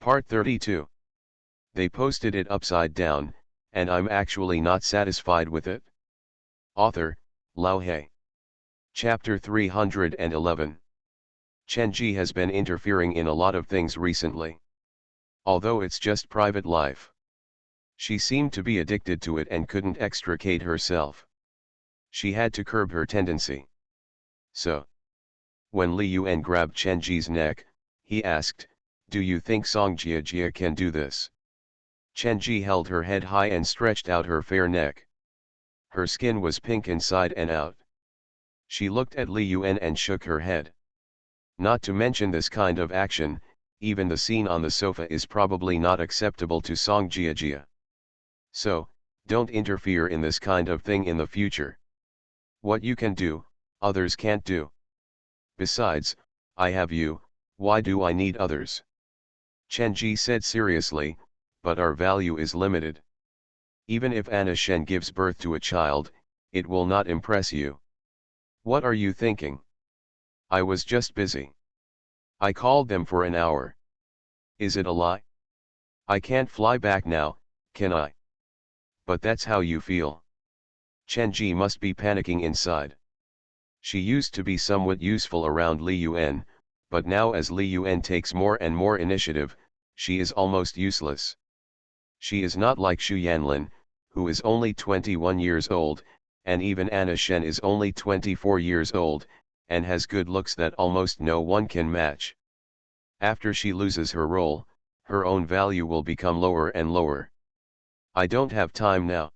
Part 32. They posted it upside down, and I'm actually not satisfied with it. Author, Lao He. Chapter 311. Chenji has been interfering in a lot of things recently. Although it's just private life. She seemed to be addicted to it and couldn't extricate herself. She had to curb her tendency. So, when Li Yuan grabbed Chenji's neck, he asked, "Do you think Song Jiajia can do this?" Chenji held her head high and stretched out her fair neck. Her skin was pink inside and out. She looked at Li Yuan and shook her head. Not to mention this kind of action, even the scene on the sofa is probably not acceptable to Song Jiajia. So, don't interfere in this kind of thing in the future. What you can do, others can't do. Besides, I have you, why do I need others? Chenji said seriously, but our value is limited. Even if Anna Shen gives birth to a child, it will not impress you. What are you thinking? I was just busy. I called them for an hour. Is it a lie? I can't fly back now, can I? But that's how you feel. Chenji must be panicking inside. She used to be somewhat useful around Li Yuan, but now as Li Yuan takes more and more initiative, she is almost useless. She is not like Xu Yanlin, who is only 21 years old, and even Anna Shen is only 24 years old, and has good looks that almost no one can match. After she loses her role, her own value will become lower and lower. I don't have time now.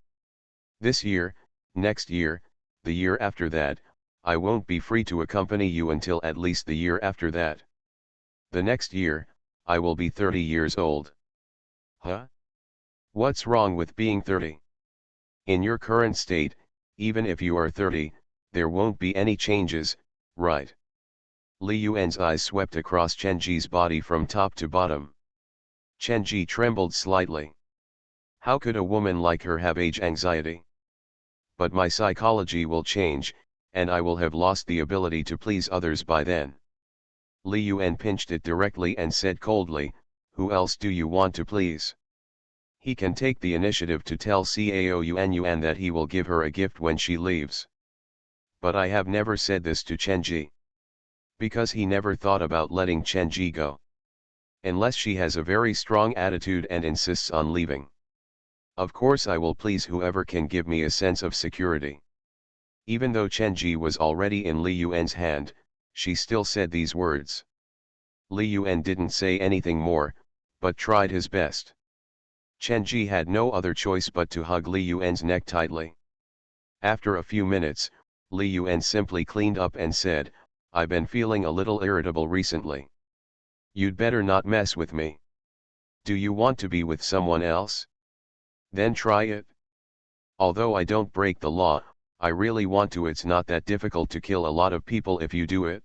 This year, next year, the year after that, I won't be free to accompany you until at least the year after that. The next year, I will be 30 years old. Huh? What's wrong with being 30? In your current state, even if you are 30, there won't be any changes, right? Li Yuan's eyes swept across Chenji's body from top to bottom. Chenji trembled slightly. How could a woman like her have age anxiety? But my psychology will change, and I will have lost the ability to please others by then. Li Yuan pinched it directly and said coldly, "Who else do you want to please?" He can take the initiative to tell Cao Yuan that he will give her a gift when she leaves. But I have never said this to Chenji. Because he never thought about letting Chenji go. Unless she has a very strong attitude and insists on leaving. Of course I will please whoever can give me a sense of security. Even though Chenji was already in Li Yuan's hand, she still said these words. Li Yuan didn't say anything more, but tried his best. Chenji had no other choice but to hug Li Yuan's neck tightly. After a few minutes, Li Yuan simply cleaned up and said, "I've been feeling a little irritable recently. You'd better not mess with me. Do you want to be with someone else? Then try it. Although I don't break the law, I really want to. It's not that difficult to kill a lot of people if you do it."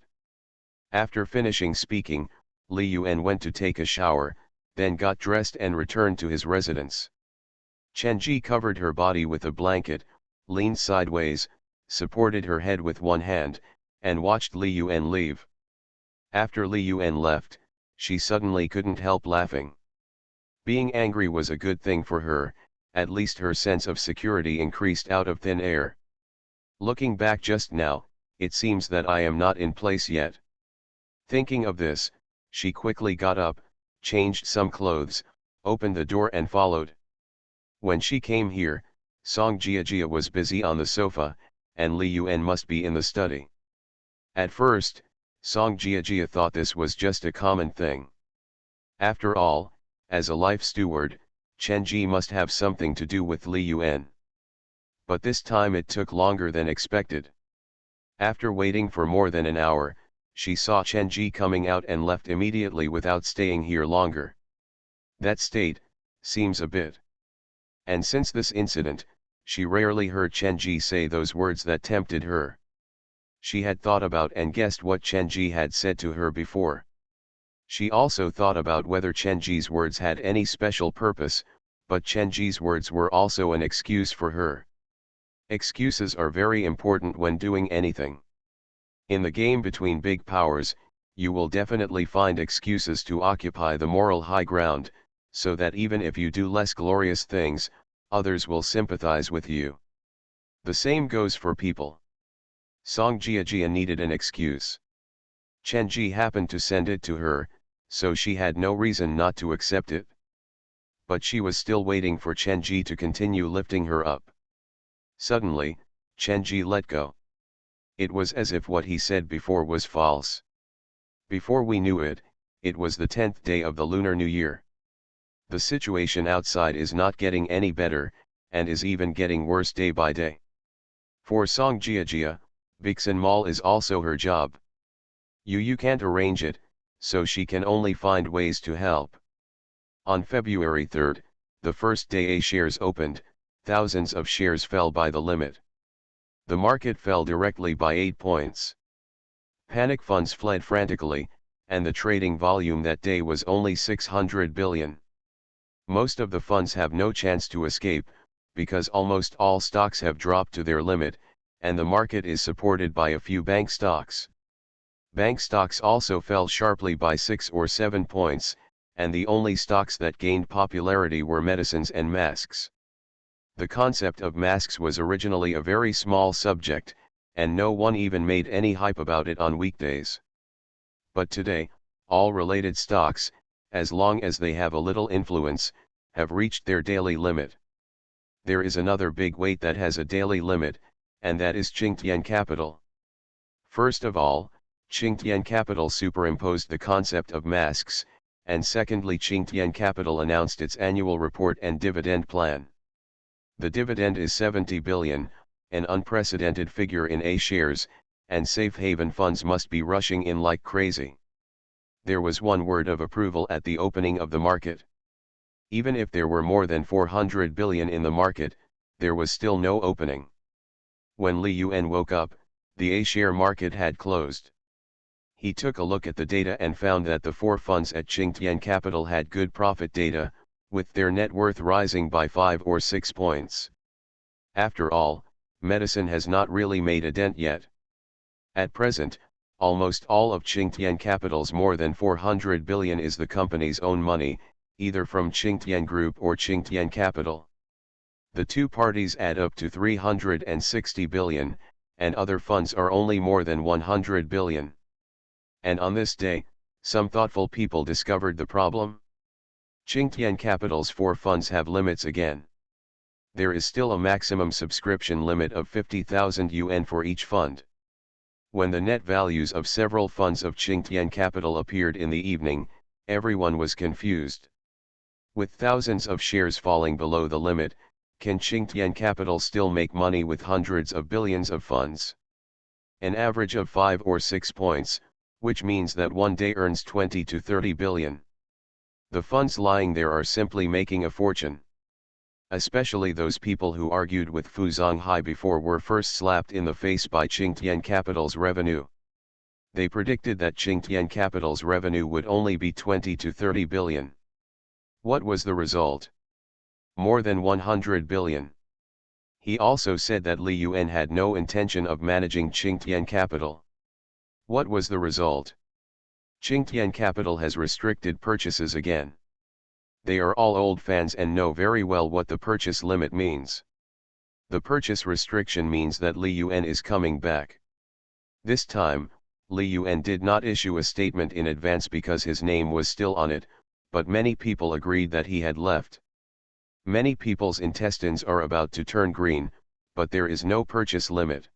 After finishing speaking, Li Yuan went to take a shower, then got dressed and returned to his residence. Chenji covered her body with a blanket, leaned sideways, supported her head with one hand, and watched Li Yuan leave. After Li Yuan left, she suddenly couldn't help laughing. Being angry was a good thing for her, at least her sense of security increased out of thin air. Looking back just now, it seems that I am not in place yet. Thinking of this, she quickly got up, changed some clothes, opened the door and followed. When she came here, Song Jiajia was busy on the sofa, and Li Yuan must be in the study. At first, Song Jiajia thought this was just a common thing. After all, as a life steward, Chenji must have something to do with Li Yuan. But this time it took longer than expected. After waiting for more than an hour, she saw Chenji coming out and left immediately without staying here longer. That state seems a bit. And since this incident, she rarely heard Chenji say those words that tempted her. She had thought about and guessed what Chenji had said to her before. She also thought about whether Chenji's words had any special purpose, but Chenji's words were also an excuse for her. Excuses are very important when doing anything. In the game between big powers, you will definitely find excuses to occupy the moral high ground, so that even if you do less glorious things, others will sympathize with you. The same goes for people. Song Jia needed an excuse. Chen Ji happened to send it to her, so she had no reason not to accept it. But she was still waiting for Chen Ji to continue lifting her up. Suddenly, Chen Ji let go. It was as if what he said before was false. Before we knew it, it was the 10th day of the Lunar New Year. The situation outside is not getting any better, and is even getting worse day by day. For Song Jia, Vixen Mall is also her job. You can't arrange it, so she can only find ways to help. On February 3rd, the first day A shares opened, thousands of shares fell by the limit. The market fell directly by 8 points. Panic funds fled frantically, and the trading volume that day was only 600 billion. Most of the funds have no chance to escape, because almost all stocks have dropped to their limit, and the market is supported by a few bank stocks. Bank stocks also fell sharply by 6 or 7 points, and the only stocks that gained popularity were medicines and masks. The concept of masks was originally a very small subject, and no one even made any hype about it on weekdays. But today, all related stocks, as long as they have a little influence, have reached their daily limit. There is another big weight that has a daily limit, and that is Qingtian Capital. First of all, Qingtian Capital superimposed the concept of masks, and secondly Qingtian Capital announced its annual report and dividend plan. The dividend is 70 billion, an unprecedented figure in A shares, and safe haven funds must be rushing in like crazy. There was one word of approval at the opening of the market. Even if there were more than 400 billion in the market, there was still no opening. When Li Yuan woke up, the A share market had closed. He took a look at the data and found that the 4 funds at Qingtian Capital had good profit data, with their net worth rising by 5 or 6 points. After all, medicine has not really made a dent yet. At present, almost all of Qingtian Capital's more than 400 billion is the company's own money, either from Qingtian Group or Qingtian Capital. The two parties add up to 360 billion, and other funds are only more than 100 billion. And on this day, some thoughtful people discovered the problem. Qingtian Capital's 4 funds have limits again. There is still a maximum subscription limit of 50,000 yuan for each fund. When the net values of several funds of Qingtian Capital appeared in the evening, everyone was confused. With thousands of shares falling below the limit, can Qingtian Capital still make money with hundreds of billions of funds? An average of 5 or 6 points, which means that one day earns 20 to 30 billion. The funds lying there are simply making a fortune. Especially those people who argued with Fu Zonghai before were first slapped in the face by Qingtian Capital's revenue. They predicted that Qingtian Capital's revenue would only be 20 to 30 billion. What was the result? More than 100 billion. He also said that Li Yuan had no intention of managing Qingtian Capital. What was the result? Qingtian Capital has restricted purchases again. They are all old fans and know very well what the purchase limit means. The purchase restriction means that Li Yuan is coming back. This time, Li Yuan did not issue a statement in advance because his name was still on it, but many people agreed that he had left. Many people's intestines are about to turn green, but there is no purchase limit.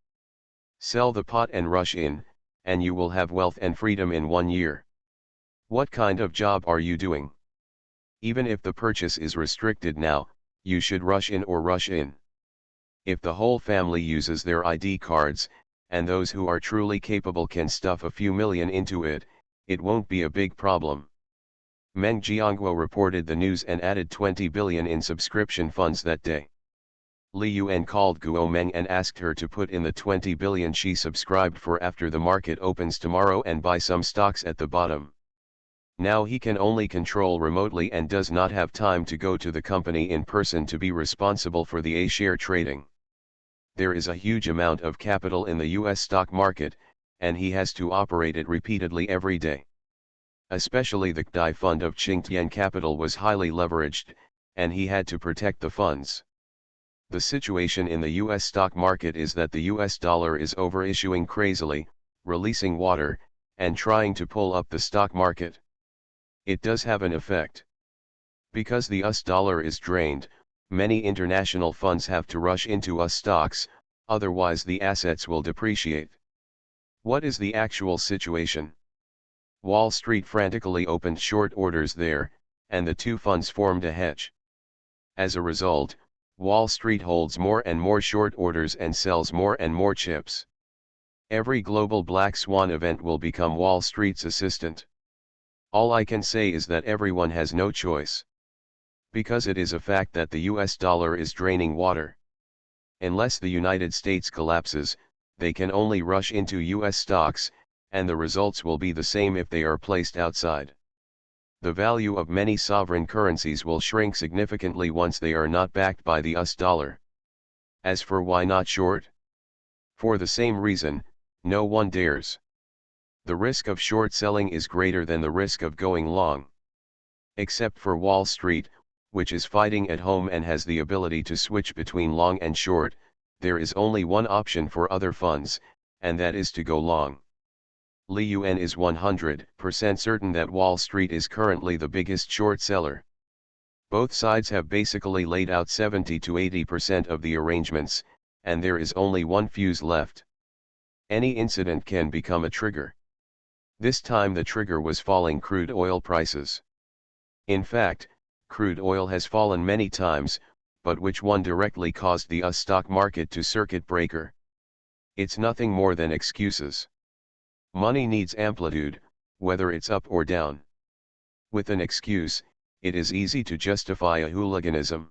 Sell the pot and rush in, and you will have wealth and freedom in 1 year. What kind of job are you doing? Even if the purchase is restricted now, you should rush in or rush in. If the whole family uses their ID cards, and those who are truly capable can stuff a few million into it, it won't be a big problem. Meng Jiangguo reported the news and added 20 billion in subscription funds that day. Li Yuan called Guo Meng and asked her to put in the 20 billion she subscribed for after the market opens tomorrow and buy some stocks at the bottom. Now he can only control remotely and does not have time to go to the company in person to be responsible for the A-share trading. There is a huge amount of capital in the US stock market, and he has to operate it repeatedly every day. Especially the KDI fund of Qingtian Capital was highly leveraged, and he had to protect the funds. The situation in the US stock market is that the US dollar is overissuing crazily, releasing water, and trying to pull up the stock market. It does have an effect. Because the US dollar is drained, many international funds have to rush into US stocks, otherwise the assets will depreciate. What is the actual situation? Wall Street frantically opened short orders there, and the two funds formed a hedge. As a result, Wall Street holds more and more short orders and sells more and more chips. Every global black swan event will become Wall Street's assistant. All I can say is that everyone has no choice. Because it is a fact that the US dollar is draining water. Unless the United States collapses, they can only rush into US stocks, and the results will be the same if they are placed outside. The value of many sovereign currencies will shrink significantly once they are not backed by the US dollar. As for why not short? For the same reason, no one dares. The risk of short selling is greater than the risk of going long. Except for Wall Street, which is fighting at home and has the ability to switch between long and short, there is only one option for other funds, and that is to go long. Li Yuan is 100% certain that Wall Street is currently the biggest short seller. Both sides have basically laid out 70 to 80% of the arrangements, and there is only one fuse left. Any incident can become a trigger. This time the trigger was falling crude oil prices. In fact, crude oil has fallen many times, but which one directly caused the US stock market to circuit breaker? It's nothing more than excuses. Money needs amplitude, whether it's up or down. With an excuse, it is easy to justify a hooliganism.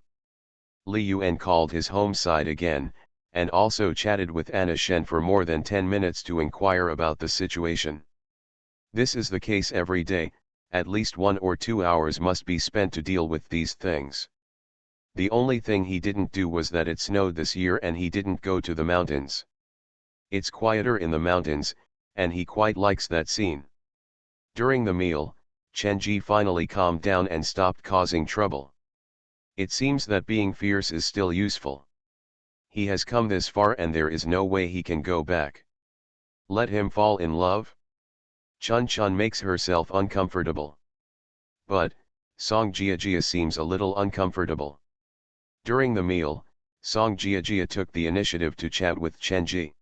Li Yuan called his home side again, and also chatted with Anna Shen for more than 10 minutes to inquire about the situation. This is the case every day, at least 1 or 2 hours must be spent to deal with these things. The only thing he didn't do was that it snowed this year and he didn't go to the mountains. It's quieter in the mountains, and he quite likes that scene. During the meal, Chen Ji finally calmed down and stopped causing trouble. It seems that being fierce is still useful. He has come this far and there is no way he can go back. Let him fall in love? Chun Chun makes herself uncomfortable. But, Song Jiajia seems a little uncomfortable. During the meal, Song Jiajia took the initiative to chat with Chen Ji.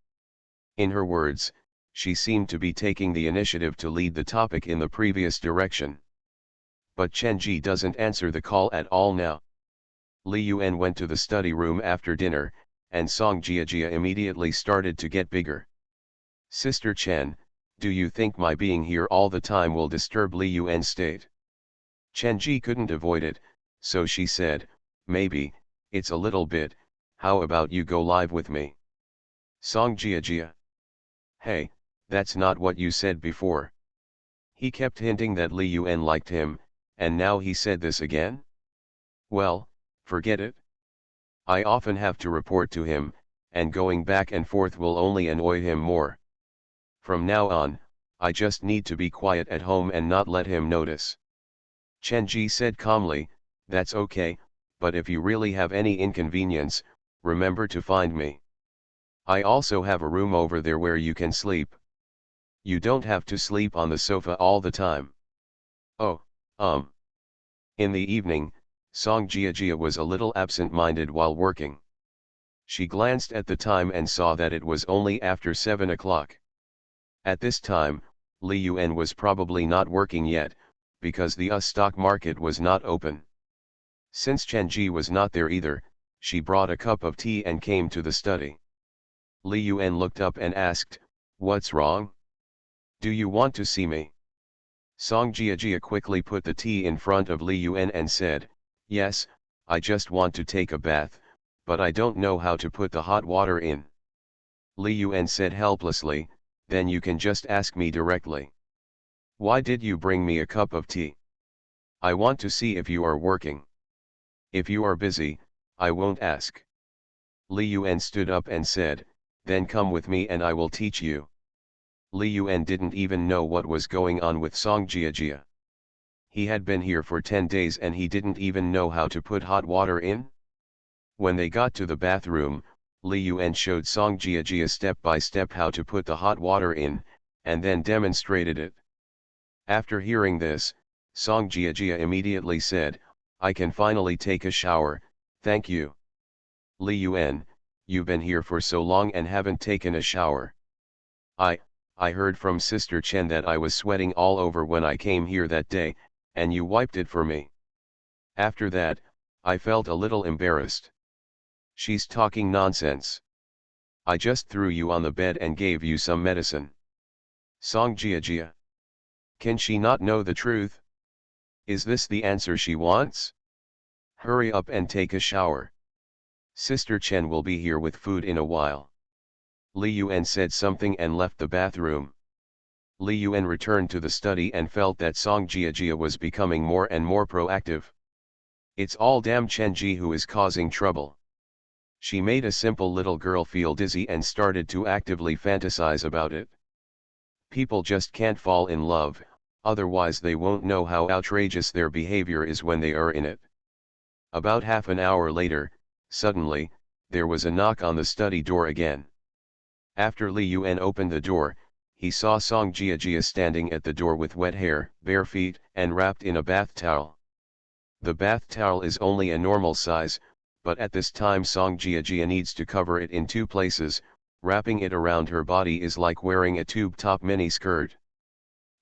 In her words, she seemed to be taking the initiative to lead the topic in the previous direction. But Chen Ji doesn't answer the call at all now. Li Yuan went to the study room after dinner, and Song Jiajia immediately started to get bigger. Sister Chen, do you think my being here all the time will disturb Li Yuan's state? Chen Ji couldn't avoid it, so she said, maybe, it's a little bit, how about you go live with me? Song Jiajia. Hey, that's not what you said before. He kept hinting that Li Yuan liked him, and now he said this again? Well, forget it. I often have to report to him, and going back and forth will only annoy him more. From now on, I just need to be quiet at home and not let him notice. Chen Ji said calmly, that's okay, but if you really have any inconvenience, remember to find me. I also have a room over there where you can sleep. You don't have to sleep on the sofa all the time. Oh, In the evening, Song Jiajia was a little absent-minded while working. She glanced at the time and saw that it was only after 7 o'clock. At this time, Li Yuan was probably not working yet, because the US stock market was not open. Since Chen Ji was not there either, she brought a cup of tea and came to the study. Li Yuan looked up and asked, what's wrong? Do you want to see me? Song Jiajia quickly put the tea in front of Li Yuan and said, yes, I just want to take a bath, but I don't know how to put the hot water in. Li Yuan said helplessly, then you can just ask me directly. Why did you bring me a cup of tea? I want to see if you are working. If you are busy, I won't ask. Li Yuan stood up and said, then come with me and I will teach you. Li Yuan didn't even know what was going on with Song Jiajia. He had been here for 10 days and he didn't even know how to put hot water in? When they got to the bathroom, Li Yuan showed Song Jiajia step by step how to put the hot water in, and then demonstrated it. After hearing this, Song Jiajia immediately said, "I can finally take a shower, thank you." "Li Yuan, you've been here for so long and haven't taken a shower." I heard from Sister Chen that I was sweating all over when I came here that day, and you wiped it for me." After that, I felt a little embarrassed. "She's talking nonsense. I just threw you on the bed and gave you some medicine." Song Jiajia. Can she not know the truth? Is this the answer she wants? Hurry up and take a shower. Sister Chen will be here with food in a while. Li Yuan said something and left the bathroom. Li Yuan returned to the study and felt that Song Jiajia was becoming more and more proactive. It's all damn Chen Ji who is causing trouble. She made a simple little girl feel dizzy and started to actively fantasize about it. People just can't fall in love, otherwise they won't know how outrageous their behavior is when they are in it. About half an hour later, suddenly, there was a knock on the study door again. After Li Yuan opened the door, he saw Song Jiajia standing at the door with wet hair, bare feet, and wrapped in a bath towel. The bath towel is only a normal size, but at this time Song Jiajia needs to cover it in 2 places. Wrapping it around her body is like wearing a tube-top mini-skirt.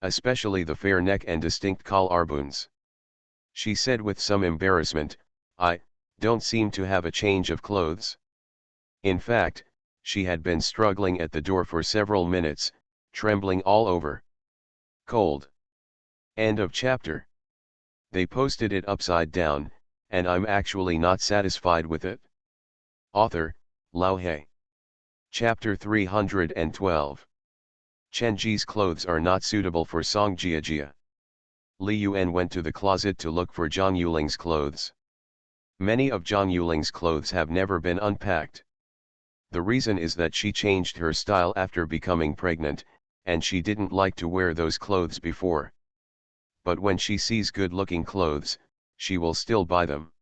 Especially the fair neck and distinct collarbones. She said with some embarrassment, "I don't seem to have a change of clothes." In fact, she had been struggling at the door for several minutes, trembling all over. Cold. End of chapter. They posted it upside down, and I'm actually not satisfied with it. Author, Lao He. Chapter 312. Chen Ji's clothes are not suitable for Song Jiajia. Li Yuan went to the closet to look for Zhang Yuling's clothes. Many of Zhang Yuling's clothes have never been unpacked. The reason is that she changed her style after becoming pregnant, and she didn't like to wear those clothes before. But when she sees good-looking clothes, she will still buy them.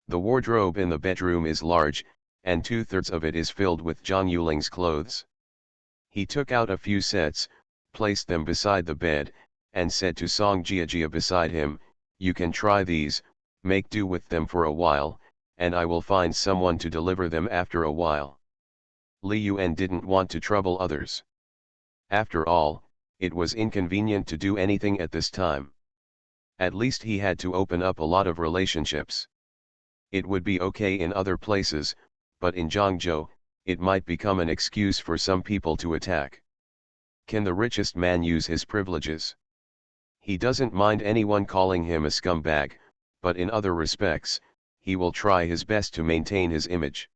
The wardrobe in the bedroom is large, and 2/3 of it is filled with Zhang Yuling's clothes. He took out a few sets, placed them beside the bed, and said to Song Jiajia beside him, "You can try these, make do with them for a while, and I will find someone to deliver them after a while." Li Yuan didn't want to trouble others. After all, it was inconvenient to do anything at this time. At least he had to open up a lot of relationships. It would be okay in other places, but in Zhangzhou, it might become an excuse for some people to attack. Can the richest man use his privileges? He doesn't mind anyone calling him a scumbag, but in other respects, he will try his best to maintain his image.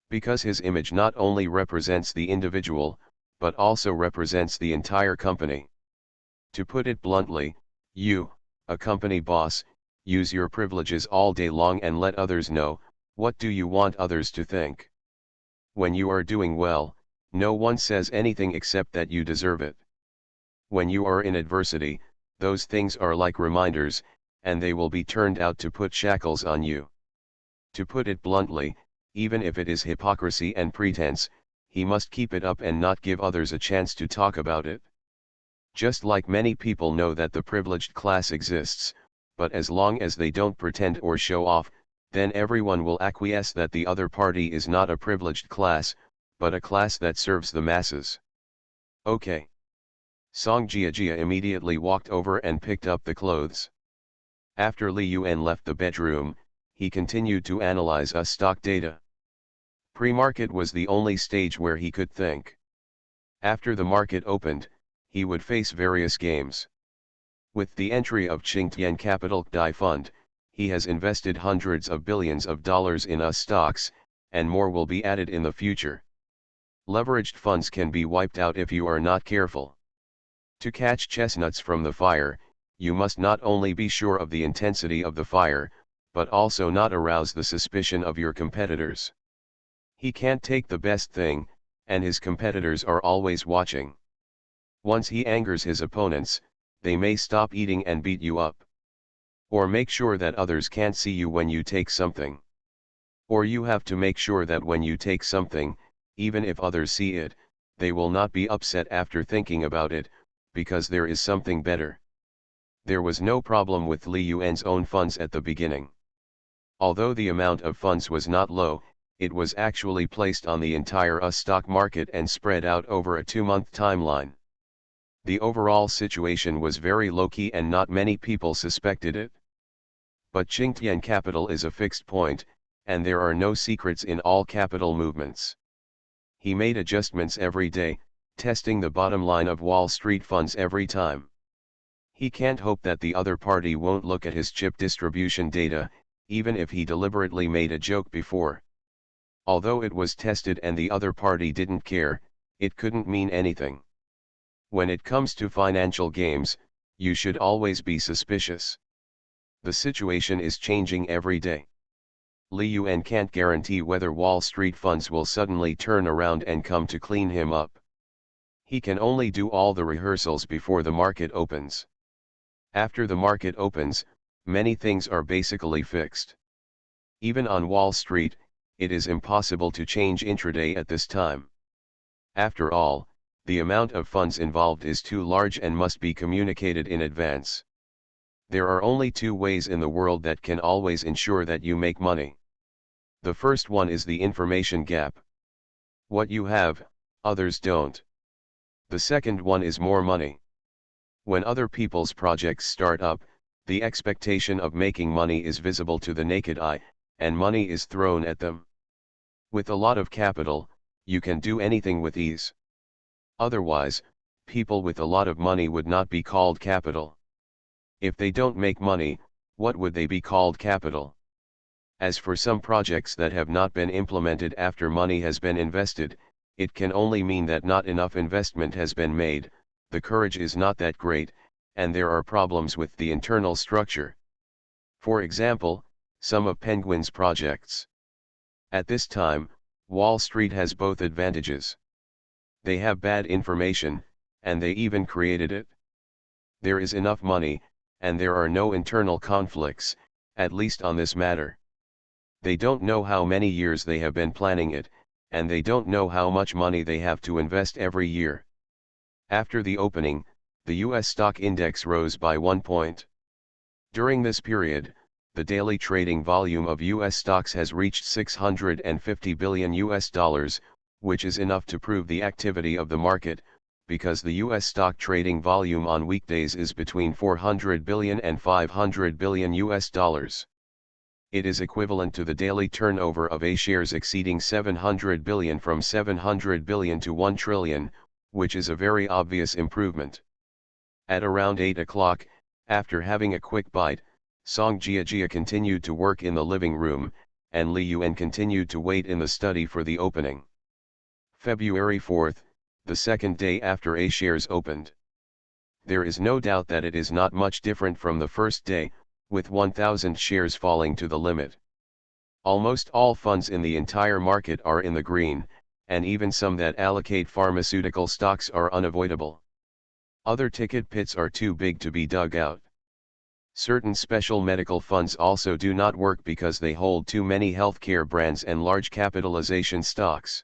Because his image not only represents the individual, but also represents the entire company. To put it bluntly, you, a company boss, use your privileges all day long and let others know, what do you want others to think? When you are doing well, no one says anything except that you deserve it. When you are in adversity, those things are like reminders, and they will be turned out to put shackles on you. To put it bluntly, even if it is hypocrisy and pretense, he must keep it up and not give others a chance to talk about it. Just like many people know that the privileged class exists, but as long as they don't pretend or show off, then everyone will acquiesce that the other party is not a privileged class, but a class that serves the masses. Okay. Song Jiajia immediately walked over and picked up the clothes. After Li Yuan left the bedroom, he continued to analyze stock data. Pre-market was the only stage where he could think. After the market opened, he would face various games. With the entry of Qingtian Capital Dai Fund, he has invested hundreds of billions of dollars in stocks, and more will be added in the future. Leveraged funds can be wiped out if you are not careful. To catch chestnuts from the fire, you must not only be sure of the intensity of the fire, but also not arouse the suspicion of your competitors. He can't take the best thing, and his competitors are always watching. Once he angers his opponents, they may stop eating and beat you up. Or make sure that others can't see you when you take something. Or you have to make sure that when you take something, even if others see it, they will not be upset after thinking about it, because there is something better. There was no problem with Li Yuan's own funds at the beginning. Although the amount of funds was not low, it was actually placed on the entire US stock market and spread out over a 2-month timeline. The overall situation was very low-key and not many people suspected it. But Qingtian capital is a fixed point, and there are no secrets in all capital movements. He made adjustments every day, testing the bottom line of Wall Street funds every time. He can't hope that the other party won't look at his chip distribution data, even if he deliberately made a joke before. Although it was tested and the other party didn't care, it couldn't mean anything. When it comes to financial games, you should always be suspicious. The situation is changing every day. Li Yuan can't guarantee whether Wall Street funds will suddenly turn around and come to clean him up. He can only do all the rehearsals before the market opens. After the market opens, many things are basically fixed. Even on Wall Street, it is impossible to change intraday at this time. After all, the amount of funds involved is too large and must be communicated in advance. There are only two ways in the world that can always ensure that you make money. The first one is the information gap. What you have, others don't. The second one is more money. When other people's projects start up, the expectation of making money is visible to the naked eye, and money is thrown at them. With a lot of capital, you can do anything with ease. Otherwise, people with a lot of money would not be called capital. If they don't make money, what would they be called capital? As for some projects that have not been implemented after money has been invested, it can only mean that not enough investment has been made, the courage is not that great, and there are problems with the internal structure. For example, some of Penguin's projects. At this time, Wall Street has both advantages. They have bad information, and they even created it. There is enough money, and there are no internal conflicts, at least on this matter. They don't know how many years they have been planning it, and they don't know how much money they have to invest every year. After the opening, the US stock index rose by 1 point. During this period, the daily trading volume of US stocks has reached $650 billion, which is enough to prove the activity of the market, because the US stock trading volume on weekdays is between $400 billion and $500 billion. It is equivalent to the daily turnover of A shares exceeding 700 billion from 700 billion to 1 trillion, which is a very obvious improvement. At around 8 o'clock, after having a quick bite, Song Jiajia continued to work in the living room, and Li Yuan continued to wait in the study for the opening. February 4th, the second day after A shares opened. There is no doubt that it is not much different from the first day, with 1,000 shares falling to the limit. Almost all funds in the entire market are in the green, and even some that allocate pharmaceutical stocks are unavoidable. Other ticket pits are too big to be dug out. Certain special medical funds also do not work because they hold too many healthcare brands and large capitalization stocks.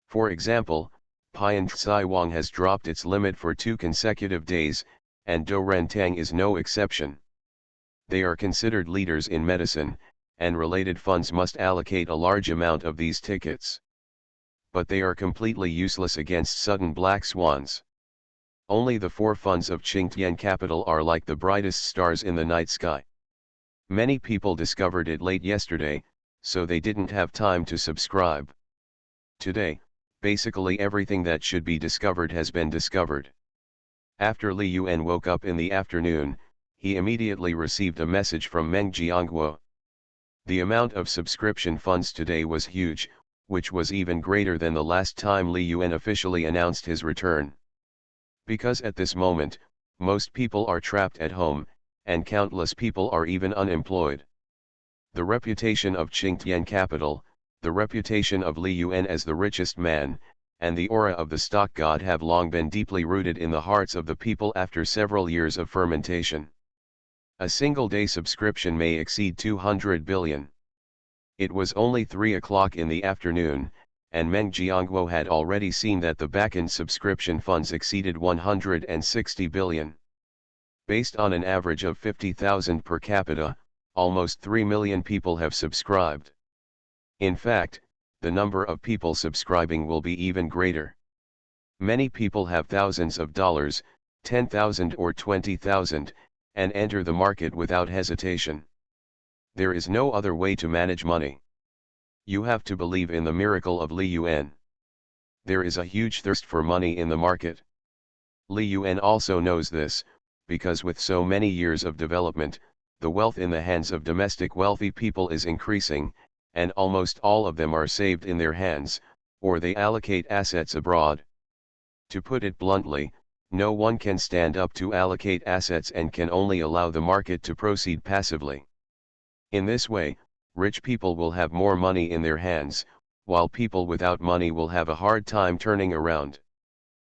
For example, Pian Tsai Wang has dropped its limit for 2 consecutive days, and Do Rentang is no exception. They are considered leaders in medicine, and related funds must allocate a large amount of these tickets. But they are completely useless against sudden black swans. Only the 4 funds of Qingtian Capital are like the brightest stars in the night sky. Many people discovered it late yesterday, so they didn't have time to subscribe. Today, basically everything that should be discovered has been discovered. After Li Yuan woke up in the afternoon, he immediately received a message from Meng Jiangguo. The amount of subscription funds today was huge, which was even greater than the last time Li Yuan officially announced his return. Because at this moment, most people are trapped at home, and countless people are even unemployed. The reputation of Qingtian Capital, the reputation of Li Yuan as the richest man, and the aura of the stock god have long been deeply rooted in the hearts of the people after several years of fermentation. A single day subscription may exceed 200 billion. It was only 3 o'clock in the afternoon, and Meng Jiangguo had already seen that the backend subscription funds exceeded 160 billion. Based on an average of 50,000 per capita, almost 3 million people have subscribed. In fact, the number of people subscribing will be even greater. Many people have thousands of dollars, 10,000 or 20,000, and enter the market without hesitation. There is no other way to manage money. You have to believe in the miracle of Li Yuan. There is a huge thirst for money in the market. Li Yuan also knows this, because with so many years of development, the wealth in the hands of domestic wealthy people is increasing, and almost all of them are saved in their hands, or they allocate assets abroad. To put it bluntly, no one can stand up to allocate assets and can only allow the market to proceed passively. In this way, rich people will have more money in their hands, while people without money will have a hard time turning around.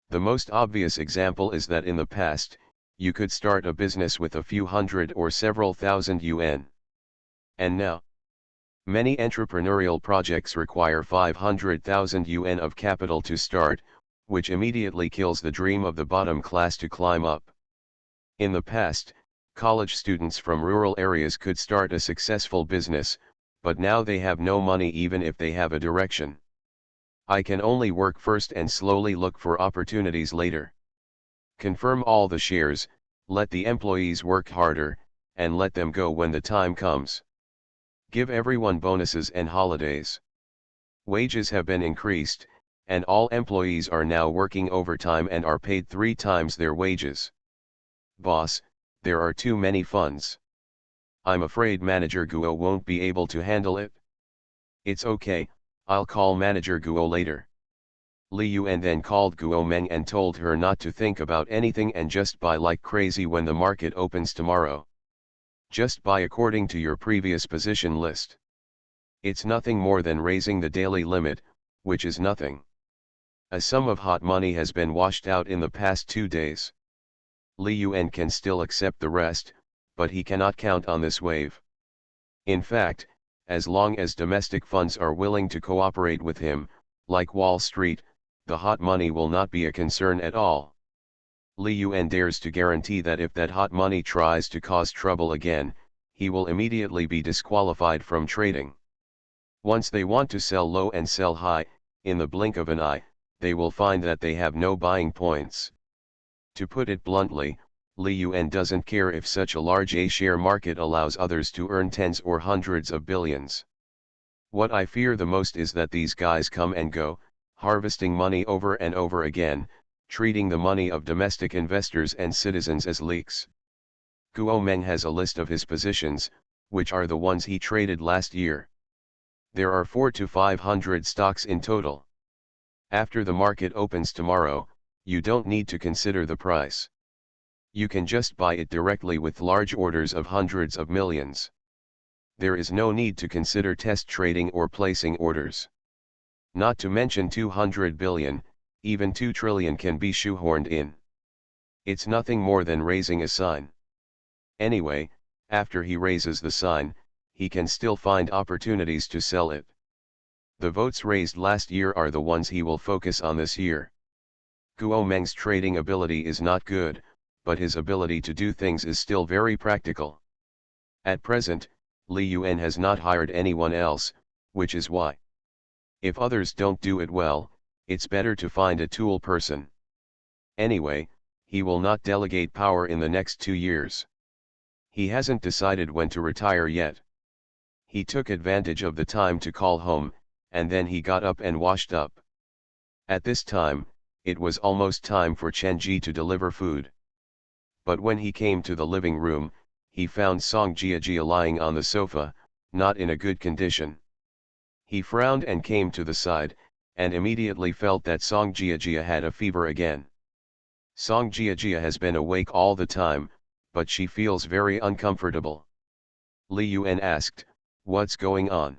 The most obvious example is that in the past, you could start a business with a few hundred or several thousand yuan. And now, many entrepreneurial projects require 500,000 yuan of capital to start, which immediately kills the dream of the bottom class to climb up. In the past, college students from rural areas could start a successful business, but now they have no money even if they have a direction. I can only work first and slowly look for opportunities later. Confirm all the shares, let the employees work harder, and let them go when the time comes. Give everyone bonuses and holidays. Wages have been increased, and all employees are now working overtime and are paid 3 times their wages. Boss, there are too many funds. I'm afraid Manager Guo won't be able to handle it. It's okay, I'll call Manager Guo later. Li Yuan then called Guo Meng and told her not to think about anything and just buy like crazy when the market opens tomorrow. Just buy according to your previous position list. It's nothing more than raising the daily limit, which is nothing. A sum of hot money has been washed out in the past 2 days. Li Yuan can still accept the rest, but he cannot count on this wave. In fact, as long as domestic funds are willing to cooperate with him, like Wall Street, the hot money will not be a concern at all. Li Yuan dares to guarantee that if that hot money tries to cause trouble again, he will immediately be disqualified from trading. Once they want to sell low and sell high, in the blink of an eye, they will find that they have no buying points. To put it bluntly, Li Yuan doesn't care if such a large A-share market allows others to earn tens or hundreds of billions. What I fear the most is that these guys come and go, harvesting money over and over again, treating the money of domestic investors and citizens as leaks. Guo Meng has a list of his positions, which are the ones he traded last year. There are 400 to 500 stocks in total. After the market opens tomorrow, you don't need to consider the price. You can just buy it directly with large orders of hundreds of millions. There is no need to consider test trading or placing orders. Not to mention 200 billion, even 2 trillion can be shoehorned in. It's nothing more than raising a sign. Anyway, after he raises the sign, he can still find opportunities to sell it. The votes raised last year are the ones he will focus on this year. Guo Meng's trading ability is not good, but his ability to do things is still very practical. At present, Li Yuan has not hired anyone else, which is why. If others don't do it well, it's better to find a tool person. Anyway, he will not delegate power in the next 2 years. He hasn't decided when to retire yet. He took advantage of the time to call home, and then he got up and washed up. At this time, it was almost time for Chen Ji to deliver food. But when he came to the living room, he found Song Jiajia lying on the sofa, not in a good condition. He frowned and came to the side, and immediately felt that Song Jiajia had a fever again. Song Jiajia has been awake all the time, but she feels very uncomfortable. Li Yuan asked, "What's going on?"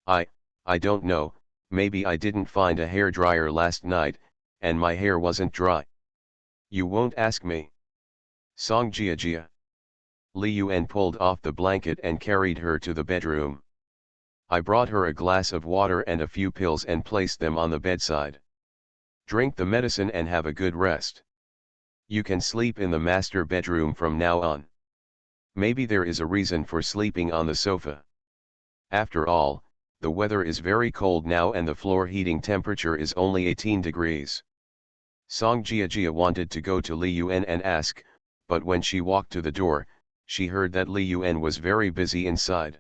I don't know, Maybe I didn't find a hairdryer last night, and my hair wasn't dry. You won't ask me. Song Jia Jia. Li Yuan pulled off the blanket and carried her to the bedroom. I brought her a glass of water and a few pills and placed them on the bedside. Drink the medicine and have a good rest. You can sleep in the master bedroom from now on. Maybe there is a reason for sleeping on the sofa. After all, the weather is very cold now and the floor heating temperature is only 18 degrees. Song Jia Jia wanted to go to Li Yuan and ask, but when she walked to the door, she heard that Li Yuan was very busy inside.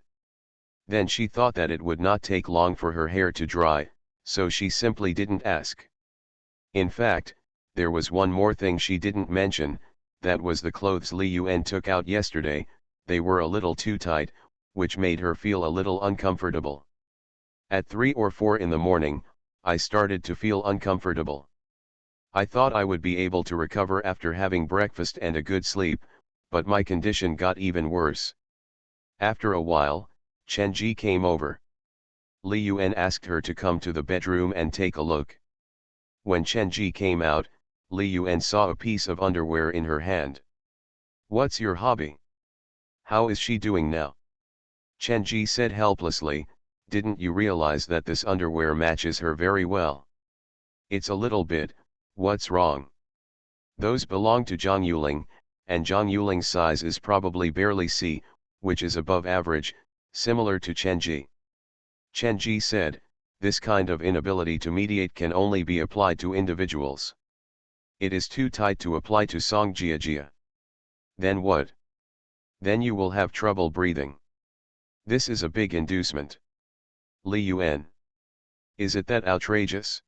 Then she thought that it would not take long for her hair to dry, so she simply didn't ask. In fact, there was one more thing she didn't mention, that was the clothes Li Yuan took out yesterday. They were a little too tight, which made her feel a little uncomfortable. At 3 or 4 in the morning, I started to feel uncomfortable. I thought I would be able to recover after having breakfast and a good sleep, but my condition got even worse. After a while, Chen Ji came over. Li Yuan asked her to come to the bedroom and take a look. When Chen Ji came out, Li Yuan saw a piece of underwear in her hand. "What's your hobby? How is she doing now?" Chen Ji said helplessly, "Didn't you realize that this underwear matches her very well?" "It's a little bit, what's wrong?" "Those belong to Zhang Yuling, and Zhang Yuling's size is probably barely C, which is above average, similar to Chen Ji." Chen Ji said, "This kind of inability to mediate can only be applied to individuals. It is too tight to apply to Song Jia Jia." "Then what?" "Then you will have trouble breathing. This is a big inducement." Li Yuan. "Is it that outrageous?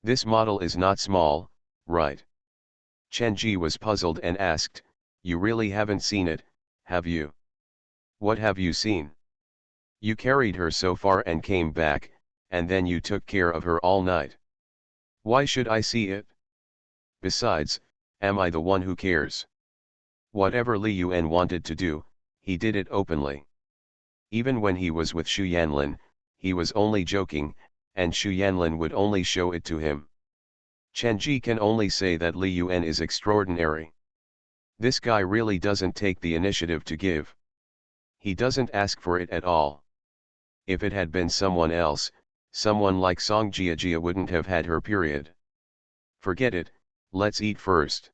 This model is not small, right?" Chen Ji was puzzled and asked, "You really haven't seen it, have you?" "What have you seen?" "You carried her so far and came back, and then you took care of her all night." "Why should I see it? Besides, am I the one who cares?" Whatever Li Yuan wanted to do, he did it openly. Even when he was with Xu Yanlin, he was only joking, and Xu Yanlin would only show it to him. Chen Ji can only say that Li Yuan is extraordinary. This guy really doesn't take the initiative to give. He doesn't ask for it at all. If it had been someone else, someone like Song Jia Jia wouldn't have had her period. "Forget it, let's eat first.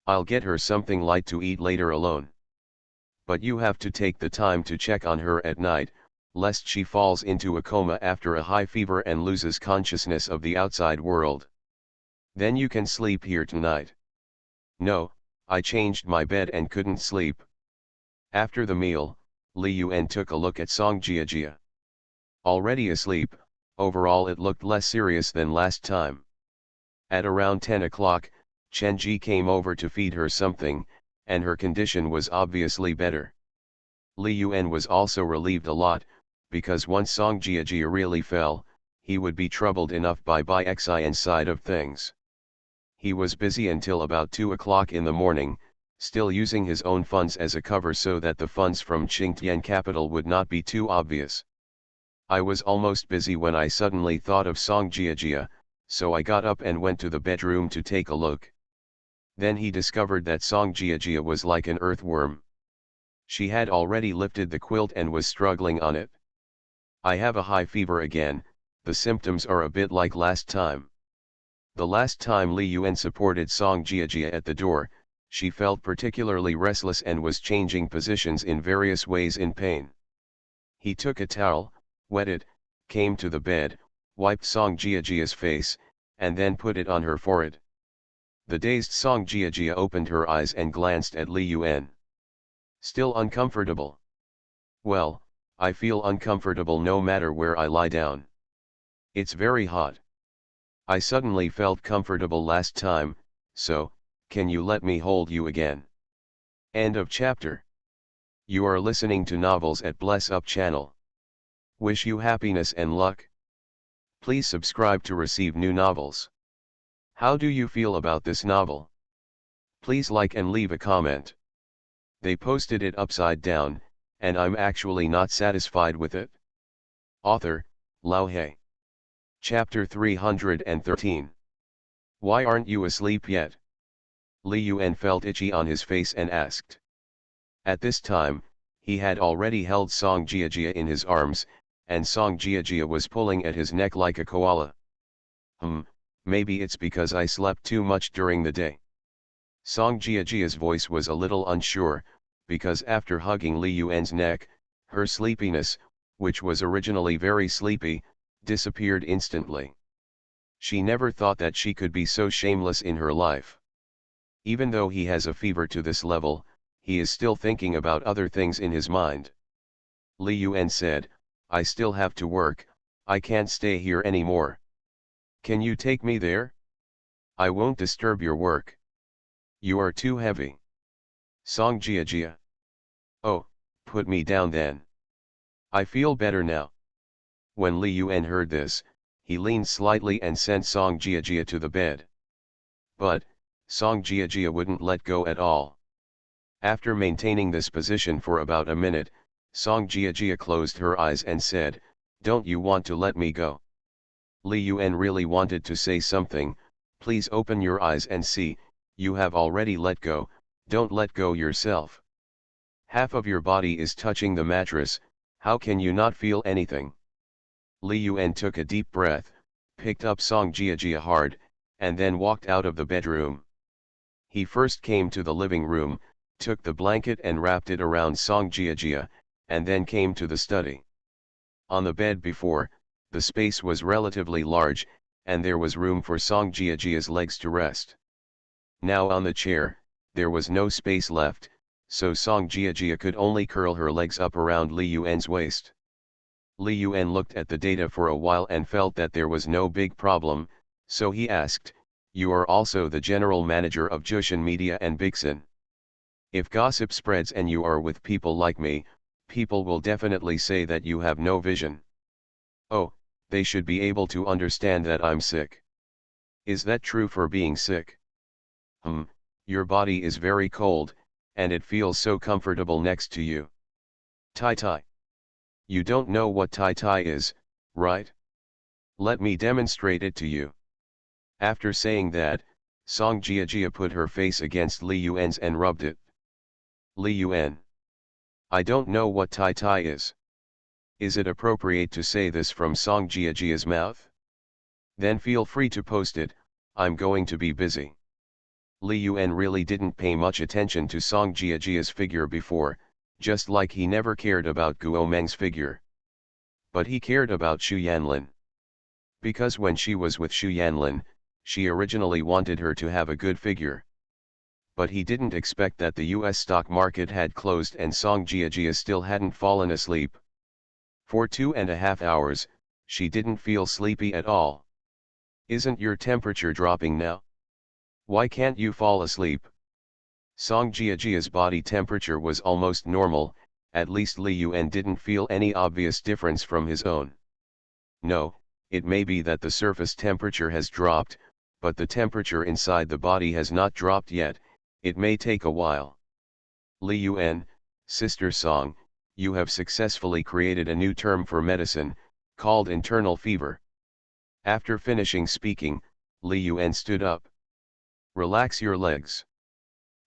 I'll get her something light to eat later alone. But you have to take the time to check on her at night, lest she falls into a coma after a high fever and loses consciousness of the outside world. Then you can sleep here tonight." "No, I changed my bed and couldn't sleep." After the meal, Li Yuan took a look at Song Jia Jia. Already asleep, overall it looked less serious than last time. At around 10 o'clock, Chen Ji came over to feed her something, and her condition was obviously better. Li Yuan was also relieved a lot, because once Song Jia Jia really fell, he would be troubled enough by Xin side of things. He was busy until about 2 o'clock in the morning, still using his own funds as a cover so that the funds from Qingtian Capital would not be too obvious. I was almost busy when I suddenly thought of Song Jia Jia, so I got up and went to the bedroom to take a look. Then he discovered that Song Jia Jia was like an earthworm. She had already lifted the quilt and was struggling on it. "I have a high fever again, the symptoms are a bit like last time." The last time Li Yuan supported Song Jia Jia at the door, she felt particularly restless and was changing positions in various ways in pain. He took a towel, wet it, came to the bed, wiped Song Jia Jia's face, and then put it on her forehead. The dazed Song Jia Jia opened her eyes and glanced at Li Yuan. "Still uncomfortable?" "Well, I feel uncomfortable no matter where I lie down. It's very hot. I suddenly felt comfortable last time, so, can you let me hold you again?" End of chapter. You are listening to novels at Bless Up channel. Wish you happiness and luck. Please subscribe to receive new novels. How do you feel about this novel? Please like and leave a comment. They posted it upside down, and I'm actually not satisfied with it. Author, Lao He. Chapter 313. Why aren't you asleep yet? Li Yuan felt itchy on his face and asked. At this time, he had already held Song Jiajia in his arms, and Song Jiajia was pulling at his neck like a koala. Maybe it's because I slept too much during the day. Song Jiajia's voice was a little unsure, because after hugging Li Yuan's neck, her sleepiness, which was originally very sleepy, disappeared instantly. She never thought that she could be so shameless in her life. Even though he has a fever to this level, he is still thinking about other things in his mind. Li Yuan said, I still have to work, I can't stay here anymore. Can you take me there? I won't disturb your work. You are too heavy. Song Jiajia. Oh, put me down then. I feel better now. When Li Yuan heard this, he leaned slightly and sent Song Jiajia to the bed. But, Song Jiajia wouldn't let go at all. After maintaining this position for about a minute, Song Jiajia closed her eyes and said, Don't you want to let me go? Li Yuan really wanted to say something, please open your eyes and see, you have already let go, don't let go yourself. Half of your body is touching the mattress, how can you not feel anything? Li Yuan took a deep breath, picked up Song Jiajia hard, and then walked out of the bedroom. He first came to the living room, took the blanket and wrapped it around Song Jiajia, and then came to the study. On the bed before, the space was relatively large, and there was room for Song Jiajia's legs to rest. Now on the chair, there was no space left, so Song Jiajia could only curl her legs up around Li Yuan's waist. Li Yuan looked at the data for a while and felt that there was no big problem, so he asked, You are also the general manager of Jushin Media and Bixin. If gossip spreads and you are with people like me, people will definitely say that you have no vision. Oh, they should be able to understand that I'm sick. Is that true for being sick? Your body is very cold, and it feels so comfortable next to you. Tai. You don't know what Tai is, right? Let me demonstrate it to you. After saying that, Song Jiajia put her face against Li Yuan's and rubbed it. Li Yuan. I don't know what Tai is. Is it appropriate to say this from Song Jiajia's mouth? Then feel free to post it, I'm going to be busy. Li Yuan really didn't pay much attention to Song Jiajia's figure before, just like he never cared about Guo Meng's figure. But he cared about Xu Yanlin. Because when she was with Xu Yanlin, she originally wanted her to have a good figure. But he didn't expect that the US stock market had closed and Song Jiajia still hadn't fallen asleep. For 2.5 hours, she didn't feel sleepy at all. Isn't your temperature dropping now? Why can't you fall asleep? Song Jiajia's body temperature was almost normal, at least Li Yuan didn't feel any obvious difference from his own. No, it may be that the surface temperature has dropped, but the temperature inside the body has not dropped yet, it may take a while. Li Yuan, Sister Song, you have successfully created a new term for medicine, called internal fever. After finishing speaking, Li Yuan stood up. Relax your legs.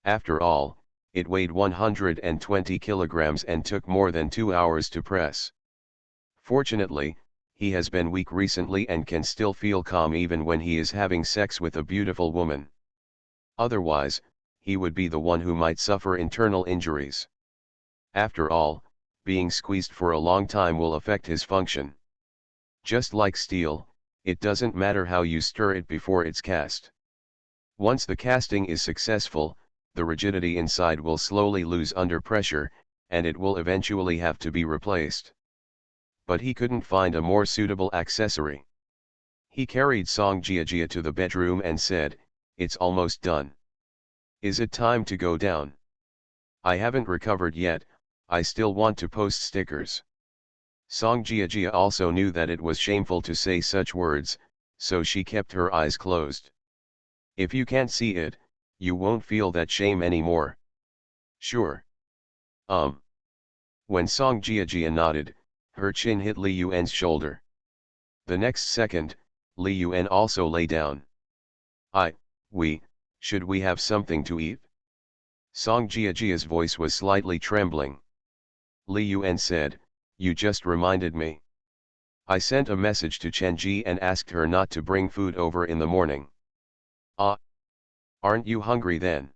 After all, it weighed 120 kilograms and took more than 2 hours to press. Fortunately, he has been weak recently and can still feel calm even when he is having sex with a beautiful woman. Otherwise, he would be the one who might suffer internal injuries. After all, being squeezed for a long time will affect his function. Just like steel, it doesn't matter how you stir it before it's cast. Once the casting is successful, the rigidity inside will slowly lose under pressure, and it will eventually have to be replaced. But he couldn't find a more suitable accessory. He carried Song Jiajia to the bedroom and said, It's almost done. Is it time to go down? I haven't recovered yet, I still want to post stickers. Song Jiajia also knew that it was shameful to say such words, so she kept her eyes closed. If you can't see it, you won't feel that shame anymore. Sure. When Song Jiajia nodded, her chin hit Li Yuan's shoulder. The next second, Li Yuan also lay down. Should we have something to eat? Song Jiajia's voice was slightly trembling. Li Yuan said, you just reminded me. I sent a message to Chen Ji and asked her not to bring food over in the morning. Aren't you hungry then?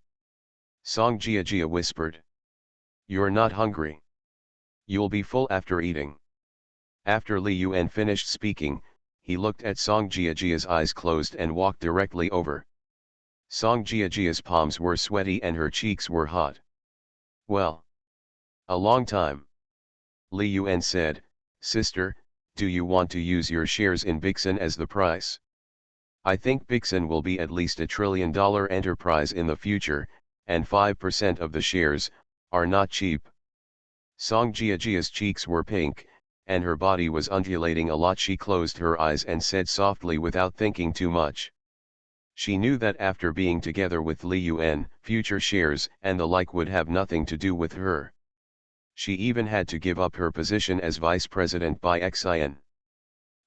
Song Jiajia whispered. You're not hungry. You'll be full after eating. After Li Yuan finished speaking, he looked at Song Jiajia's eyes closed and walked directly over. Song Jiajia's palms were sweaty and her cheeks were hot. Well. A long time. Li Yuan said, sister, do you want to use your shares in Bixen as the price? I think Bixen will be at least $1 trillion enterprise in the future, and 5% of the shares are not cheap. Song Jiajia's cheeks were pink, and her body was undulating a lot. She closed her eyes and said softly without thinking too much. She knew that after being together with Li Yuan, future shares and the like would have nothing to do with her. She even had to give up her position as vice president by Xin.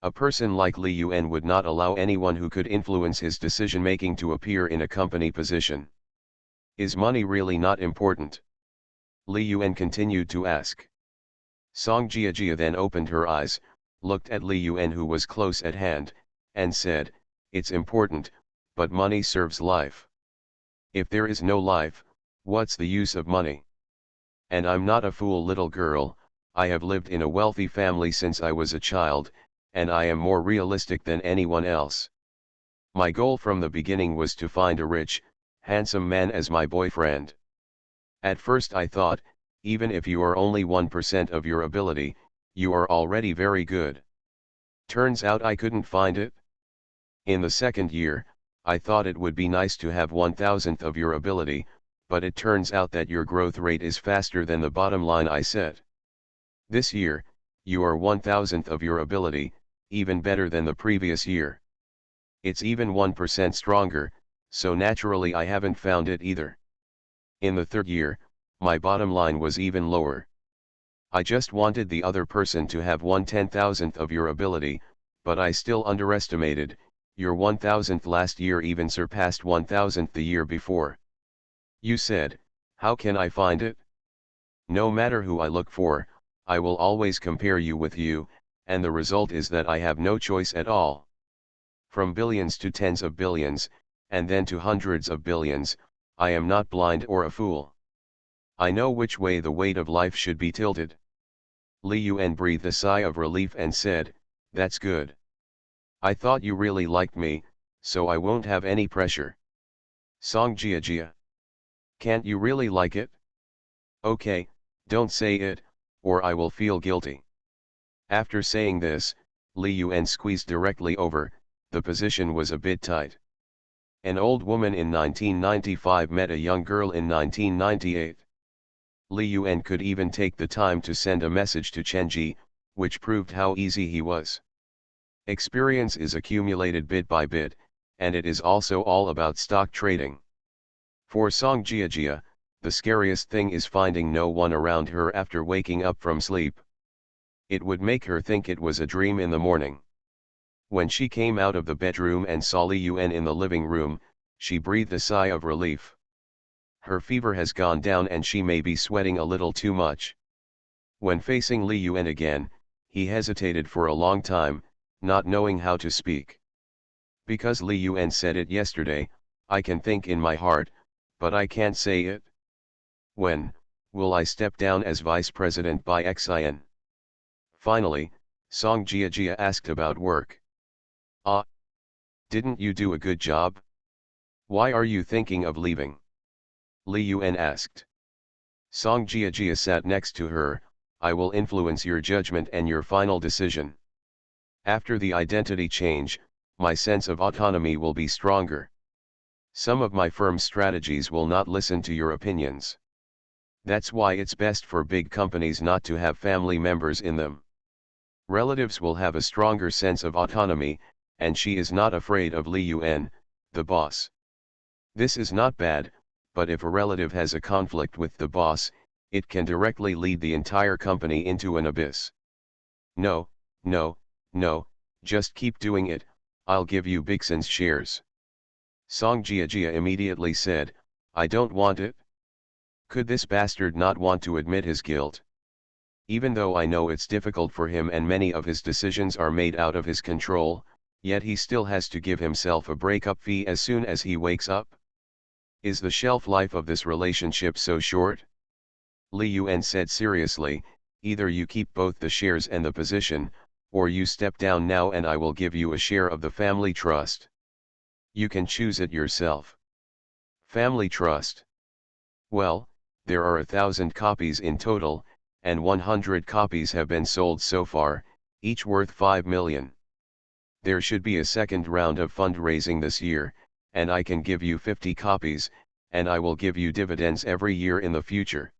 A person like Li Yuan would not allow anyone who could influence his decision-making to appear in a company position. Is money really not important? Li Yuan continued to ask. Song Jiajia then opened her eyes, looked at Li Yuan who was close at hand, and said, it's important, but money serves life. If there is no life, what's the use of money? And I'm not a fool, little girl. I have lived in a wealthy family since I was a child, and I am more realistic than anyone else. My goal from the beginning was to find a rich, handsome man as my boyfriend. At first I thought, even if you are only 1% of your ability, you are already very good. Turns out I couldn't find it. In the second year, I thought it would be nice to have 1,000th of your ability, but it turns out that your growth rate is faster than the bottom line I set. This year, you are 1,000th of your ability, even better than the previous year. It's even 1% stronger, so naturally I haven't found it either. In the third year, my bottom line was even lower. I just wanted the other person to have 1/10,000th of your ability, but I still underestimated. Your 1,000th last year even surpassed 1,000th the year before. You said, how can I find it? No matter who I look for, I will always compare you with you, and the result is that I have no choice at all. From billions to tens of billions, and then to hundreds of billions, I am not blind or a fool. I know which way the weight of life should be tilted. Li Yuan breathed a sigh of relief and said, that's good. I thought you really liked me, so I won't have any pressure. Song Jiajia. Can't you really like it? Okay, don't say it, or I will feel guilty. After saying this, Li Yuan squeezed directly over. The position was a bit tight. An old woman in 1995 met a young girl in 1998. Li Yuan could even take the time to send a message to Chen Ji, which proved how easy he was. Experience is accumulated bit by bit, and it is also all about stock trading. For Song Jiajia, the scariest thing is finding no one around her after waking up from sleep. It would make her think it was a dream in the morning. When she came out of the bedroom and saw Li Yuan in the living room, she breathed a sigh of relief. Her fever has gone down and she may be sweating a little too much. When facing Li Yuan again, he hesitated for a long time, not knowing how to speak. Because Li Yuan said it yesterday, I can think in my heart, but I can't say it. When will I step down as vice president by Xin? Finally, Song Jiajia asked about work. Didn't you do a good job? Why are you thinking of leaving? Li Yuan asked. Song Jiajia sat next to her. I will influence your judgment and your final decision. After the identity change, my sense of autonomy will be stronger. Some of my firm's strategies will not listen to your opinions. That's why it's best for big companies not to have family members in them. Relatives will have a stronger sense of autonomy, and she is not afraid of Li Yuan, the boss. This is not bad, but if a relative has a conflict with the boss, it can directly lead the entire company into an abyss. No, just keep doing it, I'll give you Bixen's shares. Song Jiajia immediately said, I don't want it. Could this bastard not want to admit his guilt? Even though I know it's difficult for him and many of his decisions are made out of his control, yet he still has to give himself a breakup fee as soon as he wakes up. Is the shelf life of this relationship so short? Li Yuan said seriously, either you keep both the shares and the position, or you step down now and I will give you a share of the family trust. You can choose it yourself. Family trust. Well, there are 1,000 copies in total, and 100 copies have been sold so far, each worth 5 million. There should be a second round of fundraising this year, and I can give you 50 copies, and I will give you dividends every year in the future.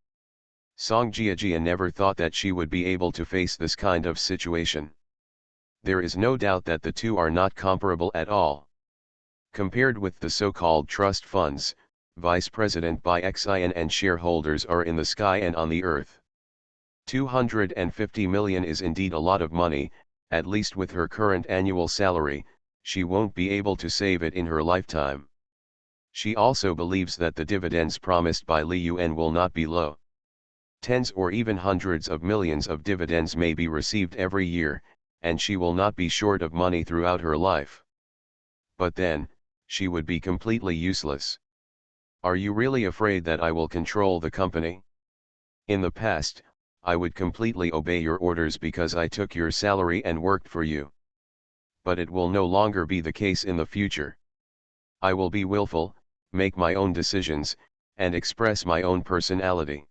Song Jiajia never thought that she would be able to face this kind of situation. There is no doubt that the two are not comparable at all. Compared with the so-called trust funds, Vice President by Xin and shareholders are in the sky and on the earth. 250 million is indeed a lot of money, at least with her current annual salary, she won't be able to save it in her lifetime. She also believes that the dividends promised by Li Yuan will not be low. Tens or even hundreds of millions of dividends may be received every year, and she will not be short of money throughout her life. But then, she would be completely useless. Are you really afraid that I will control the company? In the past, I would completely obey your orders because I took your salary and worked for you. But it will no longer be the case in the future. I will be willful, make my own decisions, and express my own personality.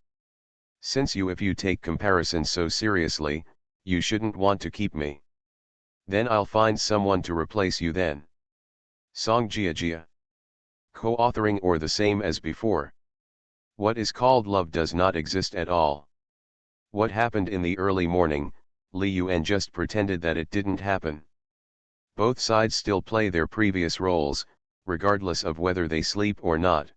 Since if you take comparison so seriously, you shouldn't want to keep me. Then I'll find someone to replace you then. Song Jiajia. Co-authoring or the same as before. What is called love does not exist at all. What happened in the early morning, Li Yuan just pretended that it didn't happen. Both sides still play their previous roles, regardless of whether they sleep or not.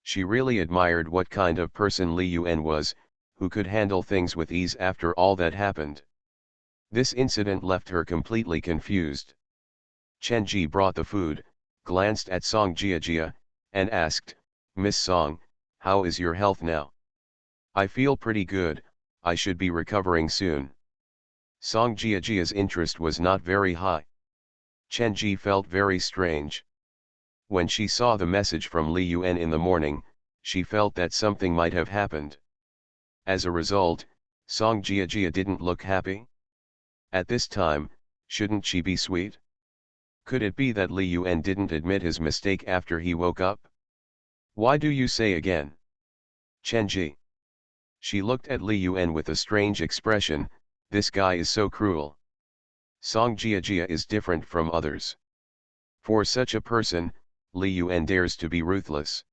She really admired what kind of person Li Yuan was, who could handle things with ease after all that happened. This incident left her completely confused. Chen Ji brought the food, glanced at Song Jiajia, and asked, Miss Song, how is your health now? I feel pretty good, I should be recovering soon. Song Jiajia's interest was not very high. Chen Ji felt very strange. When she saw the message from Li Yuan in the morning, she felt that something might have happened. As a result, Song Jiajia didn't look happy. At this time, shouldn't she be sweet? Could it be that Li Yuan didn't admit his mistake after he woke up? Why do you say again? Chen Ji. She looked at Li Yuan with a strange expression, this guy is so cruel. Song Jiajia is different from others. For such a person, Li Yuan dares to be ruthless.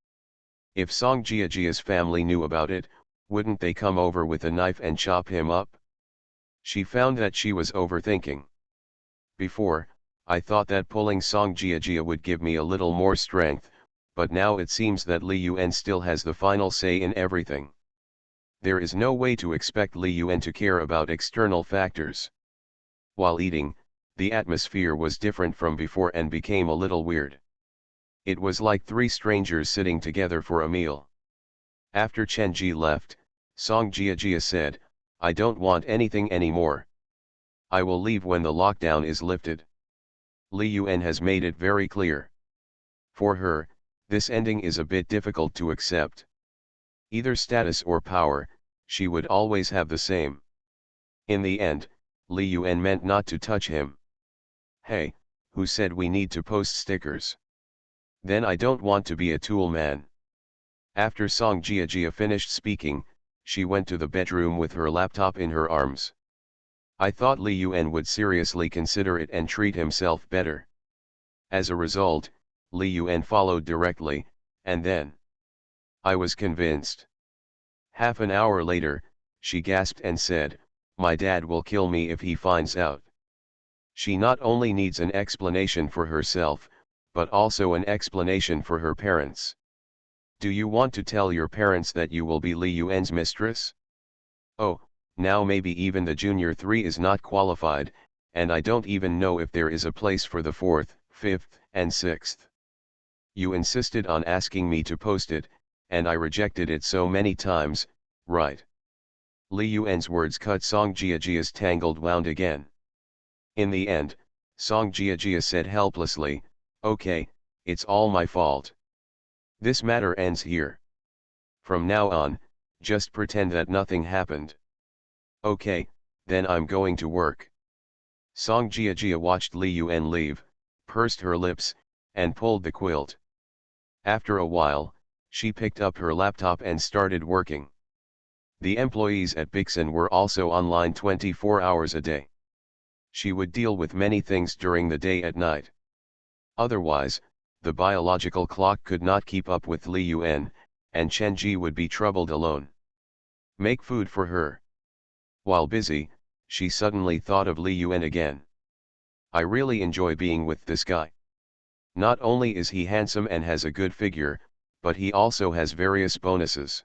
If Song Jiajia's family knew about it, wouldn't they come over with a knife and chop him up? She found that she was overthinking. Before, I thought that pulling Song Jiajia would give me a little more strength, but now it seems that Li Yuan still has the final say in everything. There is no way to expect Li Yuan to care about external factors. While eating, the atmosphere was different from before and became a little weird. It was like three strangers sitting together for a meal. After Chen Ji left, Song Jiajia said, I don't want anything anymore. I will leave when the lockdown is lifted. Li Yuan has made it very clear. For her, this ending is a bit difficult to accept. Either status or power, she would always have the same. In the end, Li Yuan meant not to touch him. Hey, who said we need to post stickers? Then I don't want to be a tool man. After Song Jiajia finished speaking, she went to the bedroom with her laptop in her arms. I thought Li Yuan would seriously consider it and treat himself better. As a result, Li Yuan followed directly, and then I was convinced. Half an hour later, she gasped and said, my dad will kill me if he finds out. She not only needs an explanation for herself, but also an explanation for her parents. Do you want to tell your parents that you will be Li Yuan's mistress? Oh, now maybe even the junior 3 is not qualified, and I don't even know if there is a place for the 4th, 5th, and 6th. You insisted on asking me to post it, and I rejected it so many times, right? Li Yuan's words cut Song Jiajia's tangled wound again. In the end, Song Jiajia said helplessly, "Okay, it's all my fault. This matter ends here. From now on, just pretend that nothing happened." "Okay, then I'm going to work." Song Jiajia watched Li Yuan leave, pursed her lips, and pulled the quilt. After a while, she picked up her laptop and started working. The employees at Bixen were also online 24 hours a day. She would deal with many things during the day at night. Otherwise, the biological clock could not keep up with Li Yuan, and Chen Ji would be troubled alone. Make food for her. While busy, she suddenly thought of Li Yuan again. I really enjoy being with this guy. Not only is he handsome and has a good figure, but he also has various bonuses.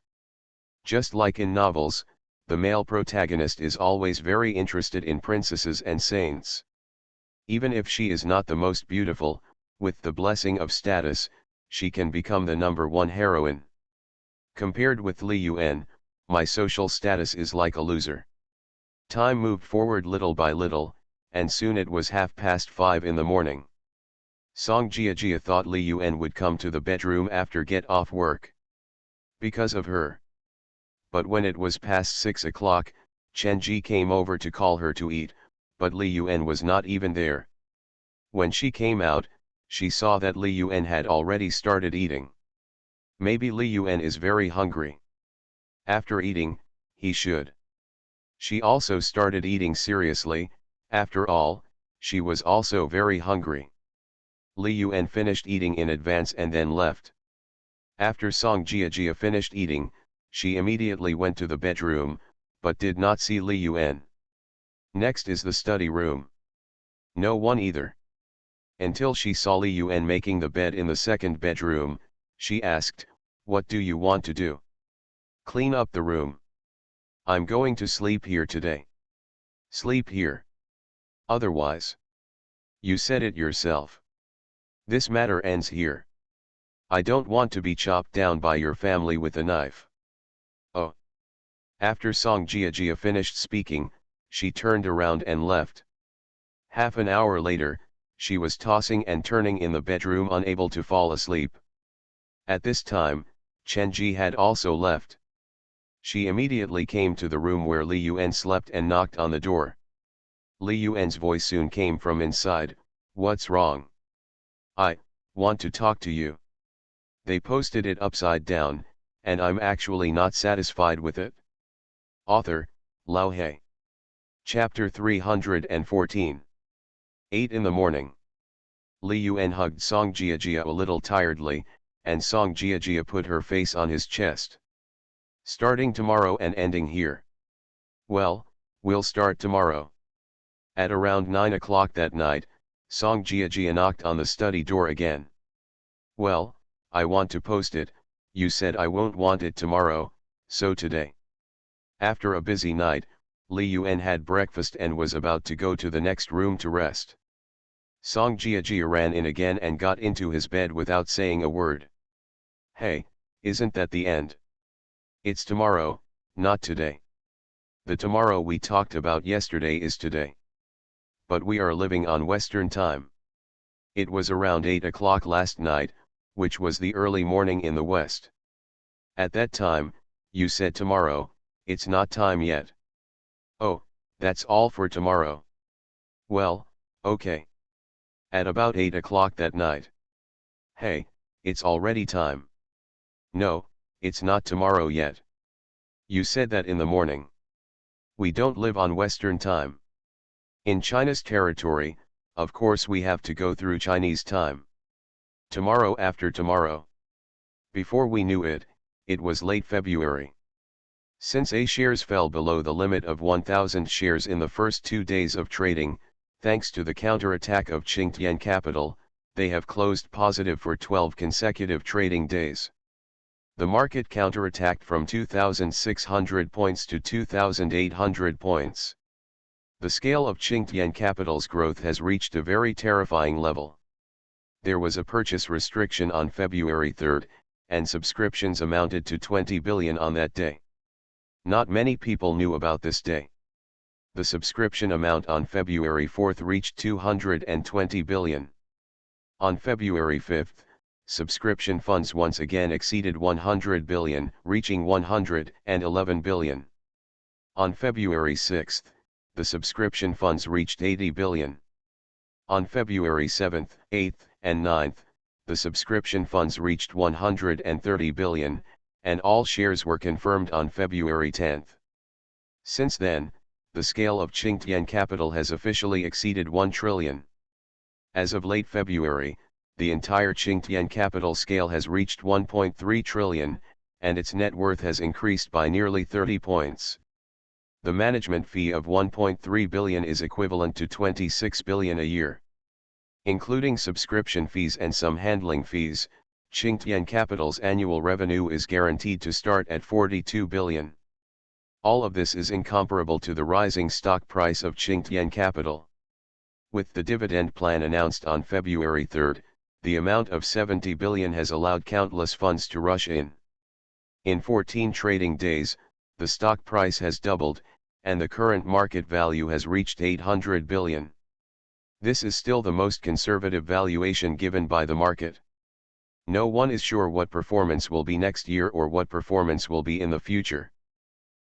Just like in novels, the male protagonist is always very interested in princesses and saints. Even if she is not the most beautiful, with the blessing of status, she can become the #1 heroine. Compared with Li Yuan, my social status is like a loser. Time moved forward little by little, and soon it was 5:30 in the morning. Song Jiajia thought Li Yuan would come to the bedroom after get off work. Because of her. But when it was past 6 o'clock, Chen Ji came over to call her to eat, but Li Yuan was not even there. When she came out, she saw that Li Yuan had already started eating. Maybe Li Yuan is very hungry. After eating, he should. She also started eating seriously. After all, she was also very hungry. Li Yuan finished eating in advance and then left. After Song Jiajia finished eating, she immediately went to the bedroom, but did not see Li Yuan. Next is the study room. No one either. Until she saw Li Yuan making the bed in the second bedroom, she asked, "What do you want to do?" "Clean up the room." "I'm going to sleep here today." "Sleep here. Otherwise." "You said it yourself. This matter ends here. I don't want to be chopped down by your family with a knife." "Oh." After Song Jiajia finished speaking, she turned around and left. Half an hour later, she was tossing and turning in the bedroom unable to fall asleep. At this time, Chen Ji had also left. She immediately came to the room where Li Yuan slept and knocked on the door. Li Yuan's voice soon came from inside, "What's wrong?" "I want to talk to you." "They posted it upside down, and I'm actually not satisfied with it." Author, Lao He. Chapter 314. 8 in the morning. Li Yuan hugged Song Jiajia a little tiredly, and Song Jiajia put her face on his chest. "Starting tomorrow and ending here." "Well, we'll start tomorrow." At around 9 o'clock that night, Song Jiajia knocked on the study door again. "Well, I want to post it. You said I won't want it tomorrow, so today." After a busy night, Li Yuan had breakfast and was about to go to the next room to rest. Song Jiajia ran in again and got into his bed without saying a word. "Hey, isn't that the end? It's tomorrow, not today. The tomorrow we talked about yesterday is today. But we are living on Western time. It was around 8 o'clock last night, which was the early morning in the West. At that time, you said tomorrow, it's not time yet." "Oh, that's all for tomorrow." "Well, okay. At about 8 o'clock that night." "Hey, it's already time." "No, it's not tomorrow yet. You said that in the morning." "We don't live on Western time. In China's territory, of course we have to go through Chinese time. Tomorrow after tomorrow." Before we knew it, it was late February. Since A shares fell below the limit of 1,000 shares in the first 2 days of trading, thanks to the counterattack of Qingtian Capital, they have closed positive for 12 consecutive trading days. The market counterattacked from 2,600 points to 2,800 points. The scale of Qingtian Capital's growth has reached a very terrifying level. There was a purchase restriction on February 3, and subscriptions amounted to 20 billion on that day. Not many people knew about this day. The subscription amount on February 4 reached 220 billion. On February 5, subscription funds once again exceeded 100 billion, reaching 111 billion. On February 6, the subscription funds reached 80 billion. On February 7, 8, and 9, the subscription funds reached 130 billion, and all shares were confirmed on February 10. Since then, the scale of Qingtian Capital has officially exceeded 1 trillion. As of late February, the entire Qingtian Capital scale has reached 1.3 trillion, and its net worth has increased by nearly 30 points. The management fee of 1.3 billion is equivalent to 26 billion a year. Including subscription fees and some handling fees, Qingtian Capital's annual revenue is guaranteed to start at 42 billion. All of this is incomparable to the rising stock price of Qingtian Capital. With the dividend plan announced on February 3, the amount of 70 billion has allowed countless funds to rush in. In 14 trading days, the stock price has doubled, and the current market value has reached 800 billion. This is still the most conservative valuation given by the market. No one is sure what performance will be next year or what performance will be in the future.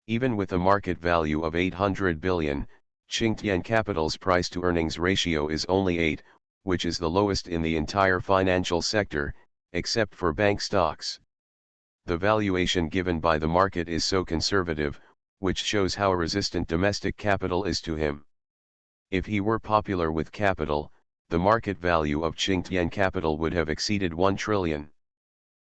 Even with a market value of 800 billion, Qingtian Capital's price-to-earnings ratio is only 8, which is the lowest in the entire financial sector, except for bank stocks. The valuation given by the market is so conservative, which shows how resistant domestic capital is to him. If he were popular with capital, the market value of Qingtian Capital would have exceeded 1 trillion.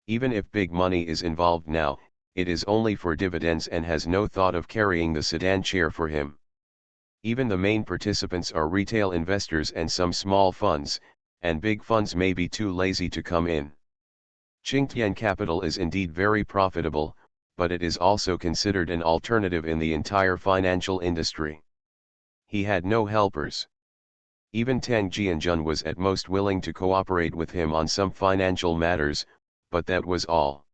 Even if big money is involved now, it is only for dividends and has no thought of carrying the sedan chair for him. Even the main participants are retail investors and some small funds, and big funds may be too lazy to come in. Qingtian Capital is indeed very profitable, but it is also considered an alternative in the entire financial industry. He had no helpers. Even Tang Jianjun was at most willing to cooperate with him on some financial matters, but that was all.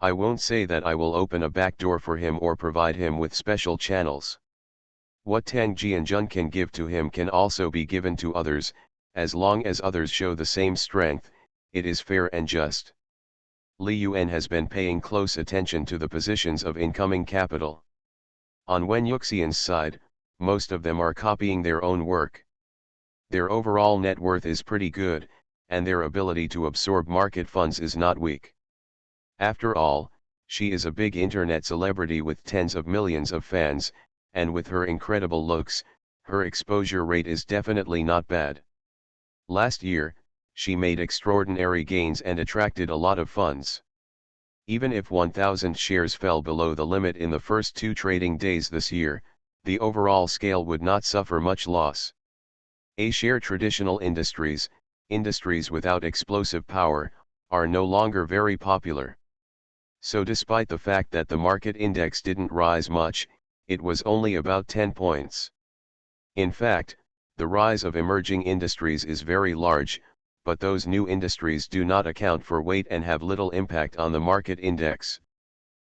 I won't say that I will open a back door for him or provide him with special channels. What Tang Jianjun can give to him can also be given to others, as long as others show the same strength, it is fair and just. Li Yuan has been paying close attention to the positions of incoming capital. On Wen Yuxian's side, most of them are copying their own work. Their overall net worth is pretty good, and their ability to absorb market funds is not weak. After all, she is a big internet celebrity with tens of millions of fans, and with her incredible looks, her exposure rate is definitely not bad. Last year, she made extraordinary gains and attracted a lot of funds. Even if 1,000 shares fell below the limit in the first 2 trading days this year, the overall scale would not suffer much loss. A-share traditional industries, industries without explosive power, are no longer very popular. So despite the fact that the market index didn't rise much, it was only about 10 points. In fact, the rise of emerging industries is very large, but those new industries do not account for weight and have little impact on the market index.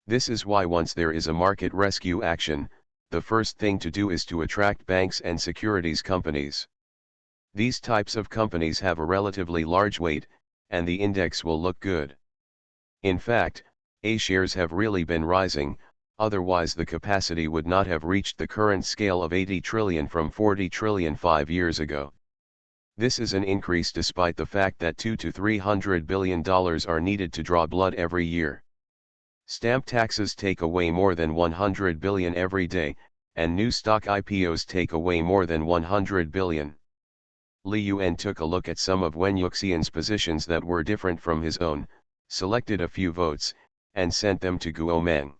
This is why once there is a market rescue action, the first thing to do is to attract banks and securities companies. These types of companies have a relatively large weight, and the index will look good. In fact, A-shares have really been rising, otherwise the capacity would not have reached the current scale of 80 trillion from 40 trillion 5 years ago. This is an increase despite the fact that $200 to $300 billion are needed to draw blood every year. Stamp taxes take away more than 100 billion every day, and new stock IPOs take away more than 100 billion. Li Yuan took a look at some of Wen Yuxian's positions that were different from his own, selected a few votes, and sent them to Guo Meng.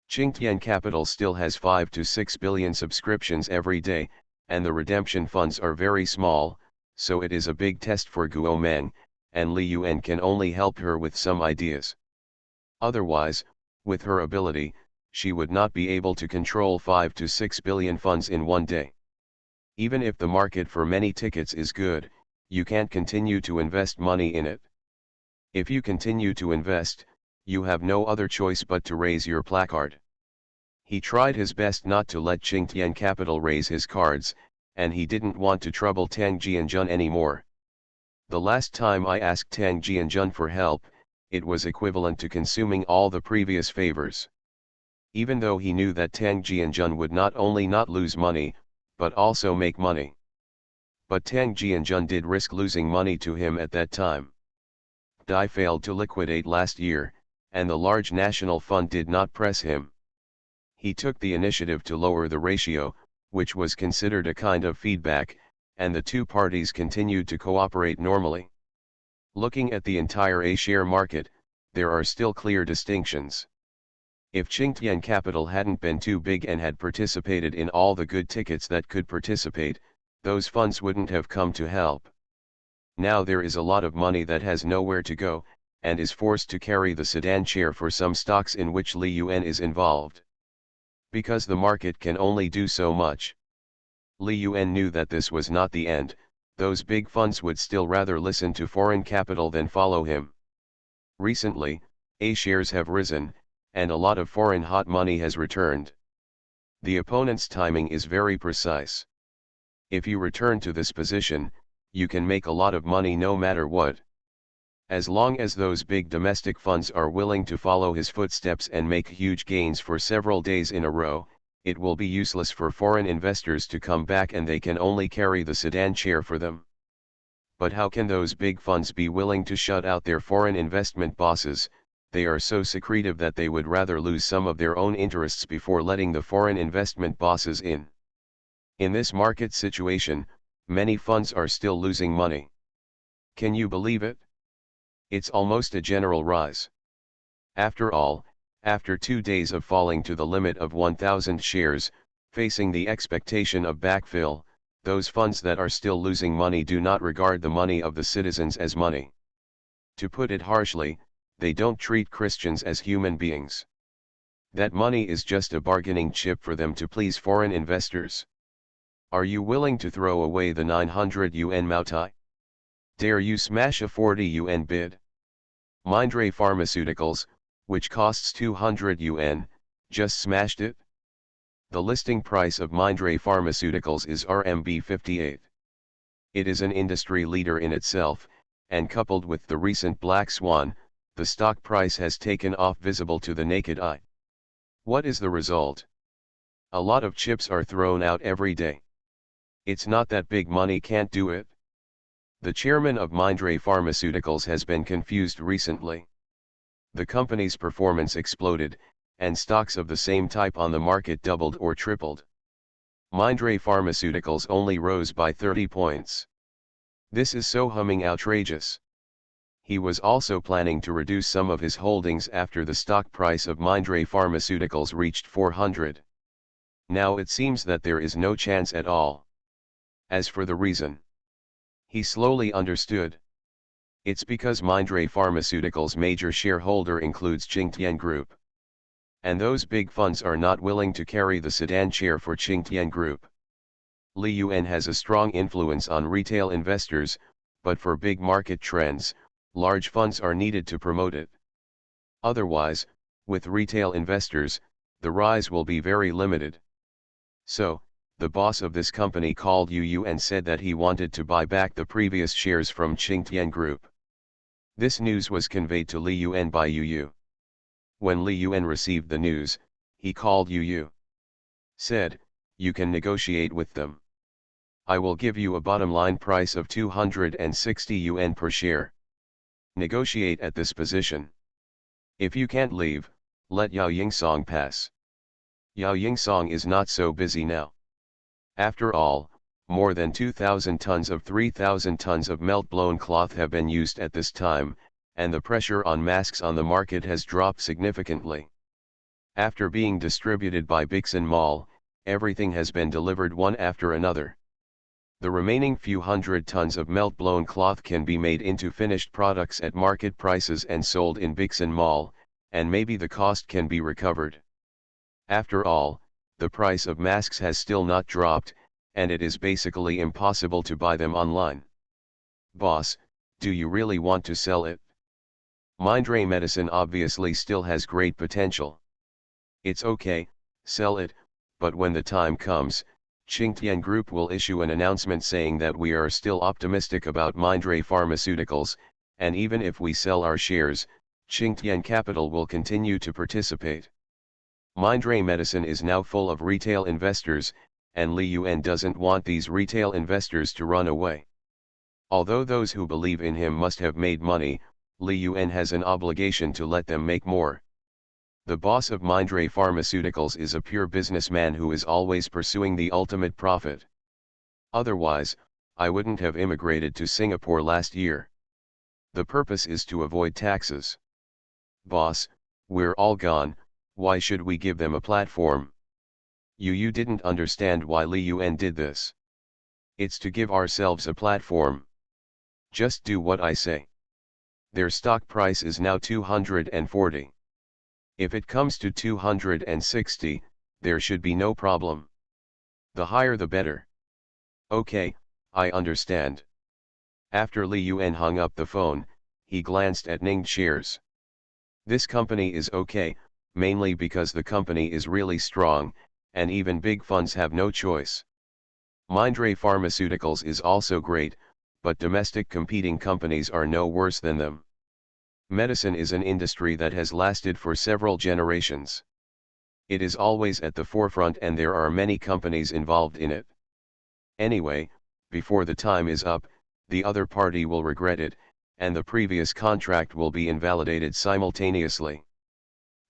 Qingtian Capital still has 5 to 6 billion subscriptions every day, and the redemption funds are very small, so it is a big test for Guo Meng, and Li Yuan can only help her with some ideas. Otherwise, with her ability, she would not be able to control 5 to 6 billion funds in one day. Even if the market for many tickets is good, you can't continue to invest money in it. If you continue to invest, you have no other choice but to raise your placard. He tried his best not to let Qingtian Capital raise his cards, and he didn't want to trouble Tang Jianjun anymore. The last time I asked Tang Jianjun for help, it was equivalent to consuming all the previous favors. Even though he knew that Tang Jianjun would not only not lose money, but also make money. But Tang Jianjun did risk losing money to him at that time. Dai failed to liquidate last year, and the large national fund did not press him. He took the initiative to lower the ratio, which was considered a kind of feedback, and the two parties continued to cooperate normally. Looking at the entire A-share market, there are still clear distinctions. If Qingtian Capital hadn't been too big and had participated in all the good tickets that could participate, those funds wouldn't have come to help. Now there is a lot of money that has nowhere to go, and is forced to carry the sedan chair for some stocks in which Li Yuan is involved. Because the market can only do so much. Li Yuan knew that this was not the end, those big funds would still rather listen to foreign capital than follow him. Recently, A-shares have risen, and a lot of foreign hot money has returned. The opponent's timing is very precise. If you return to this position, you can make a lot of money no matter what. As long as those big domestic funds are willing to follow his footsteps and make huge gains for several days in a row, it will be useless for foreign investors to come back and they can only carry the sedan chair for them. But how can those big funds be willing to shut out their foreign investment bosses? They are so secretive that they would rather lose some of their own interests before letting the foreign investment bosses in. In this market situation, many funds are still losing money. Can you believe it? It's almost a general rise. After all, after 2 days of falling to the limit of 1,000 shares, facing the expectation of backfill, those funds that are still losing money do not regard the money of the citizens as money. To put it harshly, they don't treat Christians as human beings. That money is just a bargaining chip for them to please foreign investors. Are you willing to throw away the 900 yuan Maotai? Dare you smash a 40 yuan bid? Mindray Pharmaceuticals, which costs 200 yuan, just smashed it? The listing price of Mindray Pharmaceuticals is RMB 58. It is an industry leader in itself, and coupled with the recent black swan, the stock price has taken off visible to the naked eye. What is the result? A lot of chips are thrown out every day. It's not that big money can't do it. The chairman of Mindray Pharmaceuticals has been confused recently. The company's performance exploded, and stocks of the same type on the market doubled or tripled. Mindray Pharmaceuticals only rose by 30 points. This is so humming outrageous. He was also planning to reduce some of his holdings after the stock price of Mindray Pharmaceuticals reached 400. Now it seems that there is no chance at all. As for the reason, he slowly understood. It's because Mindray Pharmaceuticals' major shareholder includes Qingtian Group. And those big funds are not willing to carry the sedan chair for Qingtian Group. Li Yuan has a strong influence on retail investors, but for big market trends, large funds are needed to promote it. Otherwise, with retail investors, the rise will be very limited. So, the boss of this company called Yu Yu and said that he wanted to buy back the previous shares from Qingtian Group. This news was conveyed to Li Yuan by Yu Yu. When Li Yuan received the news, he called Yu Yu. Said, "You can negotiate with them. I will give you a bottom line price of 260 yuan per share. Negotiate at this position. If you can't leave, let Yao Yingsong pass. Yao Yingsong is not so busy now. After all, more than 2,000 tons of 3,000 tons of melt-blown cloth have been used at this time, and the pressure on masks on the market has dropped significantly. After being distributed by Bixin Mall, everything has been delivered one after another. The remaining few hundred tons of melt-blown cloth can be made into finished products at market prices and sold in Bixin Mall, and maybe the cost can be recovered. After all, the price of masks has still not dropped, and it is basically impossible to buy them online. Boss, do you really want to sell it? Mindray medicine obviously still has great potential. It's okay, sell it, but when the time comes, Qingtian Group will issue an announcement saying that we are still optimistic about Mindray Pharmaceuticals, and even if we sell our shares, Qingtian Capital will continue to participate. Mindray Medicine is now full of retail investors, and Li Yuan doesn't want these retail investors to run away. Although those who believe in him must have made money, Li Yuan has an obligation to let them make more. The boss of Mindray Pharmaceuticals is a pure businessman who is always pursuing the ultimate profit. Otherwise, I wouldn't have immigrated to Singapore last year. The purpose is to avoid taxes. Boss, we're all gone, why should we give them a platform? You didn't understand why Li Yuan did this. It's to give ourselves a platform. Just do what I say. Their stock price is now 240. If it comes to 260, there should be no problem. The higher the better. Okay, I understand. After Li Yuan hung up the phone, he glanced at Ning's shares. This company is okay, mainly because the company is really strong, and even big funds have no choice. Mindray Pharmaceuticals is also great, but domestic competing companies are no worse than them. Medicine is an industry that has lasted for several generations. It is always at the forefront and there are many companies involved in it. Anyway, before the time is up, the other party will regret it, and the previous contract will be invalidated simultaneously.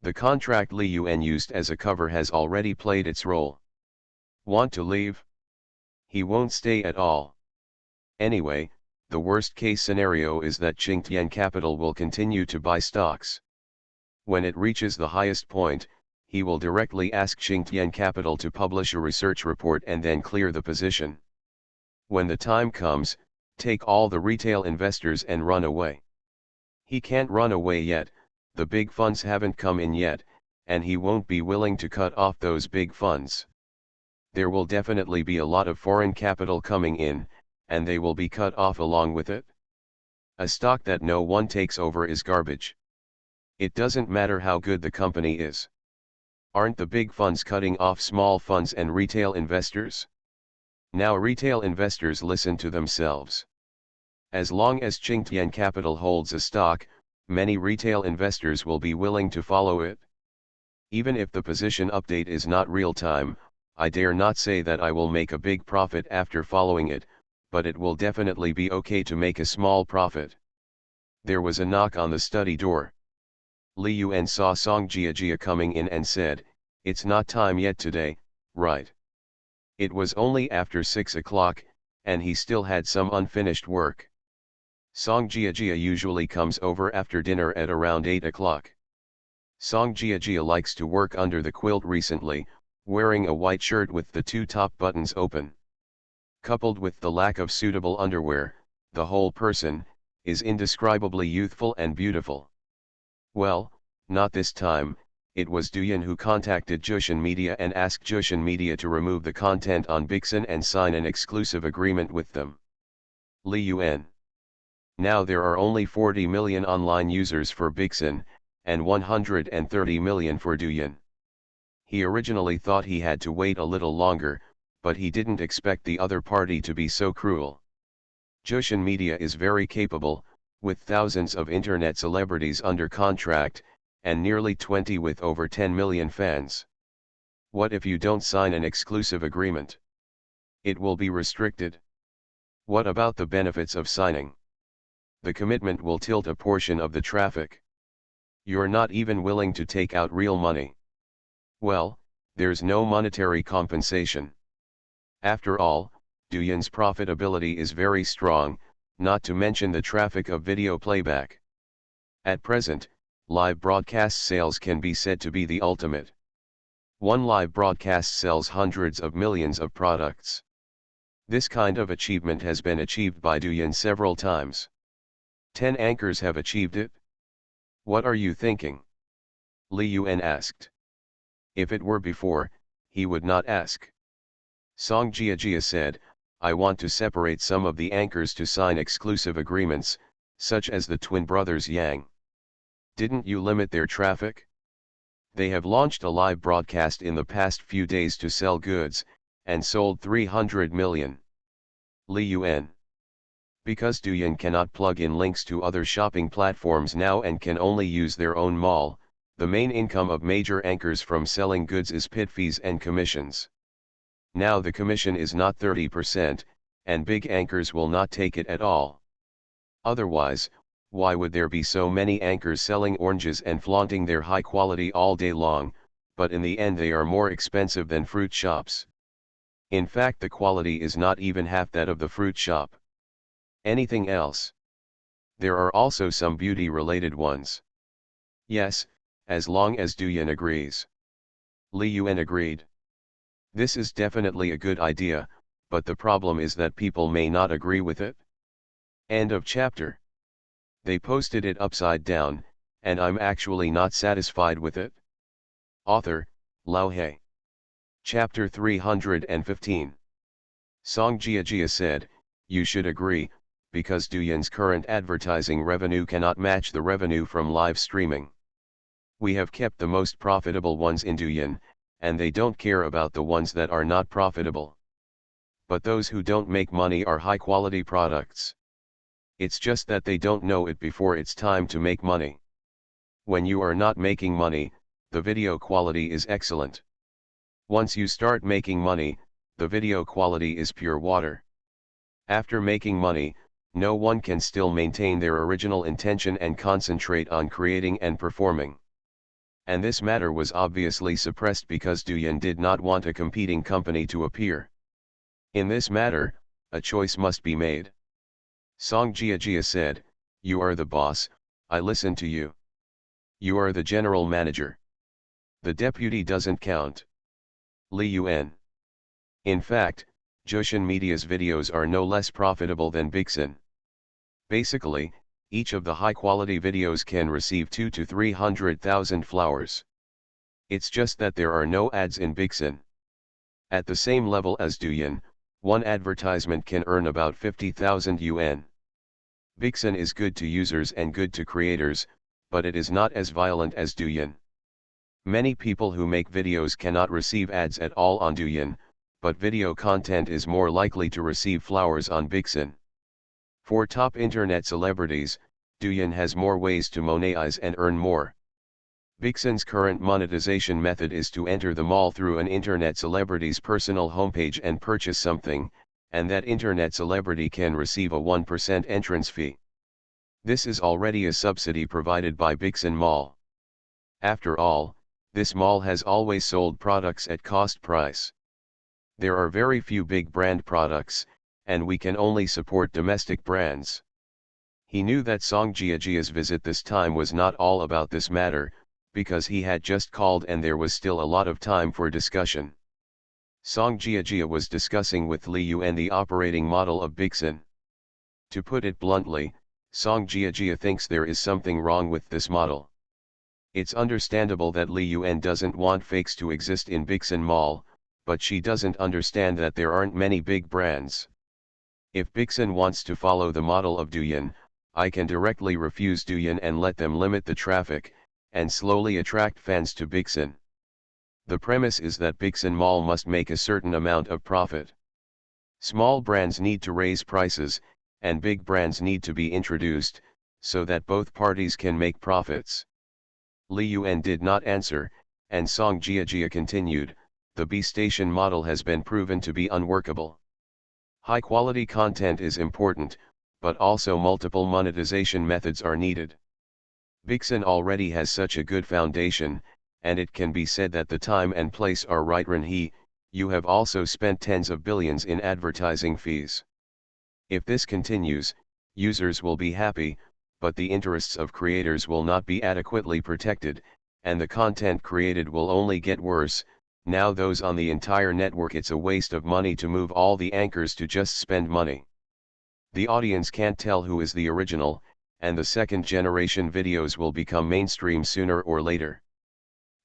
The contract Li Yuan used as a cover has already played its role. Want to leave? He won't stay at all. Anyway, the worst case scenario is that Qingtian Capital will continue to buy stocks. When it reaches the highest point, he will directly ask Qingtian Capital to publish a research report and then clear the position. When the time comes, take all the retail investors and run away. He can't run away yet, the big funds haven't come in yet, and he won't be willing to cut off those big funds. There will definitely be a lot of foreign capital coming in, and they will be cut off along with it. A stock that no one takes over is garbage. It doesn't matter how good the company is. Aren't the big funds cutting off small funds and retail investors? Now retail investors listen to themselves. As long as Qingtian Capital holds a stock, many retail investors will be willing to follow it. Even if the position update is not real-time, I dare not say that I will make a big profit after following it, but it will definitely be okay to make a small profit. There was a knock on the study door. Li Yuan saw Song Jiajia coming in and said, "It's not time yet today, right?" It was only after 6 o'clock, and he still had some unfinished work. Song Jiajia usually comes over after dinner at around 8 o'clock. Song Jiajia likes to work under the quilt recently, wearing a white shirt with the two top buttons open. Coupled with the lack of suitable underwear, the whole person is indescribably youthful and beautiful. Well, not this time. It was Duyan who contacted Jushin Media and asked Jushin Media to remove the content on Bixen and sign an exclusive agreement with them. Li Yuan. Now there are only 40 million online users for Bixen, and 130 million for Duyan. He originally thought he had to wait a little longer, but he didn't expect the other party to be so cruel. Jushin Media is very capable, with thousands of internet celebrities under contract, and nearly 20 with over 10 million fans. What if you don't sign an exclusive agreement? It will be restricted. What about the benefits of signing? The commitment will tilt a portion of the traffic. You're not even willing to take out real money. Well, there's no monetary compensation. After all, Duyan's profitability is very strong, not to mention the traffic of video playback. At present, live broadcast sales can be said to be the ultimate. One live broadcast sells hundreds of millions of products. This kind of achievement has been achieved by Duyan several times. 10 anchors have achieved it. What are you thinking? Li Yuan asked. If it were before, he would not ask. Song Jia said, I want to separate some of the anchors to sign exclusive agreements, such as the twin brothers Yang. Didn't you limit their traffic? They have launched a live broadcast in the past few days to sell goods, and sold 300 million. Li Yuan. Because Douyin cannot plug in links to other shopping platforms now and can only use their own mall, the main income of major anchors from selling goods is pit fees and commissions. Now the commission is not 30%, and big anchors will not take it at all. Otherwise, why would there be so many anchors selling oranges and flaunting their high quality all day long, but in the end they are more expensive than fruit shops? In fact, the quality is not even half that of the fruit shop. Anything else? There are also some beauty-related ones. Yes, as long as Douyin agrees. Li Yuan agreed. This is definitely a good idea, but the problem is that people may not agree with it. End of chapter. They posted it upside down, and I'm actually not satisfied with it. Author, Lao He. Chapter 315. Song Jia said, you should agree, because Douyin's current advertising revenue cannot match the revenue from live streaming. We have kept the most profitable ones in Douyin, and they don't care about the ones that are not profitable. But those who don't make money are high-quality products. It's just that they don't know it before it's time to make money. When you are not making money, the video quality is excellent. Once you start making money, the video quality is pure water. After making money, no one can still maintain their original intention and concentrate on creating and performing. And this matter was obviously suppressed because Douyin did not want a competing company to appear. In this matter, a choice must be made. Song Jia said, you are the boss, I listen to you. You are the general manager. The deputy doesn't count. Li Yuan. In fact, Jushin Media's videos are no less profitable than Bixin. Basically, each of the high-quality videos can receive 200,000 to 300,000 flowers. It's just that there are no ads in Bixin. At the same level as Douyin, one advertisement can earn about 50,000 yuan. Bixin is good to users and good to creators, but it is not as violent as Douyin. Many people who make videos cannot receive ads at all on Douyin, but video content is more likely to receive flowers on Bixin. For top internet celebrities, Douyin has more ways to monetize and earn more. Bixin's current monetization method is to enter the mall through an internet celebrity's personal homepage and purchase something, and that internet celebrity can receive a 1% entrance fee. This is already a subsidy provided by Bixin Mall. After all, this mall has always sold products at cost price. There are very few big brand products, and we can only support domestic brands. He knew that Song Jia's visit this time was not all about this matter, because he had just called and there was still a lot of time for discussion. Song Jia was discussing with Li Yuan the operating model of Bixin. To put it bluntly, Song Jia thinks there is something wrong with this model. It's understandable that Li Yuan doesn't want fakes to exist in Bixin Mall, but she doesn't understand that there aren't many big brands. If Bixin wants to follow the model of Douyin, I can directly refuse Douyin and let them limit the traffic, and slowly attract fans to Bixin. The premise is that Bixin Mall must make a certain amount of profit. Small brands need to raise prices, and big brands need to be introduced, so that both parties can make profits. Li Yuan did not answer, and Song Jia continued, the B-station model has been proven to be unworkable. High-quality content is important, but also multiple monetization methods are needed. Bixin already has such a good foundation, and it can be said that the time and place are right. Renhe, you have also spent tens of billions in advertising fees. If this continues, users will be happy, but the interests of creators will not be adequately protected, and the content created will only get worse. Now those on the entire network, it's a waste of money to move all the anchors to just spend money. The audience can't tell who is the original, and the second generation videos will become mainstream sooner or later.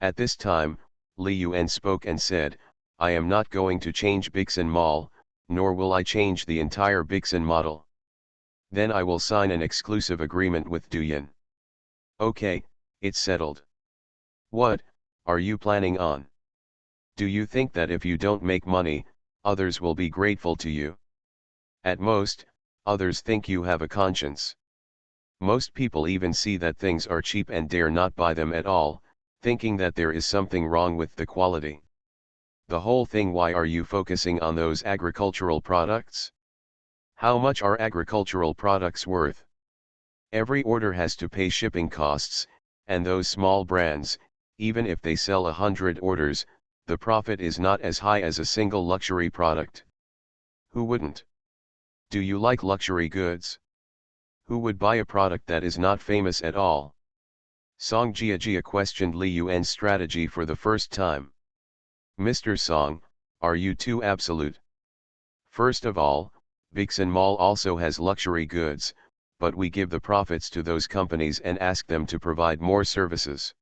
At this time, Li Yuan spoke and said, I am not going to change Bixin Mall, nor will I change the entire Bixin model. Then I will sign an exclusive agreement with Douyin. Okay, it's settled. What are you planning on? Do you think that if you don't make money, others will be grateful to you? At most, others think you have a conscience. Most people even see that things are cheap and dare not buy them at all, thinking that there is something wrong with the quality. The whole thing, why are you focusing on those agricultural products? How much are agricultural products worth? Every order has to pay shipping costs, and those small brands, even if they sell 100 orders, the profit is not as high as a single luxury product. Who wouldn't? Do you like luxury goods? Who would buy a product that is not famous at all? Song Jiajia questioned Li Yuan's strategy for the first time. Mr. Song, are you too absolute? First of all, Bixin Mall also has luxury goods, but we give the profits to those companies and ask them to provide more services.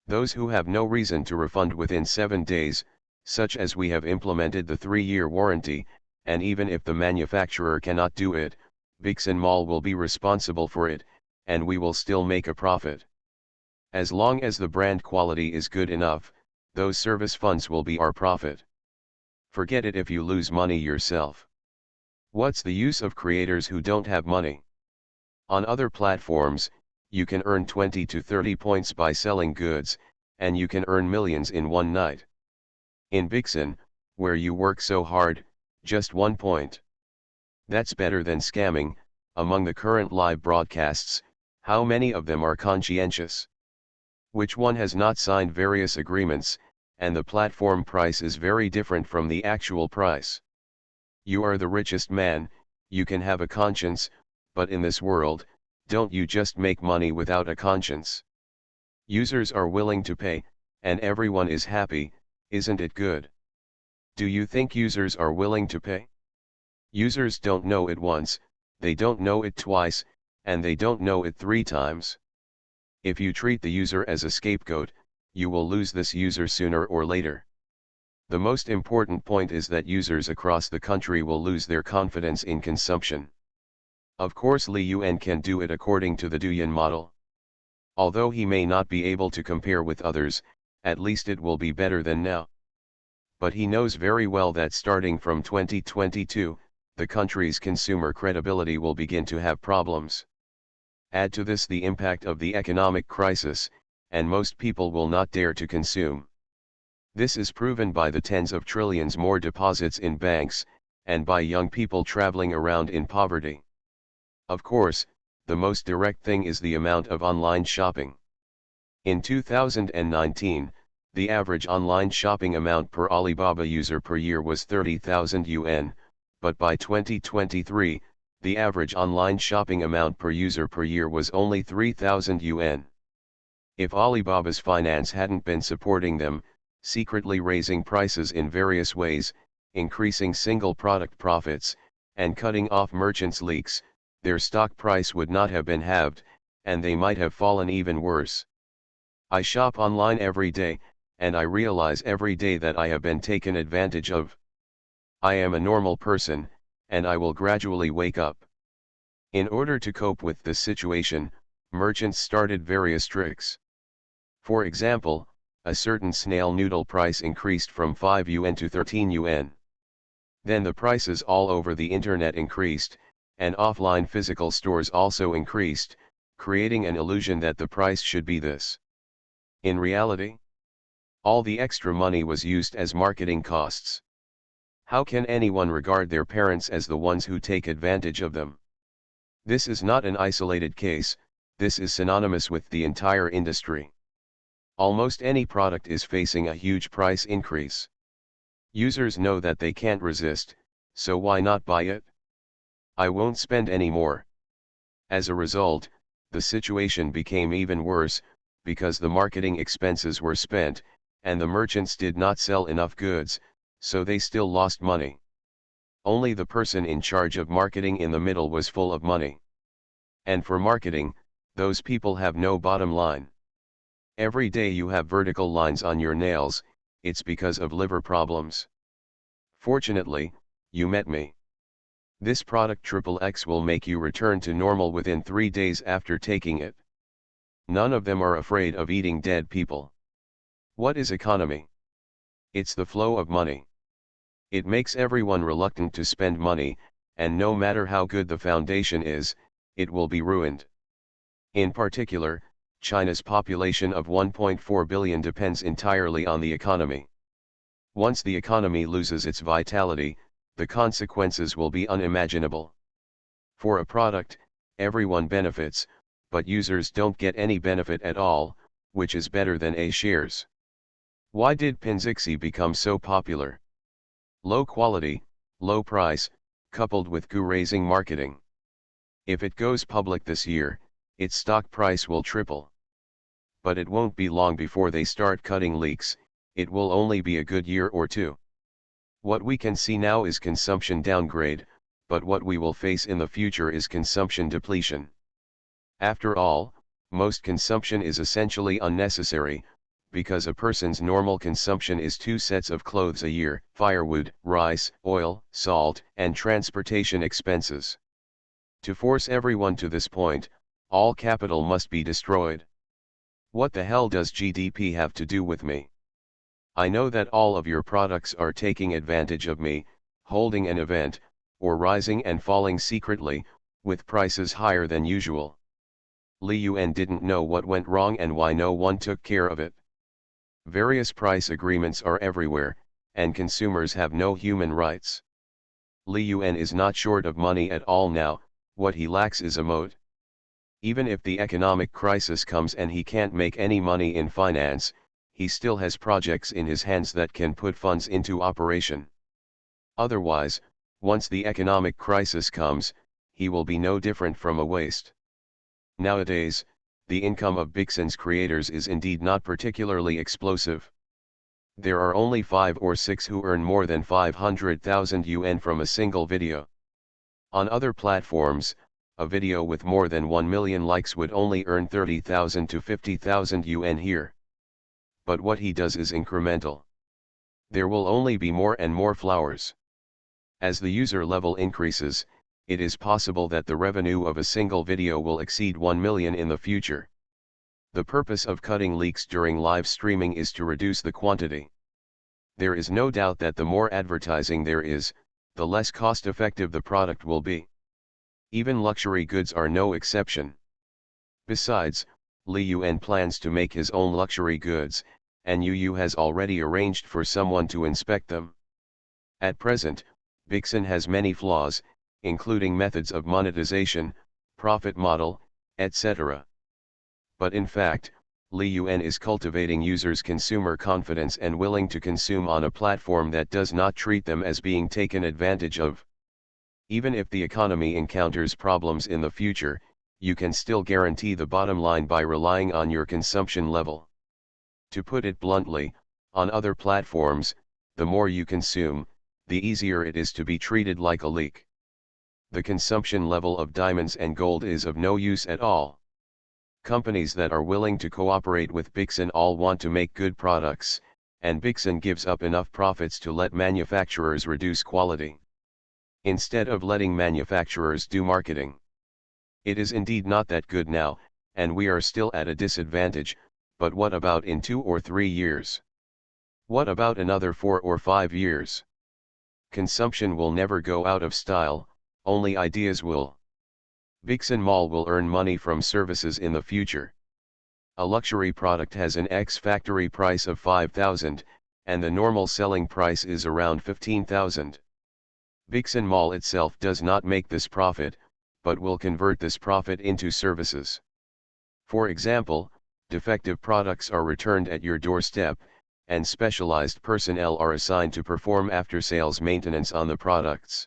Those who have no reason to refund within 7 days, such as we have implemented the 3-year warranty, and even if the manufacturer cannot do it, Bixin Mall will be responsible for it, and we will still make a profit. As long as the brand quality is good enough, those service funds will be our profit. Forget it if you lose money yourself. What's the use of creators who don't have money? On other platforms, you can earn 20 to 30 points by selling goods, and you can earn millions in one night. In Bixin, where you work so hard, just 1 point. That's better than scamming. Among the current live broadcasts, how many of them are conscientious? Which one has not signed various agreements, and the platform price is very different from the actual price? You are the richest man, you can have a conscience, but in this world, don't you just make money without a conscience? Users are willing to pay, and everyone is happy, isn't it good? Do you think users are willing to pay? Users don't know it once, they don't know it twice, and they don't know it 3 times. If you treat the user as a scapegoat, you will lose this user sooner or later. The most important point is that users across the country will lose their confidence in consumption. Of course Li Yuan can do it according to the Douyin model. Although he may not be able to compare with others, at least it will be better than now. But he knows very well that starting from 2022, the country's consumer credibility will begin to have problems. Add to this the impact of the economic crisis, and most people will not dare to consume. This is proven by the tens of trillions more deposits in banks, and by young people traveling around in poverty. Of course, the most direct thing is the amount of online shopping. In 2019, the average online shopping amount per Alibaba user per year was 30,000 yuan, but by 2023, the average online shopping amount per user per year was only 3,000 yuan. If Alibaba's finance hadn't been supporting them, secretly raising prices in various ways, increasing single product profits, and cutting off merchants' leaks, their stock price would not have been halved, and they might have fallen even worse. I shop online every day, and I realize every day that I have been taken advantage of. I am a normal person, and I will gradually wake up. In order to cope with this situation, merchants started various tricks. For example, a certain snail noodle price increased from 5 yuan to 13 yuan. Then the prices all over the internet increased, and offline physical stores also increased, creating an illusion that the price should be this. In reality, all the extra money was used as marketing costs. How can anyone regard their parents as the ones who take advantage of them? This is not an isolated case, this is synonymous with the entire industry. Almost any product is facing a huge price increase. Users know that they can't resist, so why not buy it? I won't spend any more. As a result, the situation became even worse, because the marketing expenses were spent, and the merchants did not sell enough goods, so they still lost money. Only the person in charge of marketing in the middle was full of money. And for marketing, those people have no bottom line. Every day you have vertical lines on your nails, it's because of liver problems. Fortunately, you met me. This product XXX will make you return to normal within 3 days after taking it. None of them are afraid of eating dead people. What is economy? It's the flow of money. It makes everyone reluctant to spend money, and no matter how good the foundation is, it will be ruined. In particular, China's population of 1.4 billion depends entirely on the economy. Once the economy loses its vitality, the consequences will be unimaginable. For a product, everyone benefits, but users don't get any benefit at all, which is better than A shares. Why did Pinzixi become so popular? Low quality, low price, coupled with goo-raising marketing. If it goes public this year, its stock price will triple. But it won't be long before they start cutting leaks, it will only be a good year or two. What we can see now is consumption downgrade, but what we will face in the future is consumption depletion. After all, most consumption is essentially unnecessary, because a person's normal consumption is 2 sets of clothes a year, firewood, rice, oil, salt, and transportation expenses. To force everyone to this point, all capital must be destroyed. What the hell does GDP have to do with me? I know that all of your products are taking advantage of me, holding an event, or rising and falling secretly, with prices higher than usual. Li Yuan didn't know what went wrong and why no one took care of it. Various price agreements are everywhere, and consumers have no human rights. Li Yuan is not short of money at all now, what he lacks is a moat. Even if the economic crisis comes and he can't make any money in finance, he still has projects in his hands that can put funds into operation. Otherwise, once the economic crisis comes, he will be no different from a waste. Nowadays, the income of Bixin's creators is indeed not particularly explosive. There are only 5 or 6 who earn more than 500,000 yuan from a single video. On other platforms, a video with more than 1 million likes would only earn 30,000 to 50,000 yuan here. But what he does is incremental. There will only be more and more flowers. As the user level increases, it is possible that the revenue of a single video will exceed 1 million in the future. The purpose of cutting leaks during live streaming is to reduce the quantity. There is no doubt that the more advertising there is, the less cost-effective the product will be. Even luxury goods are no exception. Besides, Li Yuan plans to make his own luxury goods, and Yu has already arranged for someone to inspect them. At present, Bixin has many flaws, including methods of monetization, profit model, etc. But in fact, Li Yuan is cultivating users' consumer confidence and willing to consume on a platform that does not treat them as being taken advantage of. Even if the economy encounters problems in the future, you can still guarantee the bottom line by relying on your consumption level. To put it bluntly, on other platforms, the more you consume, the easier it is to be treated like a leak. The consumption level of diamonds and gold is of no use at all. Companies that are willing to cooperate with Bixin all want to make good products, and Bixin gives up enough profits to let manufacturers reduce quality, instead of letting manufacturers do marketing. It is indeed not that good now, and we are still at a disadvantage, but what about in 2 or 3 years? What about another 4 or 5 years? Consumption will never go out of style, only ideas will. Bixin Mall will earn money from services in the future. A luxury product has an ex-factory price of 5,000, and the normal selling price is around 15,000. Bixin Mall itself does not make this profit, but will convert this profit into services. For example, defective products are returned at your doorstep, and specialized personnel are assigned to perform after-sales maintenance on the products.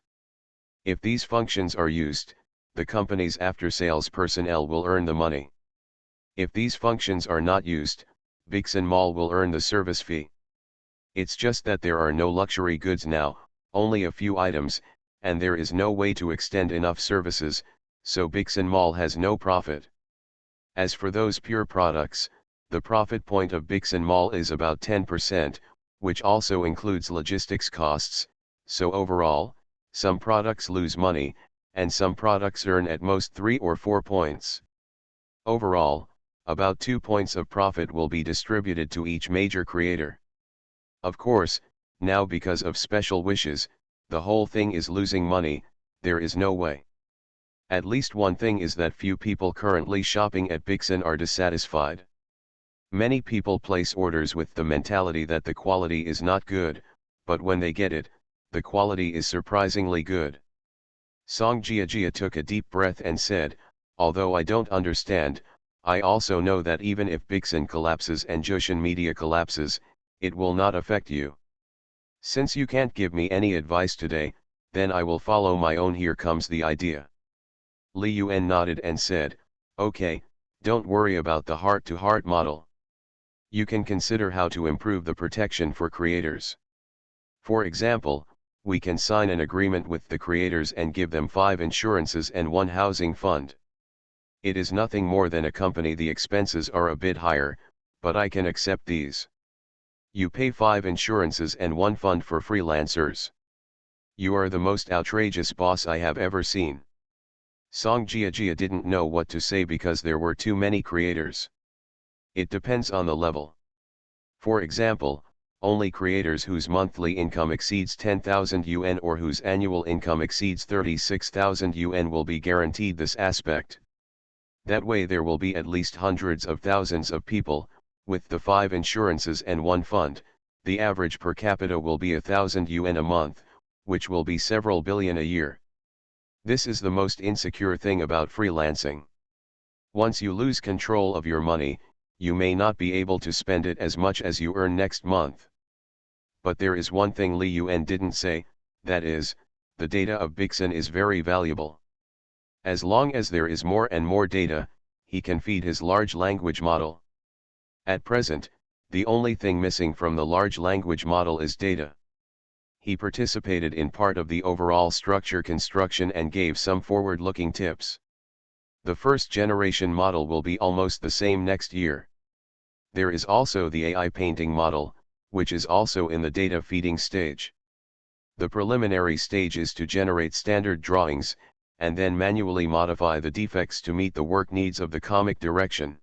If these functions are used, the company's after-sales personnel will earn the money. If these functions are not used, Bixin Mall will earn the service fee. It's just that there are no luxury goods now, only a few items, and there is no way to extend enough services, so Bixin Mall has no profit. As for those pure products, the profit point of Bixin Mall is about 10%, which also includes logistics costs, so overall, some products lose money, and some products earn at most 3 or 4 points. Overall, about 2 points of profit will be distributed to each major creator. Of course, now because of special wishes, the whole thing is losing money. There is no way. At least one thing is that few people currently shopping at Bixen are dissatisfied. Many people place orders with the mentality that the quality is not good, but when they get it, the quality is surprisingly good. Song Jia took a deep breath and said, although I don't understand, I also know that even if Bixen collapses and Jushin Media collapses, it will not affect you. Since you can't give me any advice today, then I will follow my own. Here comes the idea. Li Yuan nodded and said, okay, don't worry about the heart-to-heart model. You can consider how to improve the protection for creators. For example, we can sign an agreement with the creators and give them 5 insurances and 1 housing fund. It is nothing more than a company. The expenses are a bit higher, but I can accept these. You pay 5 insurances and 1 fund for freelancers. You are the most outrageous boss I have ever seen. Song Jia didn't know what to say because there were too many creators. It depends on the level. For example, only creators whose monthly income exceeds 10,000 yuan or whose annual income exceeds 36,000 yuan will be guaranteed this aspect. That way there will be at least hundreds of thousands of people. With the 5 insurances and 1 fund, the average per capita will be 1,000 yuan a month, which will be several billion a year. This is the most insecure thing about freelancing. Once you lose control of your money, you may not be able to spend it as much as you earn next month. But there is one thing Li Yuan didn't say, that is, the data of Bixen is very valuable. As long as there is more and more data, he can feed his large language model. At present, the only thing missing from the large language model is data. He participated in part of the overall structure construction and gave some forward-looking tips. The first generation model will be almost the same next year. There is also the AI painting model, which is also in the data feeding stage. The preliminary stage is to generate standard drawings, and then manually modify the defects to meet the work needs of the comic direction.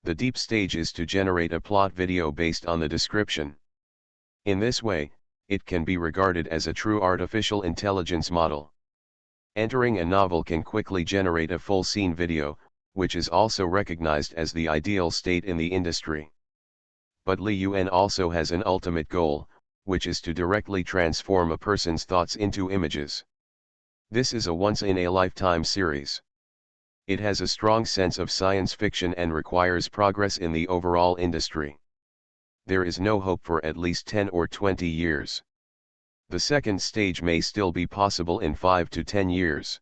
The deep stage is to generate a plot video based on the description. In this way, it can be regarded as a true artificial intelligence model. Entering a novel can quickly generate a full scene video, which is also recognized as the ideal state in the industry. But Li Yuan also has an ultimate goal, which is to directly transform a person's thoughts into images. This is a once-in-a-lifetime series. It has a strong sense of science fiction and requires progress in the overall industry. There is no hope for at least 10 or 20 years. The second stage may still be possible in 5 to 10 years.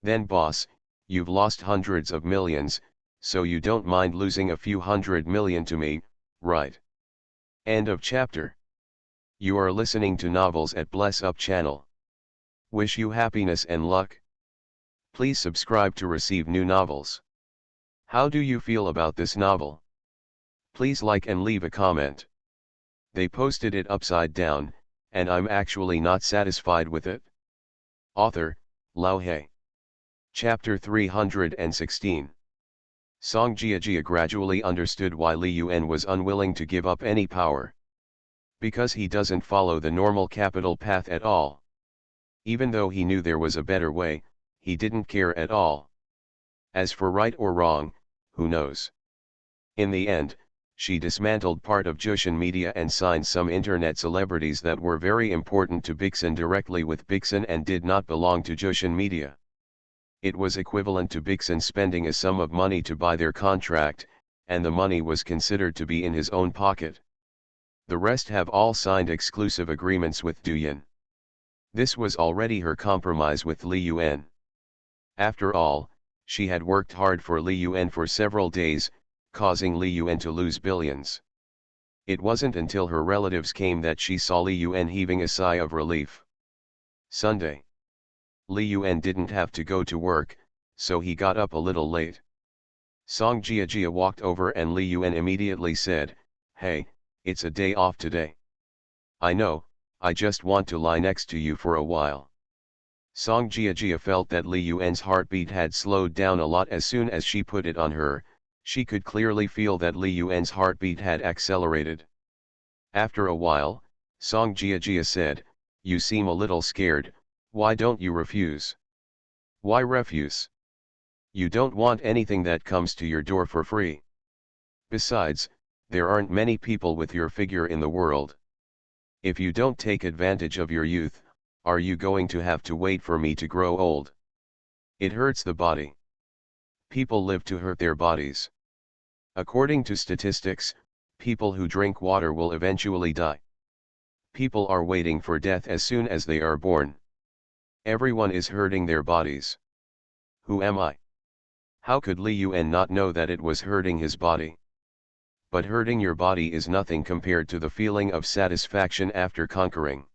Then boss, you've lost hundreds of millions, so you don't mind losing a few 100 million to me, right? End of chapter. You are listening to novels at Bless Up channel. Wish you happiness and luck. Please subscribe to receive new novels. How do you feel about this novel? Please like and leave a comment. They posted it upside down, and I'm actually not satisfied with it. Author, Lao He. Chapter 316. Song Jia gradually understood why Li Yuan was unwilling to give up any power. Because he doesn't follow the normal capital path at all. Even though he knew there was a better way, he didn't care at all. As for right or wrong, who knows? In the end, she dismantled part of Jushin Media and signed some internet celebrities that were very important to Bixen directly with Bixen and did not belong to Jushin Media. It was equivalent to Bixen spending a sum of money to buy their contract, and the money was considered to be in his own pocket. The rest have all signed exclusive agreements with Douyin. This was already her compromise with Li Yuan. After all, she had worked hard for Li Yuan for several days, causing Li Yuan to lose billions. It wasn't until her relatives came that she saw Li Yuan heaving a sigh of relief. Sunday. Li Yuan didn't have to go to work, so he got up a little late. Song Jia walked over and Li Yuan immediately said, "Hey, it's a day off today. I know, I just want to lie next to you for a while. Song Jia felt that Li Yuan's heartbeat had slowed down a lot as soon as she put it on her. She could clearly feel that Li Yuan's heartbeat had accelerated. After a while, Song Jia said, "You seem a little scared, why don't you refuse?" "Why refuse? You don't want anything that comes to your door for free. Besides, there aren't many people with your figure in the world. If you don't take advantage of your youth, are you going to have to wait for me to grow old? It hurts the body. People live to hurt their bodies. According to statistics, people who drink water will eventually die. People are waiting for death as soon as they are born. Everyone is hurting their bodies. Who am I? How could Li Yuan not know that it was hurting his body? But hurting your body is nothing compared to the feeling of satisfaction after conquering.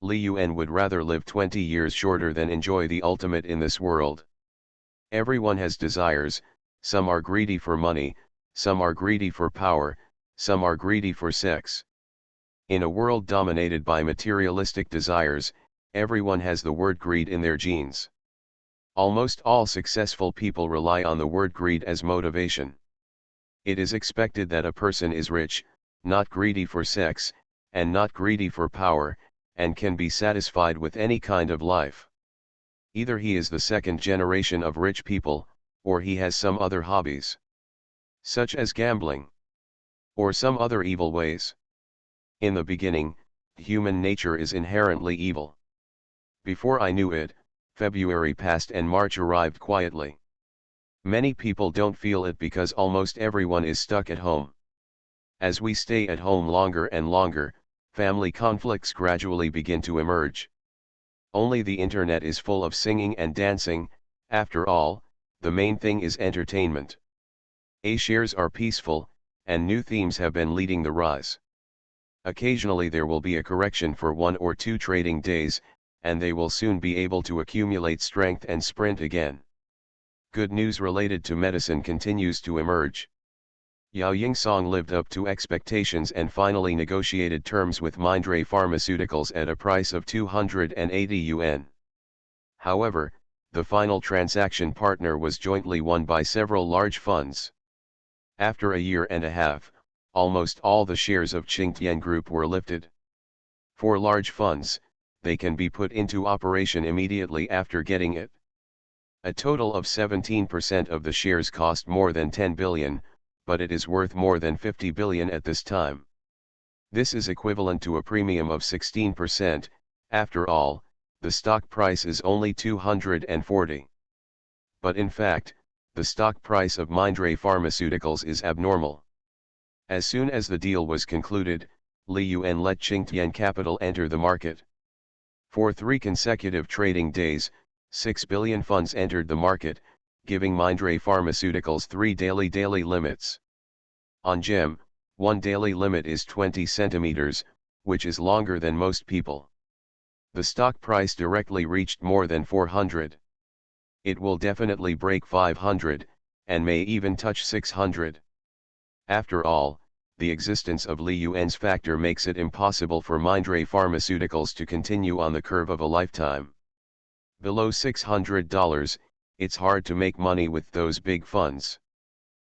Li Yuan would rather live 20 years shorter than enjoy the ultimate in this world. Everyone has desires, some are greedy for money, some are greedy for power, some are greedy for sex. In a world dominated by materialistic desires, everyone has the word greed in their genes. Almost all successful people rely on the word greed as motivation. It is expected that a person is rich, not greedy for sex, and not greedy for power, and can be satisfied with any kind of life. Either he is the second generation of rich people, or he has some other hobbies, such as gambling, or some other evil ways. In the beginning, human nature is inherently evil. Before I knew it, February passed and March arrived quietly. Many people don't feel it because almost everyone is stuck at home. As we stay at home longer and longer, family conflicts gradually begin to emerge. Only the internet is full of singing and dancing. After all, the main thing is entertainment. A-shares are peaceful, and new themes have been leading the rise. Occasionally there will be a correction for 1 or 2 trading days, and they will soon be able to accumulate strength and sprint again. Good news related to medicine continues to emerge. Yao Yingsong lived up to expectations and finally negotiated terms with Mindray Pharmaceuticals at a price of 280 yuan. However, the final transaction partner was jointly won by several large funds. After a year and a half, almost all the shares of Qingtian Group were lifted. For large funds, they can be put into operation immediately after getting it. A total of 17% of the shares cost more than 10 billion, but it is worth more than 50 billion at this time. This is equivalent to a premium of 16%, after all, the stock price is only 240. But in fact, the stock price of Mindray Pharmaceuticals is abnormal. As soon as the deal was concluded, Li Yuan let Qingtian Capital enter the market. For 3 consecutive trading days, 6 billion funds entered the market, giving Mindray Pharmaceuticals 3 daily limits. On GEM, one daily limit is 20 centimeters, which is longer than most people. The stock price directly reached more than 400. It will definitely break 500, and may even touch 600. After all, the existence of Li Yuan's factor makes it impossible for Mindray Pharmaceuticals to continue on the curve of a lifetime. Below $600, it's hard to make money with those big funds.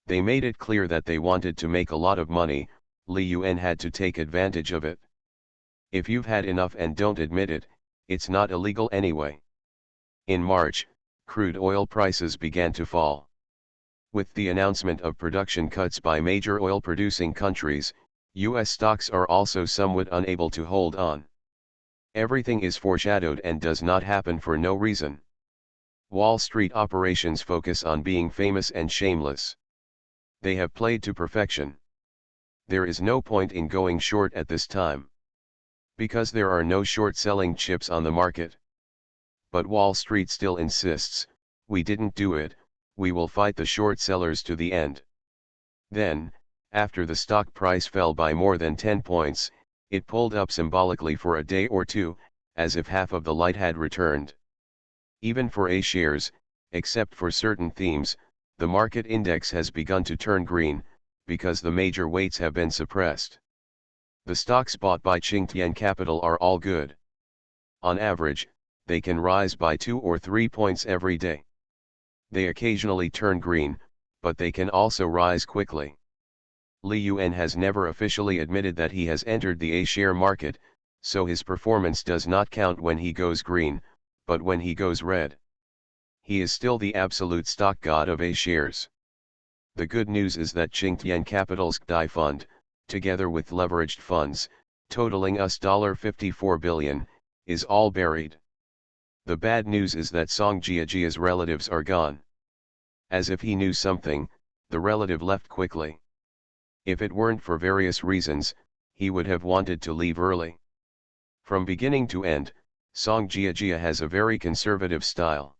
They made it clear that they wanted to make a lot of money. Li Yuan had to take advantage of it. If you've had enough and don't admit it, it's not illegal anyway. In March, crude oil prices began to fall. With the announcement of production cuts by major oil-producing countries, U.S. stocks are also somewhat unable to hold on. Everything is foreshadowed and does not happen for no reason. Wall Street operations focus on being famous and shameless. They have played to perfection. There is no point in going short at this time, because there are no short-selling chips on the market. But Wall Street still insists, we didn't do it, we will fight the short sellers to the end. Then, after the stock price fell by more than 10 points, it pulled up symbolically for a day or two, as if half of the light had returned. Even for A shares, except for certain themes, the market index has begun to turn green, because the major weights have been suppressed. The stocks bought by Qingtian Capital are all good. On average, they can rise by 2 or 3 points every day. They occasionally turn green, but they can also rise quickly. Li Yuan has never officially admitted that he has entered the A-share market, so his performance does not count when he goes green, but when he goes red. He is still the absolute stock god of A-shares. The good news is that Qingtian Capital's XDAI fund, together with leveraged funds, totaling $54 billion, is all buried. The bad news is that Song Jiajia's relatives are gone. As if he knew something, the relative left quickly. If it weren't for various reasons, he would have wanted to leave early. From beginning to end, Song Jiajia has a very conservative style.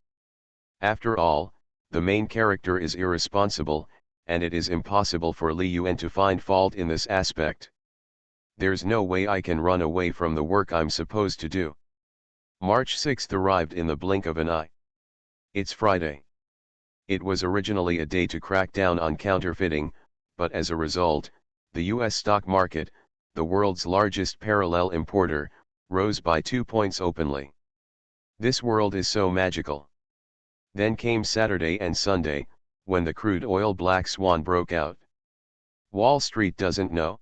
After all, the main character is irresponsible, and it is impossible for Li Yuan to find fault in this aspect. There's no way I can run away from the work I'm supposed to do. March 6 arrived in the blink of an eye. It's Friday. It was originally a day to crack down on counterfeiting, but as a result, the US stock market, the world's largest parallel importer, rose by 2 points openly. This world is so magical. Then came Saturday and Sunday, when the crude oil black swan broke out. Wall Street doesn't know.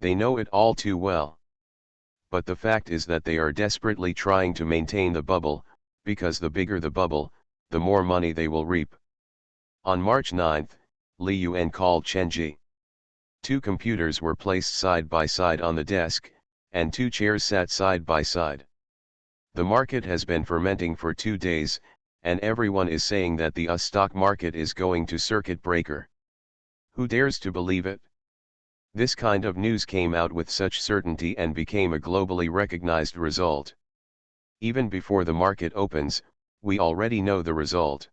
They know it all too well. But the fact is that they are desperately trying to maintain the bubble, because the bigger the bubble, the more money they will reap. On March 9, Li Yuan called Chen Ji. 2 computers were placed side by side on the desk, and 2 chairs sat side by side. The market has been fermenting for 2 days, and everyone is saying that the US stock market is going to circuit breaker. Who dares to believe it? This kind of news came out with such certainty and became a globally recognized result. Even before the market opens, we already know the result.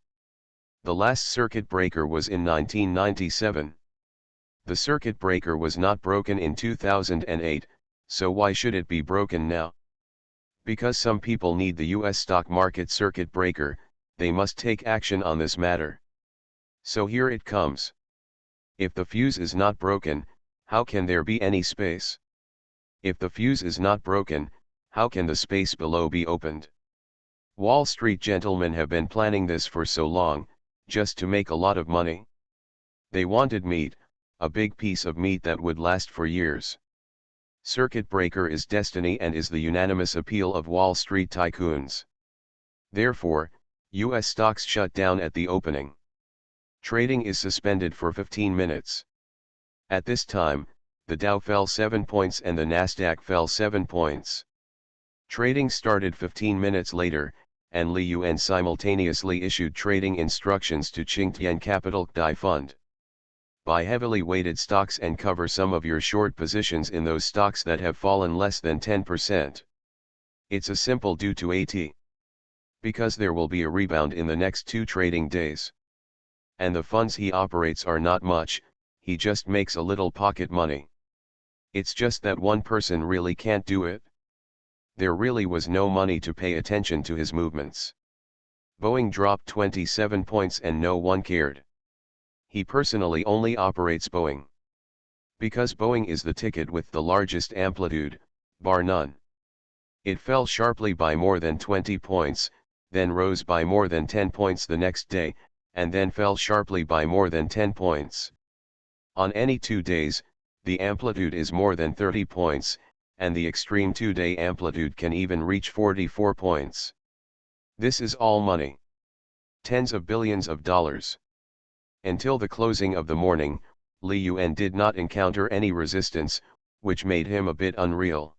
The last circuit breaker was in 1997. The circuit breaker was not broken in 2008, so why should it be broken now? Because some people need the US stock market circuit breaker, they must take action on this matter. So here it comes. If the fuse is not broken, how can there be any space? If the fuse is not broken, how can the space below be opened? Wall Street gentlemen have been planning this for so long, just to make a lot of money. They wanted meat, a big piece of meat that would last for years. Circuit breaker is destiny and is the unanimous appeal of Wall Street tycoons. Therefore, US stocks shut down at the opening. Trading is suspended for 15 minutes. At this time, the Dow fell 7 points and the Nasdaq fell 7 points. Trading started 15 minutes later, and Li Yuan simultaneously issued trading instructions to Qingtian Capital XDAI fund. Buy heavily weighted stocks and cover some of your short positions in those stocks that have fallen less than 10%. It's a simple due to AT. Because there will be a rebound in the next 2 trading days. And the funds he operates are not much, he just makes a little pocket money. It's just that one person really can't do it. There really was no money to pay attention to his movements. Boeing dropped 27 points and no one cared. He personally only operates Boeing. Because Boeing is the ticket with the largest amplitude, bar none. It fell sharply by more than 20 points, then rose by more than 10 points the next day, and then fell sharply by more than 10 points. On any 2 days, the amplitude is more than 30 points, and the extreme 2-day amplitude can even reach 44 points. This is all money. Tens of billions of dollars. Until the closing of the morning, Li Yuan did not encounter any resistance, which made him a bit unreal.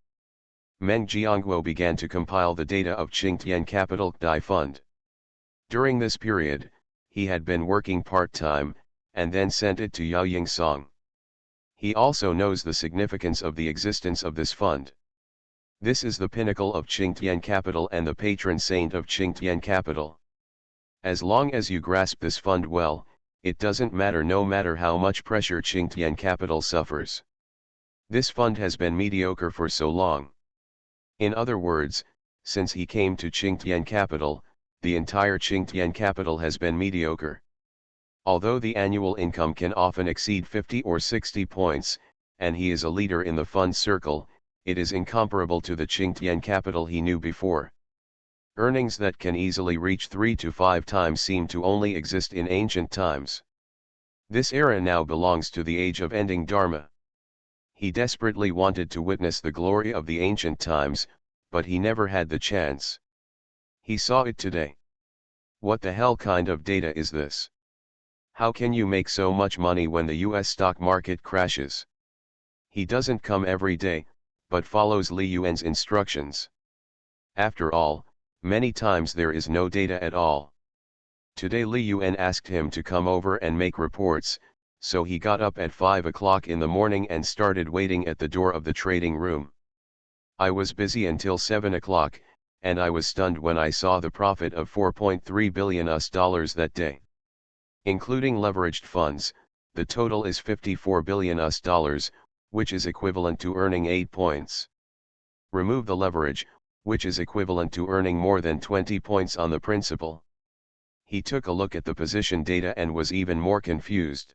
Meng Jiangguo began to compile the data of Qingtian Capital XDAI fund. During this period, he had been working part-time, and then sent it to Yao Yingsong. He also knows the significance of the existence of this fund. This is the pinnacle of Qingtian Capital and the patron saint of Qingtian Capital. As long as you grasp this fund well, it doesn't matter no matter how much pressure Qingtian Capital suffers. This fund has been mediocre for so long. In other words, since he came to Qingtian Capital, the entire Qingtian Capital has been mediocre. Although the annual income can often exceed 50 or 60 points, and he is a leader in the fund circle. It is incomparable to the Qingtian capital he knew before. Earnings that can easily reach 3 to 5 times seem to only exist in ancient times. This era now belongs to the age of ending Dharma. He desperately wanted to witness the glory of the ancient times, but he never had the chance. He saw it today. What the hell kind of data is this? How can you make so much money when the US stock market crashes? He doesn't come every day, but follows Li Yuan's instructions. After all, many times there is no data at all. Today Li Yuan asked him to come over and make reports, so he got up at 5 o'clock in the morning and started waiting at the door of the trading room. I was busy until 7 o'clock, and I was stunned when I saw the profit of $4.3 billion that day. Including leveraged funds, the total is $54 billion, which is equivalent to earning 8 points. Remove the leverage, which is equivalent to earning more than 20 points on the principal. He took a look at the position data and was even more confused.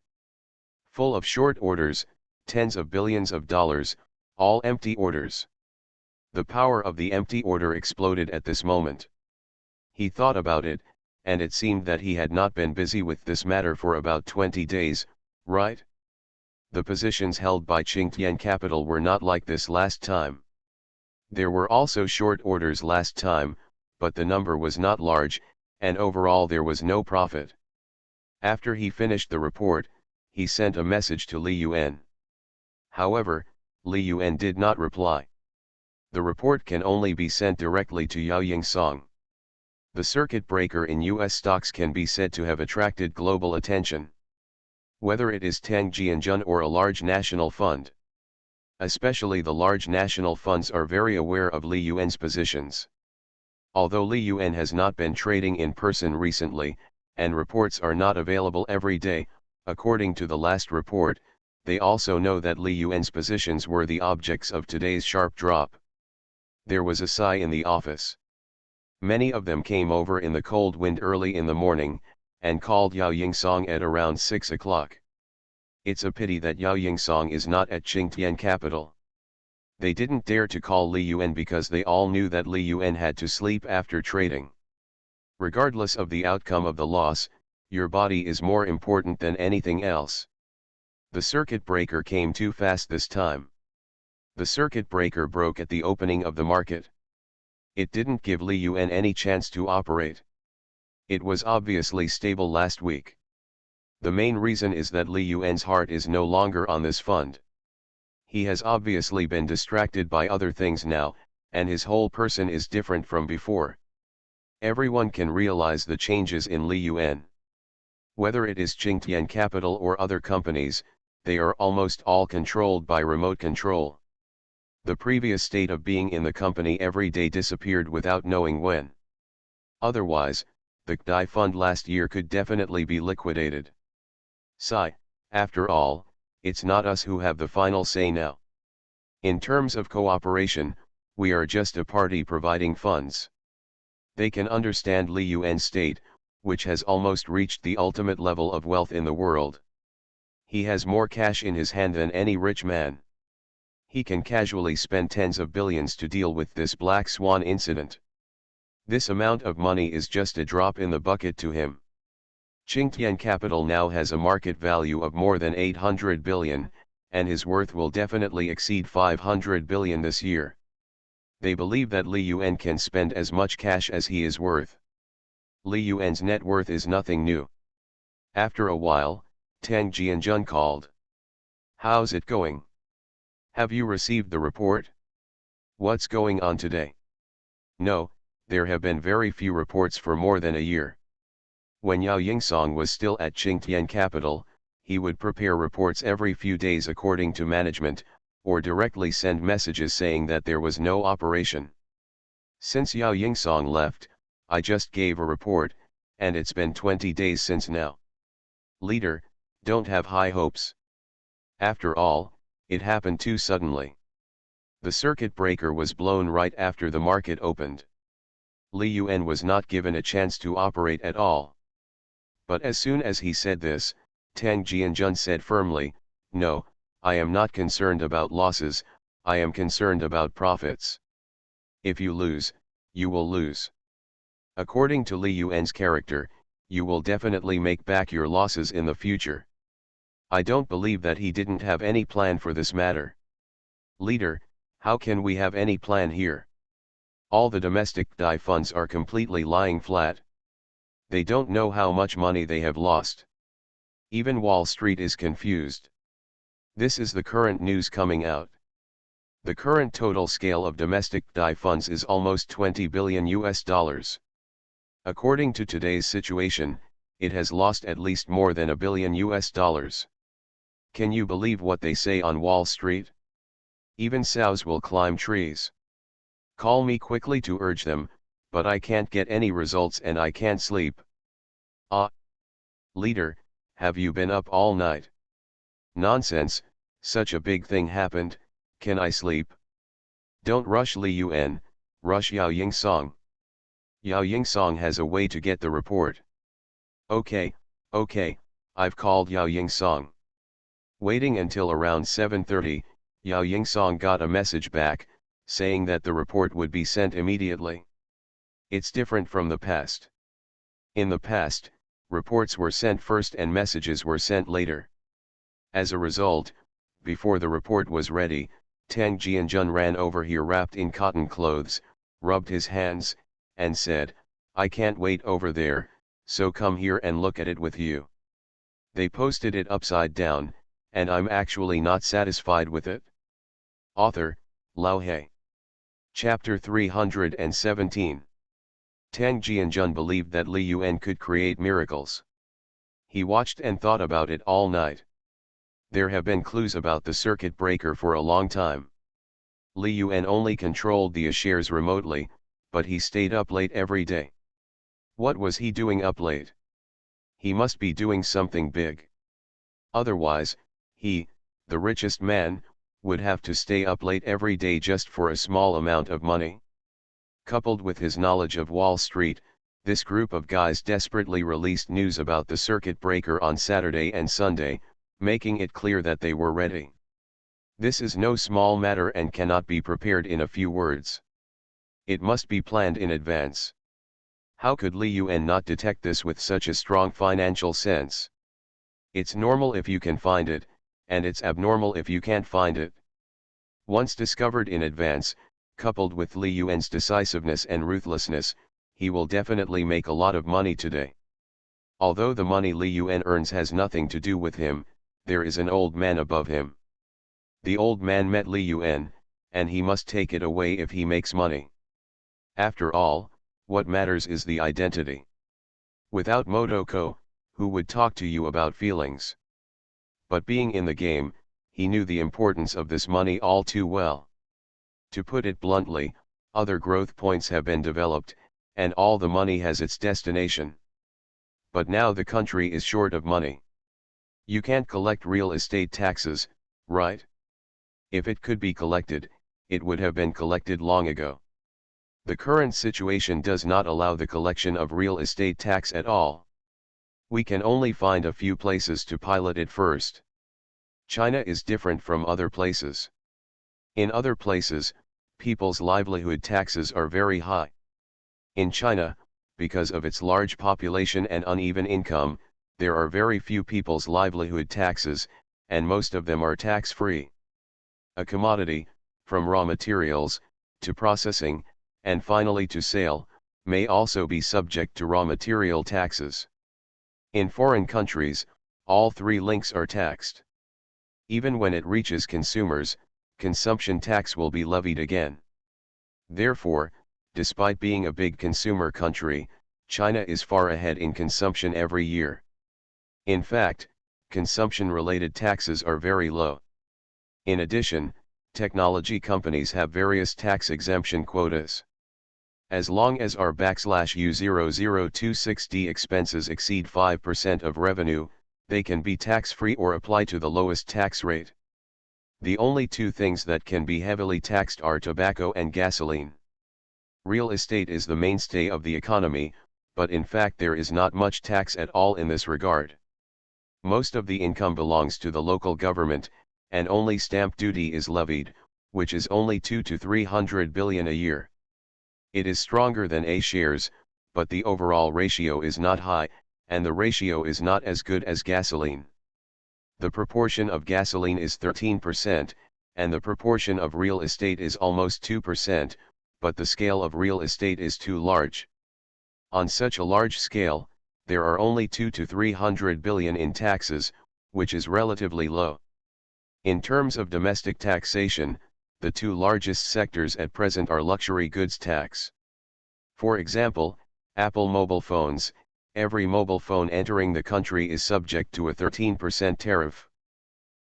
Full of short orders, tens of billions of dollars, all empty orders. The power of the empty order exploded at this moment. He thought about it, and it seemed that he had not been busy with this matter for about 20 days, right? The positions held by Qingtian Capital were not like this last time. There were also short orders last time, but the number was not large, and overall there was no profit. After he finished the report, he sent a message to Li Yuan. However, Li Yuan did not reply. The report can only be sent directly to Yao Yingsong. The circuit breaker in US stocks can be said to have attracted global attention. Whether it is Tang Jianjun or a large national fund. Especially the large national funds are very aware of Li Yuan's positions. Although Li Yuan has not been trading in person recently, and reports are not available every day, according to the last report, they also know that Li Yuan's positions were the objects of today's sharp drop. There was a sigh in the office. Many of them came over in the cold wind early in the morning, and called Yao Yingsong at around 6 o'clock. It's a pity that Yao Yingsong is not at Qingtian Capital. They didn't dare to call Li Yuan because they all knew that Li Yuan had to sleep after trading. Regardless of the outcome of the loss, your body is more important than anything else. The circuit breaker came too fast this time. The circuit breaker broke at the opening of the market. It didn't give Li Yuan any chance to operate. It was obviously stable last week. The main reason is that Li Yuan's heart is no longer on this fund. He has obviously been distracted by other things now, and his whole person is different from before. Everyone can realize the changes in Li Yuan. Whether it is Qingtian Capital or other companies, they are almost all controlled by remote control. The previous state of being in the company every day disappeared without knowing when. Otherwise, the KDI fund last year could definitely be liquidated. After all, it's not us who have the final say now. In terms of cooperation, we are just a party providing funds. They can understand Li Yuan's state, which has almost reached the ultimate level of wealth in the world. He has more cash in his hand than any rich man. He can casually spend tens of billions to deal with this black swan incident. This amount of money is just a drop in the bucket to him. Qingtian Capital now has a market value of more than 800 billion, and his worth will definitely exceed 500 billion this year. They believe that Li Yuan can spend as much cash as he is worth. Li Yuan's net worth is nothing new. After a while, Tang Jianjun called. "How's it going? Have you received the report? What's going on today?" "No, there have been very few reports for more than a year." When Yao Yingsong was still at Qingtian Capital, he would prepare reports every few days according to management, or directly send messages saying that there was no operation. Since Yao Yingsong left, I just gave a report, and it's been 20 days since now. Leader, don't have high hopes. After all, it happened too suddenly. The circuit breaker was blown right after the market opened. Li Yuan was not given a chance to operate at all. But as soon as he said this, Tang Jianjun said firmly, "No, I am not concerned about losses, I am concerned about profits. If you lose, you will lose. According to Li Yuan's character, you will definitely make back your losses in the future. I don't believe that he didn't have any plan for this matter. Leader, how can we have any plan here? All the domestic DAI funds are completely lying flat. They don't know how much money they have lost. Even Wall Street is confused. This is the current news coming out. The current total scale of domestic DAI funds is almost 20 billion US dollars. According to today's situation, it has lost at least more than $1 billion US dollars. Can you believe what they say on Wall Street? Even sows will climb trees. Call me quickly to urge them, but I can't get any results and I can't sleep. Leader, have you been up all night? Nonsense, such a big thing happened, can I sleep? Don't rush Li Yuan, rush Yao Yingsong. Yao Yingsong has a way to get the report. Okay, I've called Yao Yingsong. Waiting until around 7:30, Yao Yingsong got a message back, saying that the report would be sent immediately. It's different from the past. In the past, reports were sent first and messages were sent later. As a result, before the report was ready, Tang Jianjun ran over here wrapped in cotton clothes, rubbed his hands, and said, I can't wait over there, so come here and look at it with you. They posted it upside down, and I'm actually not satisfied with it. Author, Lao He. Chapter 317. Tang Jianjun believed that Li Yuan could create miracles. He watched and thought about it all night. There have been clues about the circuit breaker for a long time. Li Yuan only controlled the shares remotely, but he stayed up late every day. What was he doing up late? He must be doing something big. Otherwise, he, the richest man, would have to stay up late every day just for a small amount of money. Coupled with his knowledge of Wall Street, this group of guys desperately released news about the circuit breaker on Saturday and Sunday, making it clear that they were ready. This is no small matter and cannot be prepared in a few words. It must be planned in advance. How could Li Yuan not detect this with such a strong financial sense? It's normal if you can find it, and it's abnormal if you can't find it. Once discovered in advance, coupled with Li Yuan's decisiveness and ruthlessness, he will definitely make a lot of money today. Although the money Li Yuan earns has nothing to do with him, there is an old man above him. The old man met Li Yuan, and he must take it away if he makes money. After all, what matters is the identity. Without Motoko, who would talk to you about feelings? But being in the game, he knew the importance of this money all too well. To put it bluntly, other growth points have been developed, and all the money has its destination. But now the country is short of money. You can't collect real estate taxes, right? If it could be collected, it would have been collected long ago. The current situation does not allow the collection of real estate tax at all. We can only find a few places to pilot it first. China is different from other places. In other places, people's livelihood taxes are very high. In China, because of its large population and uneven income, there are very few people's livelihood taxes, and most of them are tax-free. A commodity, from raw materials, to processing, and finally to sale, may also be subject to raw material taxes. In foreign countries, all three links are taxed. Even when it reaches consumers, consumption tax will be levied again. Therefore, despite being a big consumer country, China is far ahead in consumption every year. In fact, consumption-related taxes are very low. In addition, technology companies have various tax exemption quotas. As long as our /U0026D expenses exceed 5% of revenue, they can be tax-free or apply to the lowest tax rate. The only two things that can be heavily taxed are tobacco and gasoline. Real estate is the mainstay of the economy, but in fact there is not much tax at all in this regard. Most of the income belongs to the local government, and only stamp duty is levied, which is only 2 to 300 billion a year. It is stronger than A shares, but the overall ratio is not high, and the ratio is not as good as gasoline. The proportion of gasoline is 13%, and the proportion of real estate is almost 2%, but the scale of real estate is too large. On such a large scale, there are only 2 to 300 billion in taxes, which is relatively low. In terms of domestic taxation, the two largest sectors at present are luxury goods tax. For example, Apple mobile phones, every mobile phone entering the country is subject to a 13% tariff.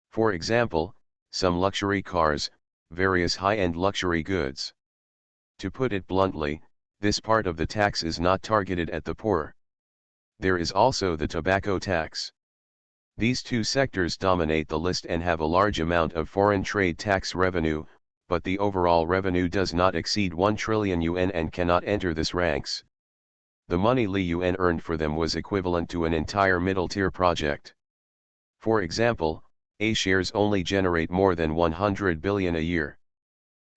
For example, some luxury cars, various high-end luxury goods. To put it bluntly, this part of the tax is not targeted at the poor. There is also the tobacco tax. These two sectors dominate the list and have a large amount of foreign trade tax revenue, but the overall revenue does not exceed 1 trillion yuan and cannot enter this ranks. The money Li Yuan earned for them was equivalent to an entire middle-tier project. For example, A shares only generate more than 100 billion a year.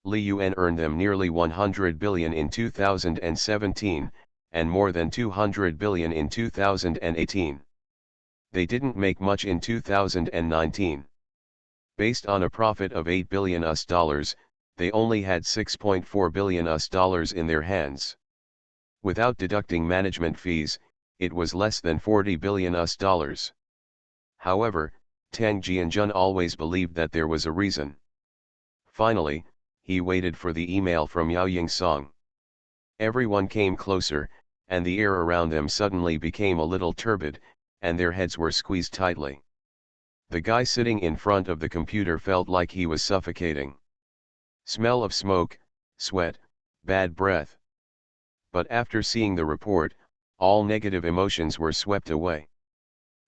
Li Yuan earned them nearly 100 billion in 2017, and more than 200 billion in 2018. They didn't make much in 2019. Based on a profit of $8 billion, they only had $6.4 billion in their hands. Without deducting management fees, it was less than $40 billion. However, Tang Jianjun always believed that there was a reason. Finally, he waited for the email from Yao Yingsong. Everyone came closer, and the air around them suddenly became a little turbid, and their heads were squeezed tightly. The guy sitting in front of the computer felt like he was suffocating. Smell of smoke, sweat, bad breath. But after seeing the report, all negative emotions were swept away.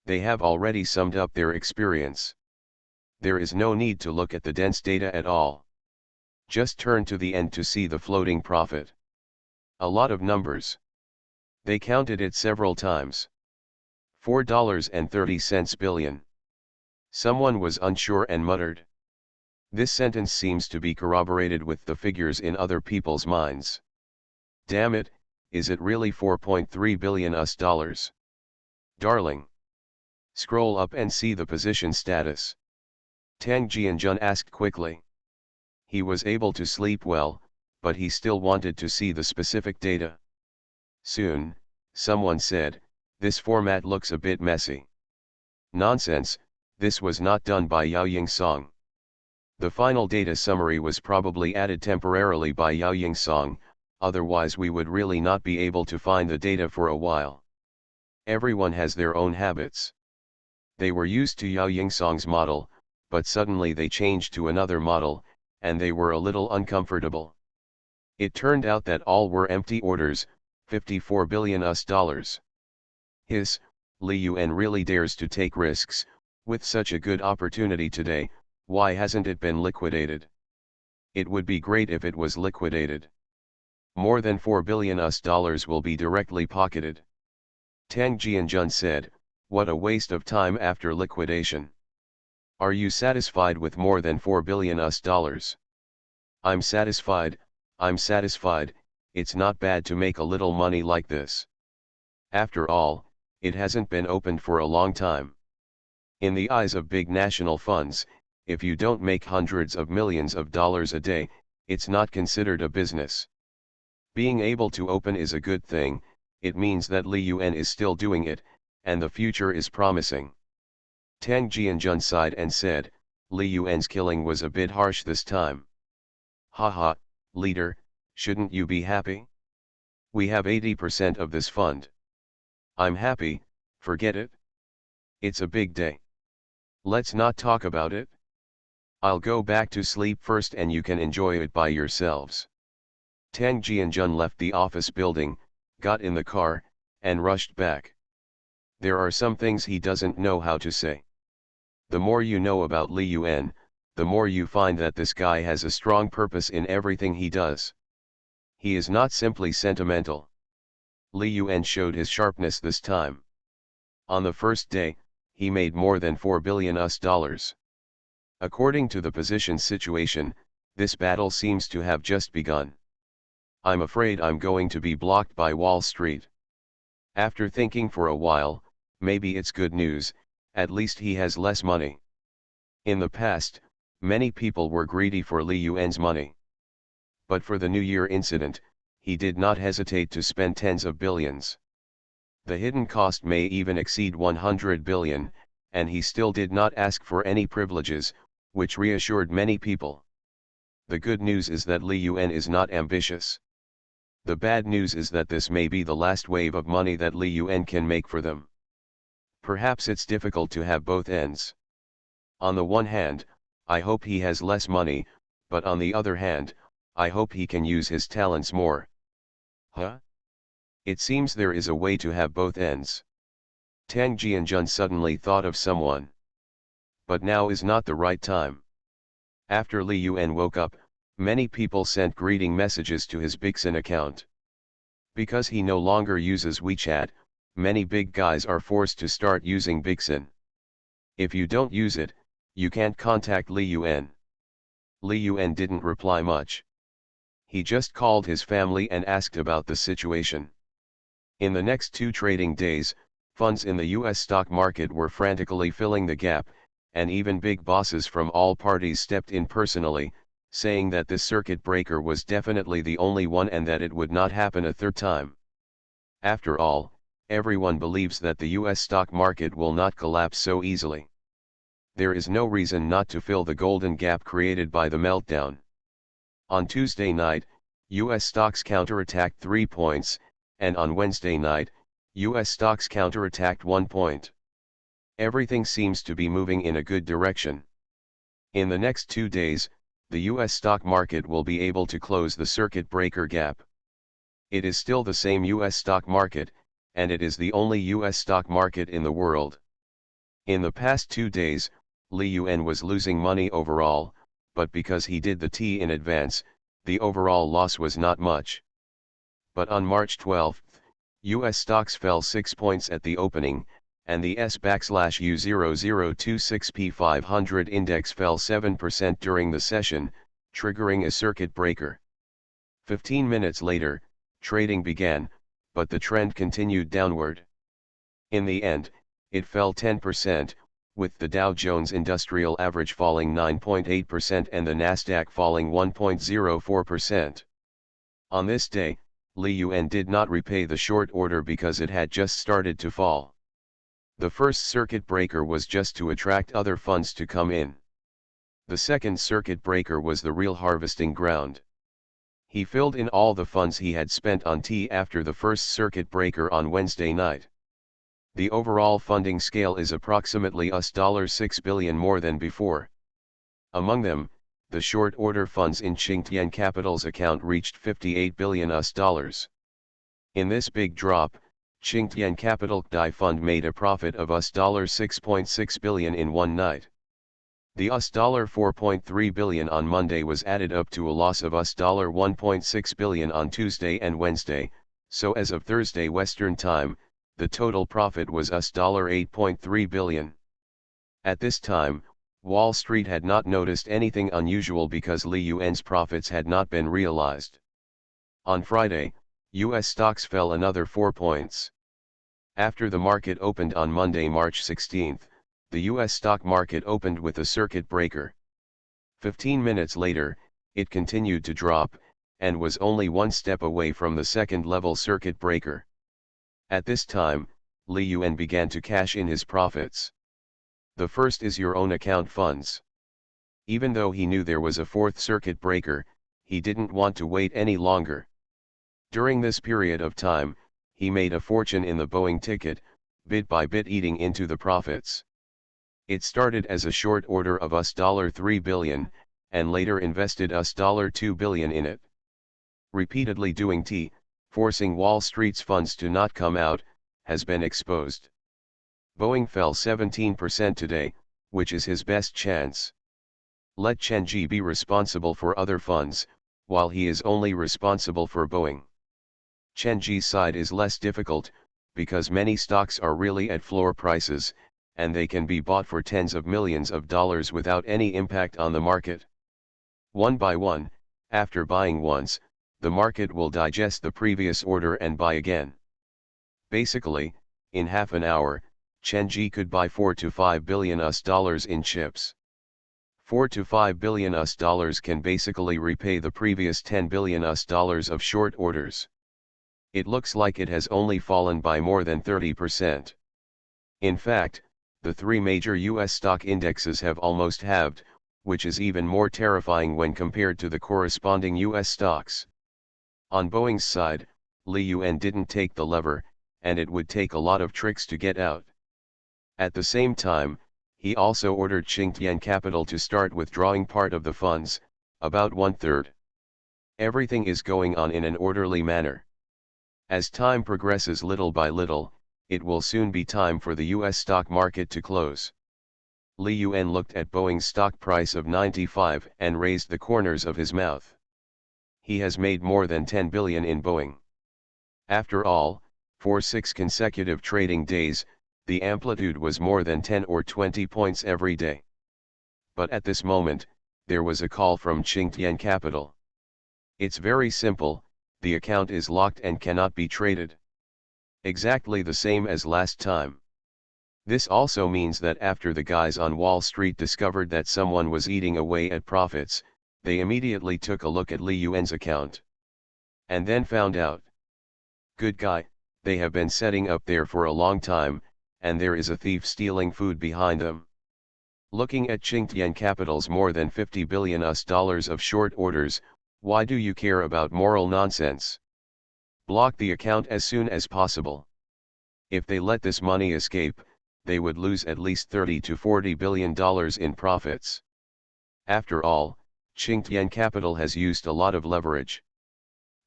They have already summed up their experience. There is no need to look at the dense data at all. Just turn to the end to see the floating profit. A lot of numbers. They counted it several times. $4.30 billion. Someone was unsure and muttered. This sentence seems to be corroborated with the figures in other people's minds. Damn it, is it really $4.3 billion? Darling. Scroll up and see the position status. Tang Jianjun asked quickly. He was able to sleep well, but he still wanted to see the specific data. Soon, someone said, this format looks a bit messy. Nonsense, this was not done by Yao Yingsong. The final data summary was probably added temporarily by Yao Yingsong, otherwise we would really not be able to find the data for a while. Everyone has their own habits. They were used to Yao Yingsong's model, but suddenly they changed to another model, and they were a little uncomfortable. It turned out that all were empty orders, $54 billion. His, Li Yuan really dares to take risks. With such a good opportunity today, why hasn't it been liquidated? It would be great if it was liquidated. More than $4 billion will be directly pocketed. Tang Jianjun said, what a waste of time after liquidation. Are you satisfied with more than $4 billion? I'm satisfied, it's not bad to make a little money like this. After all, it hasn't been opened for a long time. In the eyes of big national funds, if you don't make hundreds of millions of dollars a day, it's not considered a business. Being able to open is a good thing, it means that Li Yuan is still doing it, and the future is promising. Tang Jianjun sighed and said, Li Yuan's killing was a bit harsh this time. Haha, leader, shouldn't you be happy? We have 80% of this fund. I'm happy, forget it. It's a big day. Let's not talk about it. I'll go back to sleep first and you can enjoy it by yourselves. Tang Jianjun left the office building, got in the car, and rushed back. There are some things he doesn't know how to say. The more you know about Li Yuan, the more you find that this guy has a strong purpose in everything he does. He is not simply sentimental. Li Yuan showed his sharpness this time. On the first day, he made more than $4 billion. According to the position situation, this battle seems to have just begun. I'm afraid I'm going to be blocked by Wall Street. After thinking for a while, maybe it's good news, at least he has less money. In the past, many people were greedy for Li Yuan's money. But for the New Year incident, he did not hesitate to spend tens of billions. The hidden cost may even exceed 100 billion, and he still did not ask for any privileges, which reassured many people. The good news is that Li Yuan is not ambitious. The bad news is that this may be the last wave of money that Li Yuan can make for them. Perhaps it's difficult to have both ends. On the one hand, I hope he has less money, but on the other hand, I hope he can use his talents more. Huh? It seems there is a way to have both ends. Tang Jianjun suddenly thought of someone. But now is not the right time. After Li Yuan woke up, many people sent greeting messages to his Bixin account. Because he no longer uses WeChat, many big guys are forced to start using Bixin. If you don't use it, you can't contact Li Yuan. Li Yuan didn't reply much. He just called his family and asked about the situation. In the next 2 trading days, funds in the US stock market were frantically filling the gap, and even big bosses from all parties stepped in personally, saying that this circuit breaker was definitely the only one and that it would not happen a third time. After all, everyone believes that the US stock market will not collapse so easily. There is no reason not to fill the golden gap created by the meltdown. On Tuesday night, US stocks counterattacked 3 points, and on Wednesday night, US stocks counterattacked 1 point. Everything seems to be moving in a good direction. In the next 2 days, the US stock market will be able to close the circuit breaker gap. It is still the same US stock market, and it is the only US stock market in the world. In the past 2 days, Li Yuan was losing money overall, but because he did the T in advance, the overall loss was not much. But on March 12, US stocks fell 6 points at the opening, and the S/U0026P 500 index fell 7% during the session, triggering a circuit breaker. 15 minutes later, trading began, but the trend continued downward. In the end, it fell 10%, with the Dow Jones Industrial Average falling 9.8% and the Nasdaq falling 1.04%. On this day, Li Yuan did not repay the short order because it had just started to fall. The first circuit breaker was just to attract other funds to come in. The second circuit breaker was the real harvesting ground. He filled in all the funds he had spent on T after the first circuit breaker on Wednesday night. The overall funding scale is approximately $6 billion more than before. Among them, the short order funds in Qingtian Capital's account reached $58 billion. In this big drop, Qingtian Capital Dai Fund made a profit of $6.6 billion in one night. The $4.3 billion on Monday was added up to a loss of $1.6 billion on Tuesday and Wednesday, so as of Thursday Western Time, the total profit was $8.3 billion. At this time, Wall Street had not noticed anything unusual because Li Yuan's profits had not been realized. On Friday, US stocks fell another 4 points. After the market opened on Monday, March 16, the US stock market opened with a circuit breaker. 15 minutes later, it continued to drop, and was only one step away from the second level circuit breaker. At this time, Li Yuan began to cash in his profits. The first is your own account funds. Even though he knew there was a fourth circuit breaker, he didn't want to wait any longer. During this period of time, he made a fortune in the Boeing ticket, bit by bit eating into the profits. It started as a short order of $3 billion, and later invested $2 billion in it. Repeatedly doing T, forcing Wall Street's funds to not come out, has been exposed. Boeing fell 17% today, which is his best chance. Let Chenji be responsible for other funds, while he is only responsible for Boeing. Chenji's side is less difficult, because many stocks are really at floor prices, and they can be bought for tens of millions of dollars without any impact on the market. One by one, after buying once, the market will digest the previous order and buy again. Basically, in half an hour, Chenji could buy 4 to 5 billion US dollars in chips. 4 to 5 billion US dollars can basically repay the previous 10 billion US dollars of short orders. It looks like it has only fallen by more than 30%. In fact, the three major US stock indexes have almost halved, which is even more terrifying when compared to the corresponding US stocks. On Boeing's side, Li Yuan didn't take the lever, and it would take a lot of tricks to get out. At the same time, he also ordered Qingtian Capital to start withdrawing part of the funds, about 1/3. Everything is going on in an orderly manner. As time progresses little by little, it will soon be time for the US stock market to close. Li Yuan looked at Boeing's stock price of 95 and raised the corners of his mouth. He has made more than 10 billion in Boeing. After all, for 6 consecutive trading days, the amplitude was more than 10 or 20 points every day. But at this moment, there was a call from Qingtian Capital. It's very simple, the account is locked and cannot be traded. Exactly the same as last time. This also means that after the guys on Wall Street discovered that someone was eating away at profits, they immediately took a look at Li Yuan's account. And then found out. Good guy, they have been setting up there for a long time, and there is a thief stealing food behind them. Looking at Qingtian Capital's more than 50 billion US dollars of short orders, why do you care about moral nonsense? Block the account as soon as possible. If they let this money escape, they would lose at least 30 to 40 billion dollars in profits. After all, Qingtian Capital has used a lot of leverage.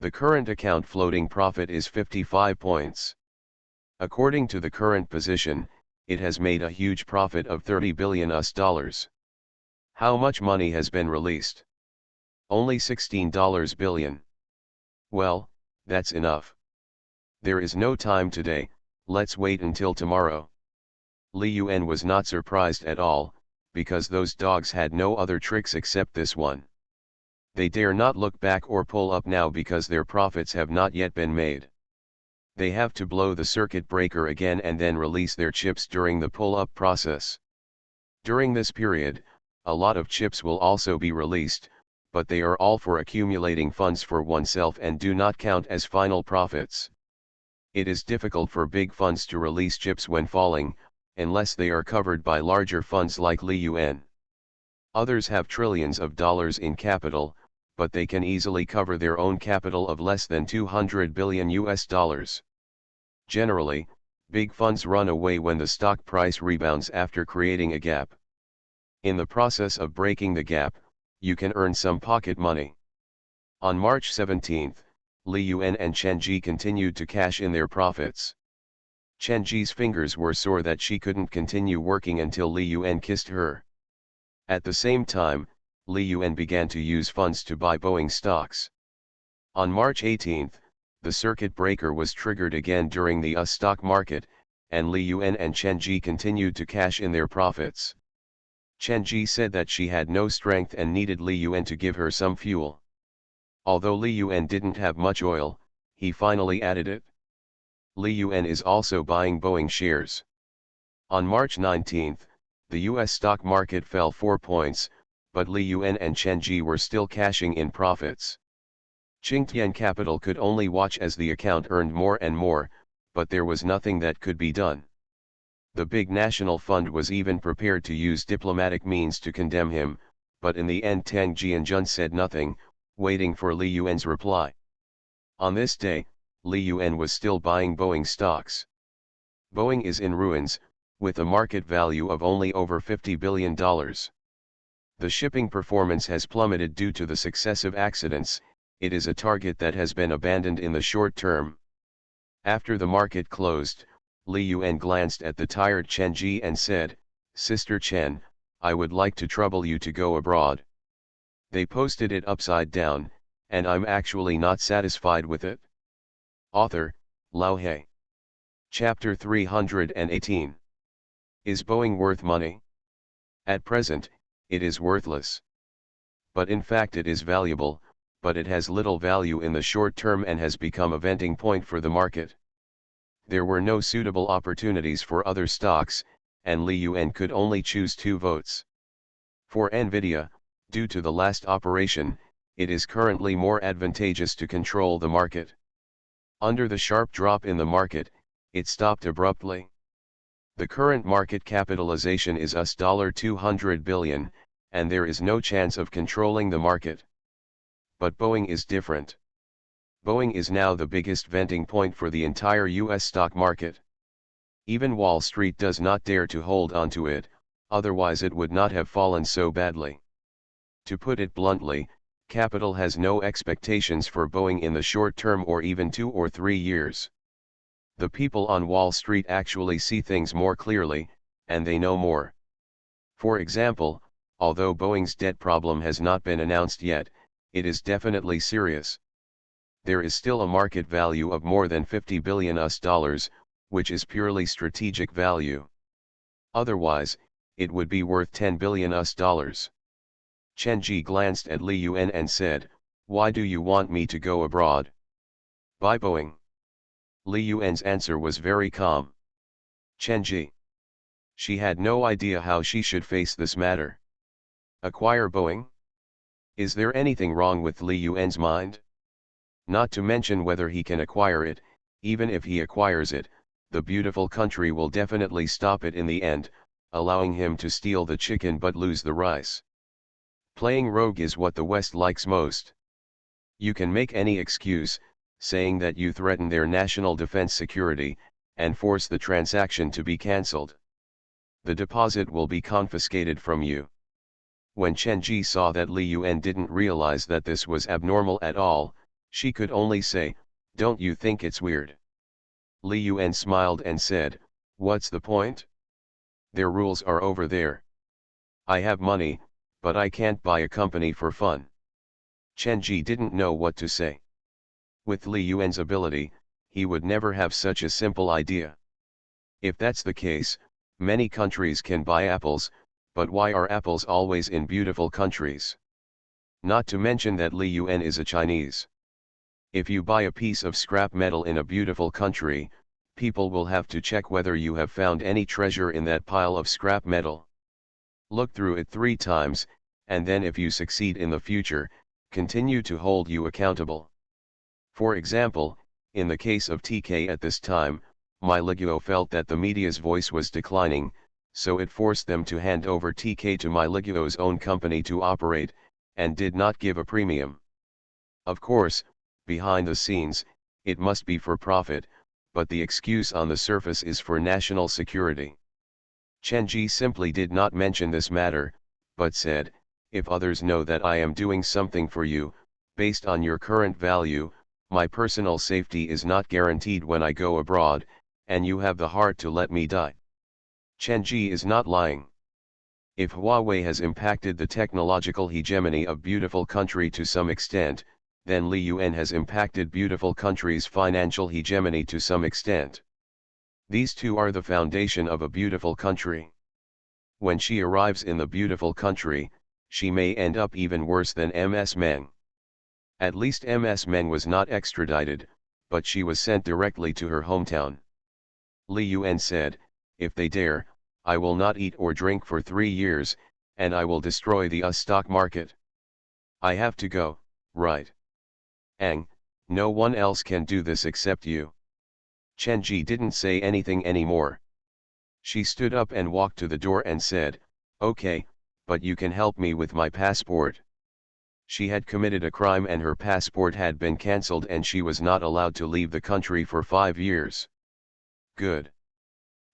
The current account floating profit is 55 points. According to the current position, it has made a huge profit of 30 billion US dollars. How much money has been released? Only $16 billion. Well, that's enough. There is no time today, let's wait until tomorrow. Li Yuan was not surprised at all, because those dogs had no other tricks except this one. They dare not look back or pull up now because their profits have not yet been made. They have to blow the circuit breaker again and then release their chips during the pull-up process. During this period, a lot of chips will also be released, but they are all for accumulating funds for oneself and do not count as final profits. It is difficult for big funds to release chips when falling, unless they are covered by larger funds like Li Yuan. Others have trillions of dollars in capital, but they can easily cover their own capital of less than 200 billion US dollars. Generally, big funds run away when the stock price rebounds after creating a gap. In the process of breaking the gap, you can earn some pocket money. On March 17, Li Yuan and Chenji continued to cash in their profits. Chenji's fingers were sore that she couldn't continue working until Li Yuan kissed her. At the same time, Li Yuan began to use funds to buy Boeing stocks. On March 18, the circuit breaker was triggered again during the US stock market, and Li Yuan and Chenji continued to cash in their profits. Chenji said that she had no strength and needed Li Yuan to give her some fuel. Although Li Yuan didn't have much oil, he finally added it. Li Yuan is also buying Boeing shares. On March 19, the US stock market fell 4 points, but Li Yuan and Chenji were still cashing in profits. Qingtian Capital could only watch as the account earned more and more, but there was nothing that could be done. The big national fund was even prepared to use diplomatic means to condemn him, but in the end Tang Jianjun said nothing, waiting for Li Yuan's reply. On this day, Li Yuan was still buying Boeing stocks. Boeing is in ruins, with a market value of only over $50 billion. The shipping performance has plummeted due to the successive accidents. It is a target that has been abandoned in the short term. After the market closed, Li Yuan glanced at the tired Chenji and said, "Sister Chen, I would like to trouble you to go abroad." They posted it upside down, and I'm actually not satisfied with it. Author, Lao He. Chapter 318. Is Boeing worth money? At present, it is worthless. But in fact it is valuable, but it has little value in the short term and has become a venting point for the market. There were no suitable opportunities for other stocks, and Li Yuan could only choose 2 votes. For Nvidia, due to the last operation, it is currently more advantageous to control the market. Under the sharp drop in the market, it stopped abruptly. The current market capitalization is $200 billion, and there is no chance of controlling the market. But Boeing is different. Boeing is now the biggest venting point for the entire US stock market. Even Wall Street does not dare to hold onto it, otherwise it would not have fallen so badly. To put it bluntly, capital has no expectations for Boeing in the short term or even 2 or 3 years. The people on Wall Street actually see things more clearly, and they know more. For example, although Boeing's debt problem has not been announced yet, it is definitely serious. There is still a market value of more than $50 billion, which is purely strategic value. Otherwise, it would be worth $10 billion. Chen Ji glanced at Li Yuan and said, "Why do you want me to go abroad?" "Buy Boeing." Li Yuan's answer was very calm. Chen Ji. She had no idea how she should face this matter. Acquire Boeing? Is there anything wrong with Li Yuan's mind? Not to mention whether he can acquire it, even if he acquires it, the beautiful country will definitely stop it in the end, allowing him to steal the chicken but lose the rice. Playing rogue is what the West likes most. You can make any excuse, saying that you threaten their national defense security, and force the transaction to be cancelled. The deposit will be confiscated from you. When Chen Ji saw that Li Yuan didn't realize that this was abnormal at all, she could only say, "Don't you think it's weird?" Li Yuan smiled and said, "What's the point? Their rules are over there. I have money, but I can't buy a company for fun." Chen Ji didn't know what to say. With Li Yuan's ability, he would never have such a simple idea. If that's the case, many countries can buy apples, but why are apples always in beautiful countries? Not to mention that Li Yuan is a Chinese. If you buy a piece of scrap metal in a beautiful country, people will have to check whether you have found any treasure in that pile of scrap metal. Look through it 3 times, and then if you succeed in the future, continue to hold you accountable. For example, in the case of TK at this time, MaleProtagonist felt that the media's voice was declining, so it forced them to hand over TK to MaleProtagonist's own company to operate, and did not give a premium. Of course, behind the scenes, it must be for profit, but the excuse on the surface is for national security. Chen Ji simply did not mention this matter, but said, "If others know that I am doing something for you, based on your current value, my personal safety is not guaranteed when I go abroad, and you have the heart to let me die." Chen Ji is not lying. If Huawei has impacted the technological hegemony of beautiful country to some extent, then Li Yuan has impacted beautiful country's financial hegemony to some extent. These two are the foundation of a beautiful country. When she arrives in the beautiful country, she may end up even worse than Ms. Meng. At least Ms. Meng was not extradited, but she was sent directly to her hometown. Li Yuan said, "If they dare, I will not eat or drink for 3 years, and I will destroy the US stock market. I have to go, right? Ang, no one else can do this except you." Chen Ji didn't say anything anymore. She stood up and walked to the door and said, "Okay, but you can help me with my passport." She had committed a crime and her passport had been cancelled and she was not allowed to leave the country for 5 years. Good.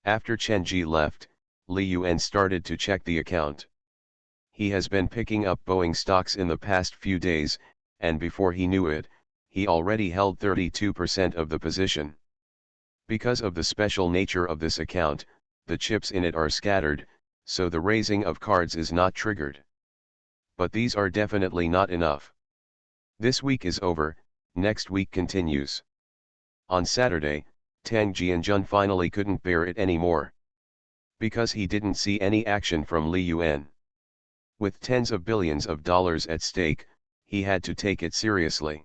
After Chen Ji left, Li Yuan started to check the account. He has been picking up Boeing stocks in the past few days, and before he knew it, he already held 32% of the position. Because of the special nature of this account, the chips in it are scattered, so the raising of cards is not triggered. But these are definitely not enough. This week is over, next week continues. On Saturday, Tang Jianjun finally couldn't bear it anymore. Because he didn't see any action from Li Yuan. With tens of billions of dollars at stake, he had to take it seriously.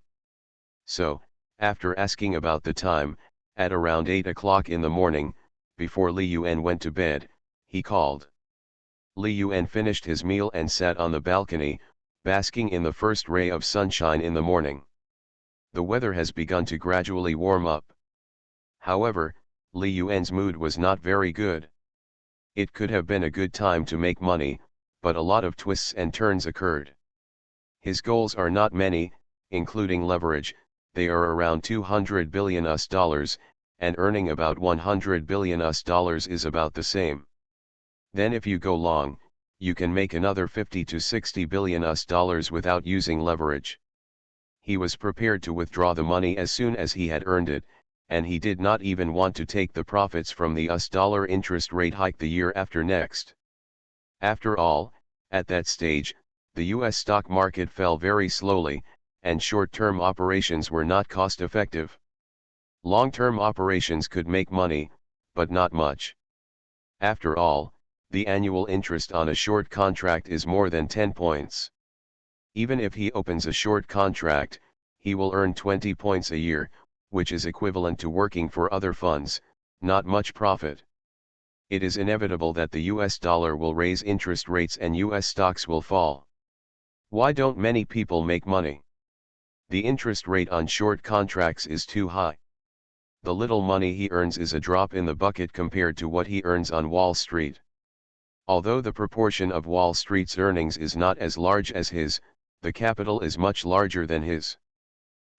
So, after asking about the time, at around 8 o'clock in the morning, before Li Yuan went to bed, he called. Li Yuan finished his meal and sat on the balcony, basking in the first ray of sunshine in the morning. The weather has begun to gradually warm up. However, Li Yuan's mood was not very good. It could have been a good time to make money, but a lot of twists and turns occurred. His goals are not many, including leverage. They are around $200 billion, and earning about $100 billion is about the same. Then if you go long, you can make another $50 to $60 billion without using leverage. He was prepared to withdraw the money as soon as he had earned it, and he did not even want to take the profits from the US dollar interest rate hike the year after next. After all, at that stage, the US stock market fell very slowly, and short-term operations were not cost-effective. Long-term operations could make money, but not much. After all, the annual interest on a short contract is more than 10 points. Even if he opens a short contract, he will earn 20 points a year, which is equivalent to working for other funds, not much profit. It is inevitable that the US dollar will raise interest rates and US stocks will fall. Why don't many people make money? The interest rate on short contracts is too high. The little money he earns is a drop in the bucket compared to what he earns on Wall Street. Although the proportion of Wall Street's earnings is not as large as his, the capital is much larger than his.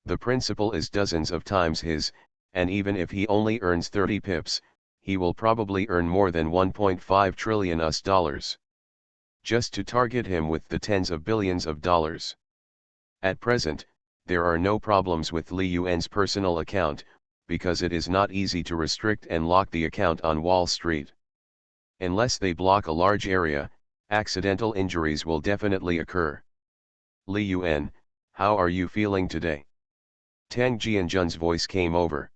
The principal is dozens of times his, and even if he only earns 30 pips, he will probably earn more than $1.5 trillion. Just to target him with the tens of billions of dollars. At present, there are no problems with Li Yuan's personal account, because it is not easy to restrict and lock the account on Wall Street. Unless they block a large area, accidental injuries will definitely occur. Li Yuan, how are you feeling today? Tang Jianjun's voice came over.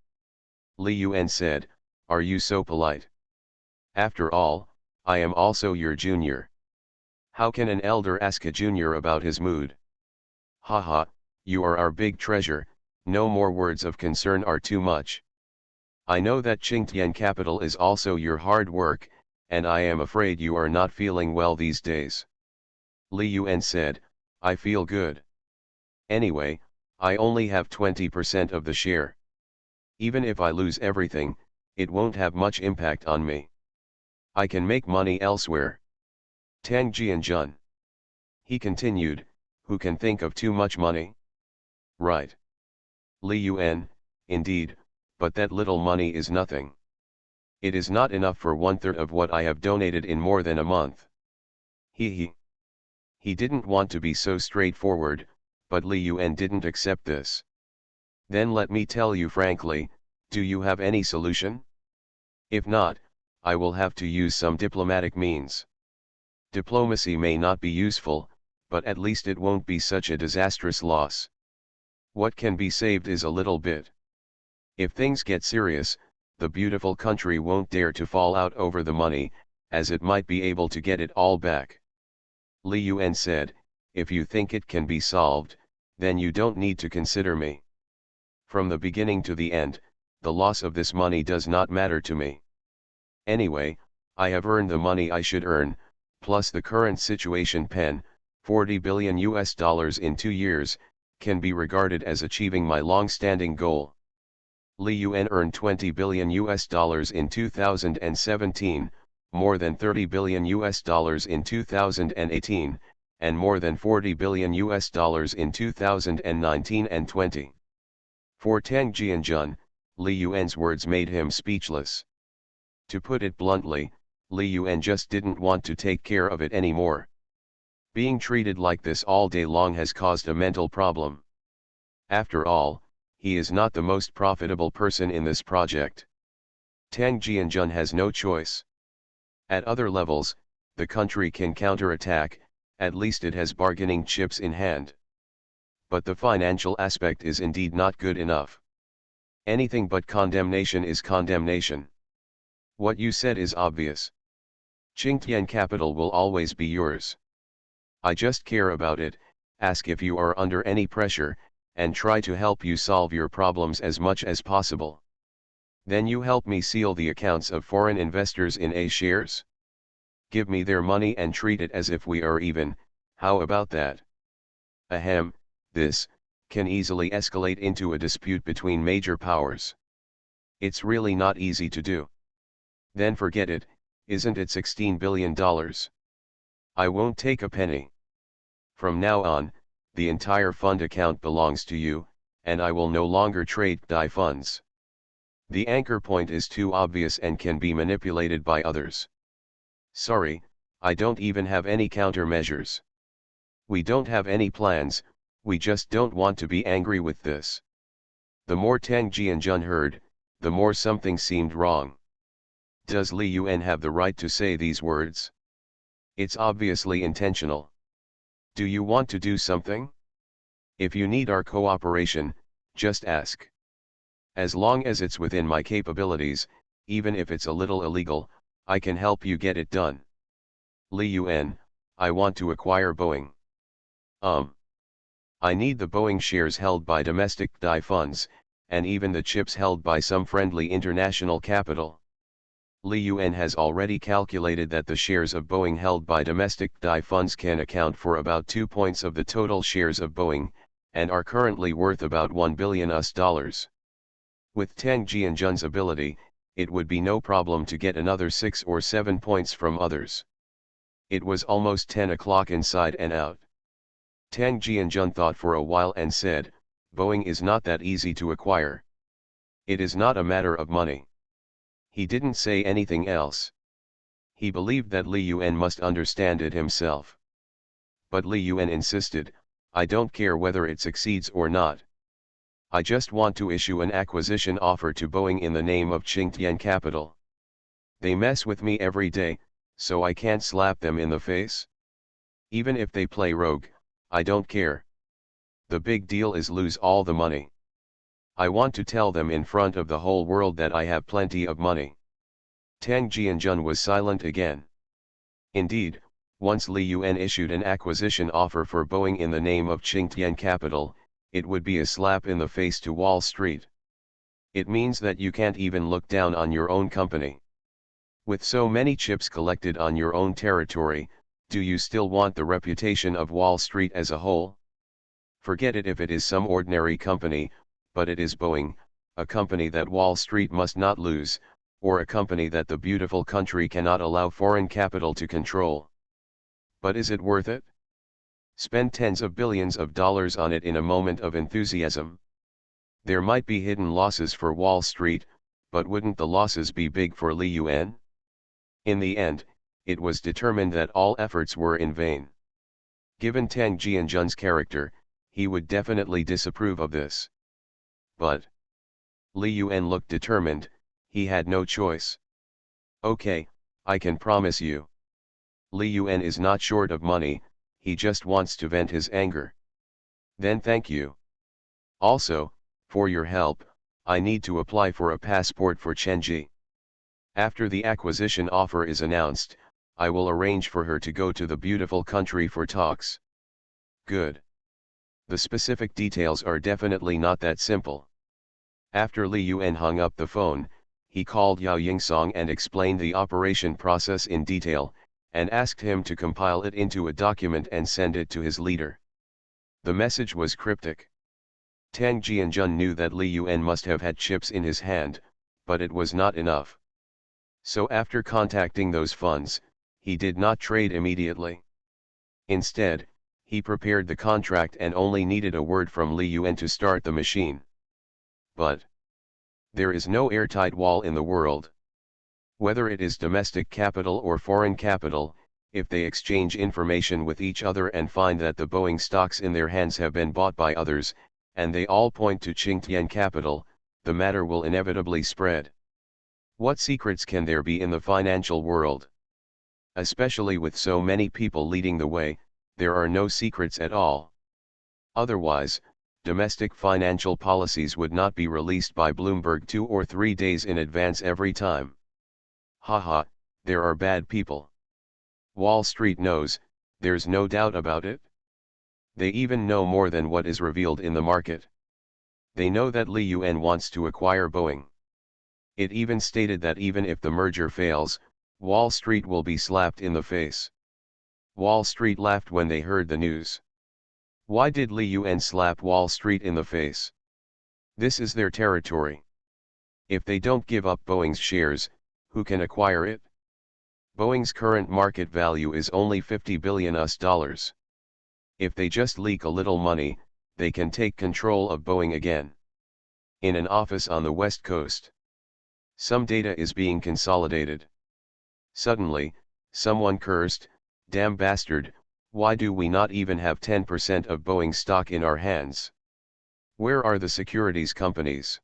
Li Yuan said, "Are you so polite? After all, I am also your junior. How can an elder ask a junior about his mood? Haha, you are our big treasure, no more words of concern are too much. I know that Qingtian Capital is also your hard work, and I am afraid you are not feeling well these days." Li Yuan said, "I feel good. Anyway, I only have 20% of the share. Even if I lose everything, it won't have much impact on me. I can make money elsewhere." Tang Jianjun. He continued, "Who can think of too much money?" Right. Li Yuan, indeed, but that little money is nothing. It is not enough for 1/3 of what I have donated in more than a month. He didn't want to be so straightforward, but Li Yuan didn't accept this. "Then let me tell you frankly, do you have any solution? If not, I will have to use some diplomatic means. Diplomacy may not be useful, but at least it won't be such a disastrous loss. What can be saved is a little bit. If things get serious, the beautiful country won't dare to fall out over the money, as it might be able to get it all back." Li Yuan said, "If you think it can be solved, then you don't need to consider me. From the beginning to the end, the loss of this money does not matter to me. Anyway, I have earned the money I should earn, plus the current situation pen, $40 billion in 2 years, can be regarded as achieving my long-standing goal." Li Yuan earned $20 billion in 2017, more than $30 billion in 2018, and more than $40 billion in 2019 and 20. For Tang Jianjun, Li Yuan's words made him speechless. To put it bluntly, Li Yuan just didn't want to take care of it anymore. Being treated like this all day long has caused a mental problem. After all, he is not the most profitable person in this project. Tang Jianjun has no choice. At other levels, the country can counterattack, at least it has bargaining chips in hand. But the financial aspect is indeed not good enough. Anything but condemnation is condemnation. What you said is obvious. Qingtian Capital will always be yours. I just care about it, ask if you are under any pressure, and try to help you solve your problems as much as possible. Then you help me seal the accounts of foreign investors in A shares? Give me their money and treat it as if we are even, how about that? Ahem, this can easily escalate into a dispute between major powers. It's really not easy to do. Then forget it, isn't it $16 billion? I won't take a penny. From now on, the entire fund account belongs to you, and I will no longer trade DAI funds. The anchor point is too obvious and can be manipulated by others. Sorry, I don't even have any countermeasures. We don't have any plans, we just don't want to be angry with this. The more Tang Jianjun heard, the more something seemed wrong. Does Li Yuan have the right to say these words? It's obviously intentional. Do you want to do something? If you need our cooperation, just ask. As long as it's within my capabilities, even if it's a little illegal, I can help you get it done. Li Yuan, I want to acquire Boeing. I need the Boeing shares held by domestic DAI funds, and even the chips held by some friendly international capital. Li Yuan has already calculated that the shares of Boeing held by domestic DAI funds can account for about 2 points of the total shares of Boeing, and are currently worth about $1 billion. With Tang Jianjun's ability, it would be no problem to get another 6 or 7 points from others. It was almost 10 o'clock inside and out. Tang Jianjun thought for a while and said, Boeing is not that easy to acquire. It is not a matter of money. He didn't say anything else. He believed that Li Yuan must understand it himself. But Li Yuan insisted, I don't care whether it succeeds or not. I just want to issue an acquisition offer to Boeing in the name of Qingtian Capital. They mess with me every day, so I can't slap them in the face. Even if they play rogue, I don't care. The big deal is lose all the money. I want to tell them in front of the whole world that I have plenty of money. Tang Jianjun was silent again. Indeed, once Li Yuan issued an acquisition offer for Boeing in the name of Qingtian Capital, it would be a slap in the face to Wall Street. It means that you can't even look down on your own company. With so many chips collected on your own territory, do you still want the reputation of Wall Street as a whole? Forget it if it is some ordinary company, but it is Boeing, a company that Wall Street must not lose, or a company that the beautiful country cannot allow foreign capital to control. But is it worth it? Spend tens of billions of dollars on it in a moment of enthusiasm. There might be hidden losses for Wall Street, but wouldn't the losses be big for Li Yuan? In the end, it was determined that all efforts were in vain. Given Tang Jianjun's character, he would definitely disapprove of this. But Li Yuan looked determined, he had no choice. Okay, I can promise you. Li Yuan is not short of money, he just wants to vent his anger. Then thank you. Also, for your help, I need to apply for a passport for Chenji. After the acquisition offer is announced, I will arrange for her to go to the beautiful country for talks. Good. The specific details are definitely not that simple. After Li Yuan hung up the phone, he called Yao Yingsong and explained the operation process in detail, and asked him to compile it into a document and send it to his leader. The message was cryptic. Tang Jianjun knew that Li Yuan must have had chips in his hand, but it was not enough. So after contacting those funds, he did not trade immediately. Instead, he prepared the contract and only needed a word from Li Yuan to start the machine. But there is no airtight wall in the world. Whether it is domestic capital or foreign capital, if they exchange information with each other and find that the Boeing stocks in their hands have been bought by others, and they all point to Qingtian Capital, the matter will inevitably spread. What secrets can there be in the financial world? Especially with so many people leading the way, there are no secrets at all. Otherwise, domestic financial policies would not be released by Bloomberg 2 or 3 days in advance every time. Haha, there are bad people. Wall Street knows, there's no doubt about it. They even know more than what is revealed in the market. They know that Li Yuan wants to acquire Boeing. It even stated that even if the merger fails, Wall Street will be slapped in the face. Wall Street laughed when they heard the news. Why did Li Yuan slap Wall Street in the face? This is their territory. If they don't give up Boeing's shares, who can acquire it? Boeing's current market value is only $50 billion. If they just leak a little money, they can take control of Boeing again. In an office on the West Coast, some data is being consolidated. Suddenly, someone cursed, "Damn bastard, why do we not even have 10% of Boeing stock in our hands? Where are the securities companies?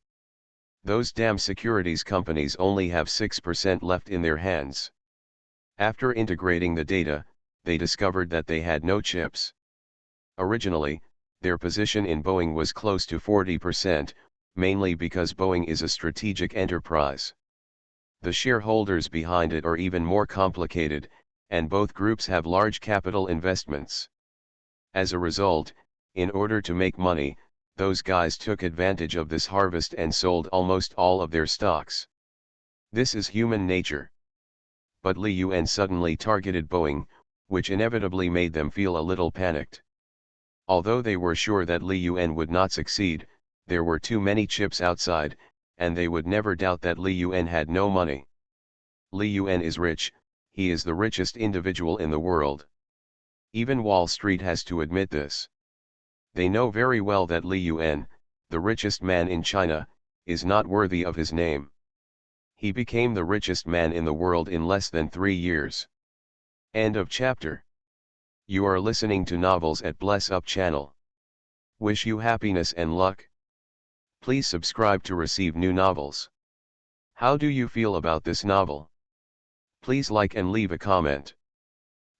Those damn securities companies only have 6% left in their hands." After integrating the data, they discovered that they had no chips. Originally, their position in Boeing was close to 40%, mainly because Boeing is a strategic enterprise. The shareholders behind it are even more complicated, and both groups have large capital investments. As a result, in order to make money, those guys took advantage of this harvest and sold almost all of their stocks. This is human nature. But Li Yuan suddenly targeted Boeing, which inevitably made them feel a little panicked. Although they were sure that Li Yuan would not succeed, there were too many chips outside, and they would never doubt that Li Yuan had no money. Li Yuan is rich, he is the richest individual in the world. Even Wall Street has to admit this. They know very well that Li Yuan, the richest man in China, is not worthy of his name. He became the richest man in the world in less than 3 years. End of chapter. You are listening to Novels at Bless Up channel. Wish you happiness and luck. Please subscribe to receive new novels. How do you feel about this novel? Please like and leave a comment.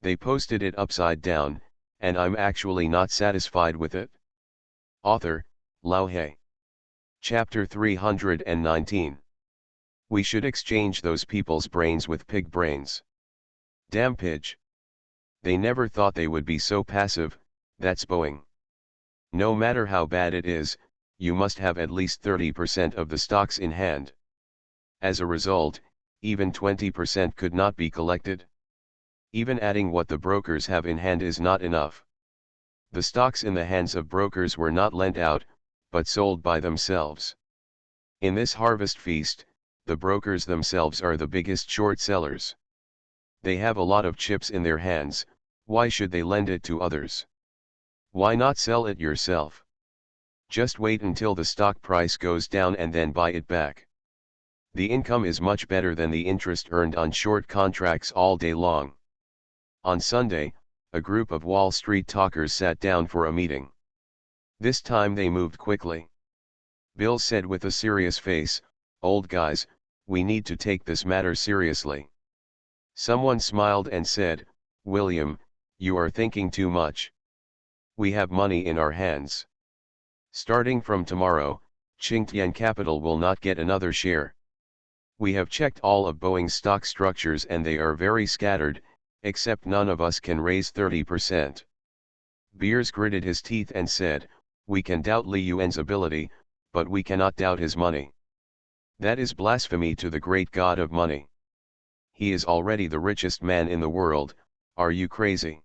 They posted it upside down, and I'm actually not satisfied with it. Author, Lao He. Chapter 319. We should exchange those people's brains with pig brains. Damn pidge. They never thought they would be so passive, that's Boeing. No matter how bad it is, you must have at least 30% of the stocks in hand. As a result, even 20% could not be collected. Even adding what the brokers have in hand is not enough. The stocks in the hands of brokers were not lent out, but sold by themselves. In this harvest feast, the brokers themselves are the biggest short sellers. They have a lot of chips in their hands, why should they lend it to others? Why not sell it yourself? Just wait until the stock price goes down and then buy it back. The income is much better than the interest earned on short contracts all day long. On Sunday, a group of Wall Street talkers sat down for a meeting. This time they moved quickly. Bill said with a serious face, "Old guys, we need to take this matter seriously." Someone smiled and said, "William, you are thinking too much. We have money in our hands. Starting from tomorrow, Qingtian Capital will not get another share. We have checked all of Boeing's stock structures and they are very scattered, except none of us can raise 30%. Beers gritted his teeth and said, "We can doubt Li Yuan's ability, but we cannot doubt his money. That is blasphemy to the great god of money. He is already the richest man in the world, are you crazy?"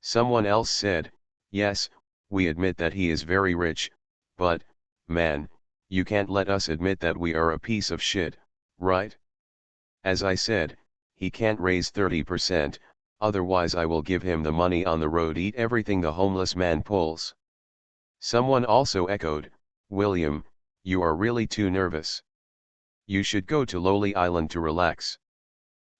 Someone else said, "Yes, we admit that he is very rich, but, man, you can't let us admit that we are a piece of shit, right? As I said, he can't raise 30%, otherwise I will give him the money on the road, eat everything the homeless man pulls." Someone also echoed, "William, you are really too nervous. You should go to Lowly Island to relax."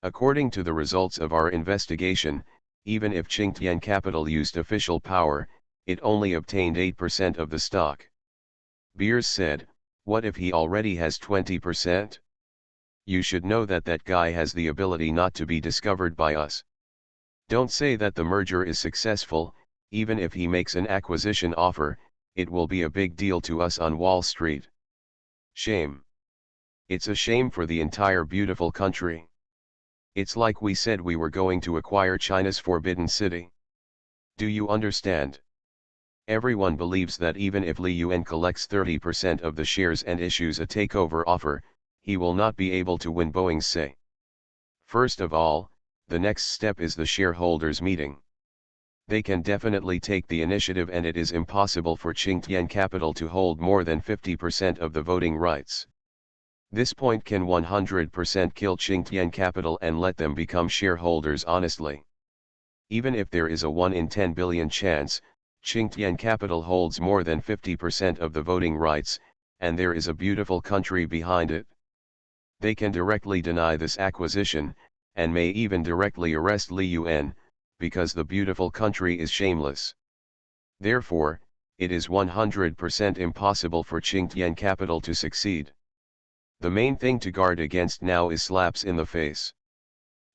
According to the results of our investigation, even if Qingtian Capital used official power, it only obtained 8% of the stock. Beers said, "What if he already has 20%? You should know that that guy has the ability not to be discovered by us. Don't say that the merger is successful, even if he makes an acquisition offer, it will be a big deal to us on Wall Street. Shame. It's a shame for the entire beautiful country. It's like we said we were going to acquire China's Forbidden City. Do you understand? Everyone believes that even if Li Yuan collects 30% of the shares and issues a takeover offer, he will not be able to win Boeing's say. First of all, the next step is the shareholders' meeting. They can definitely take the initiative, and it is impossible for Qingtian Capital to hold more than 50% of the voting rights. This point can 100% kill Qingtian Capital and let them become shareholders honestly. Even if there is a 1 in 10 billion chance, Qingtian Capital holds more than 50% of the voting rights, and there is a beautiful country behind it. They can directly deny this acquisition, and may even directly arrest Li Yuan, because the beautiful country is shameless. Therefore, it is 100% impossible for Qingtian Capital to succeed. The main thing to guard against now is slaps in the face.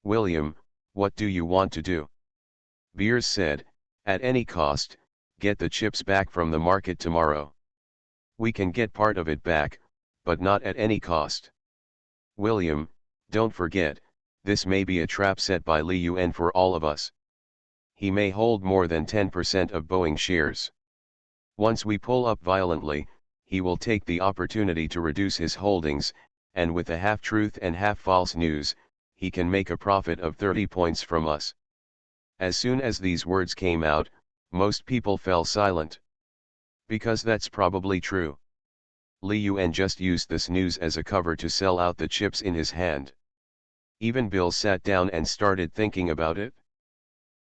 William, what do you want to do? Beers said, at any cost, get the chips back from the market tomorrow. We can get part of it back, but not at any cost. William, don't forget, this may be a trap set by Li Yuan for all of us. He may hold more than 10% of Boeing shares. Once we pull up violently, he will take the opportunity to reduce his holdings, and with a half-truth and half-false news, he can make a profit of 30 points from us. As soon as these words came out, most people fell silent. Because that's probably true. Li Yuan just used this news as a cover to sell out the chips in his hand. Even Bill sat down and started thinking about it.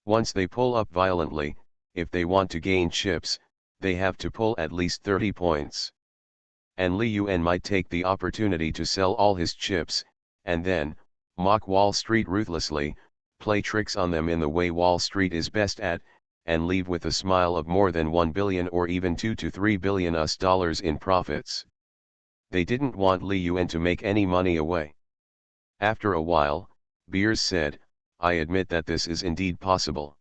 Once they pull up violently, if they want to gain chips, they have to pull at least 30 points. And Li Yuan might take the opportunity to sell all his chips, and then, mock Wall Street ruthlessly, play tricks on them in the way Wall Street is best at, and leave with a smile of more than 1 billion or even 2 to 3 billion US dollars in profits. They didn't want Li Yuan to make any money away. After a while, Beers said, I admit that this is indeed possible.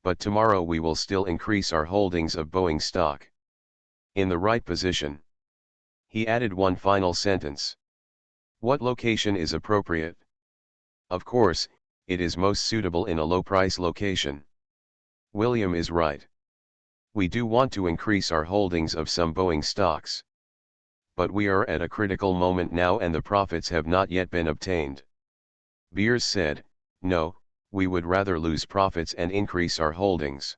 But tomorrow we will still increase our holdings of Boeing stock. In the right position. He added one final sentence. What location is appropriate? Of course, it is most suitable in a low-price location. William is right. We do want to increase our holdings of some Boeing stocks. But we are at a critical moment now and the profits have not yet been obtained. Beers said, no, we would rather lose profits and increase our holdings.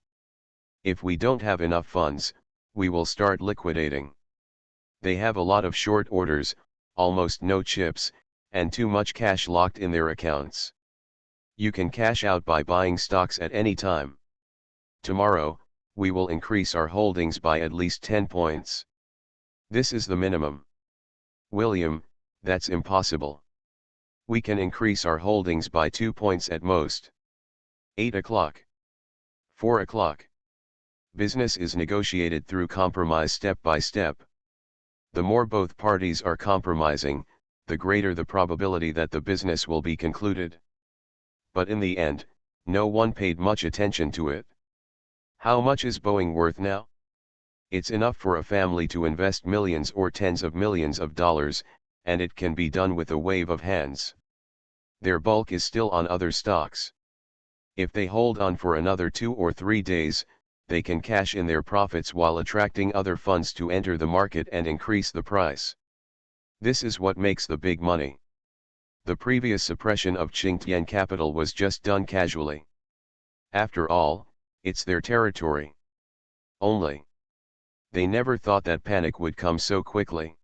If we don't have enough funds, we will start liquidating. They have a lot of short orders, almost no chips, and too much cash locked in their accounts. You can cash out by buying stocks at any time. Tomorrow, we will increase our holdings by at least 10 points. This is the minimum. William, that's impossible. We can increase our holdings by 2 points at most. 8 o'clock. 4 o'clock. Business is negotiated through compromise step by step. The more both parties are compromising, the greater the probability that the business will be concluded. But in the end, no one paid much attention to it. How much is Boeing worth now? It's enough for a family to invest millions or tens of millions of dollars, and it can be done with a wave of hands. Their bulk is still on other stocks. If they hold on for another 2 or 3 days, they can cash in their profits while attracting other funds to enter the market and increase the price. This is what makes the big money. The previous suppression of Qingtian Capital was just done casually. After all, it's their territory. Only. They never thought that panic would come so quickly.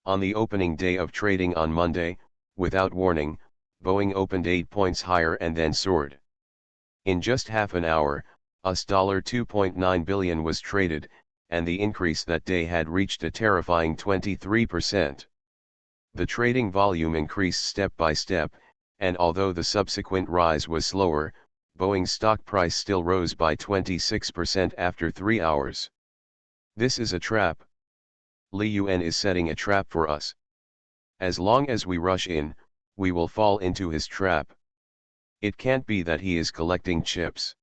On the opening day of trading on Monday, without warning, Boeing opened 8 points higher and then soared. In just half an hour, US $2.9 billion was traded, and the increase that day had reached a terrifying 23%. The trading volume increased step by step, and although the subsequent rise was slower, Boeing's stock price still rose by 26% after 3 hours. This is a trap. Li Yuan is setting a trap for us. As long as we rush in, we will fall into his trap. It can't be that he is collecting chips.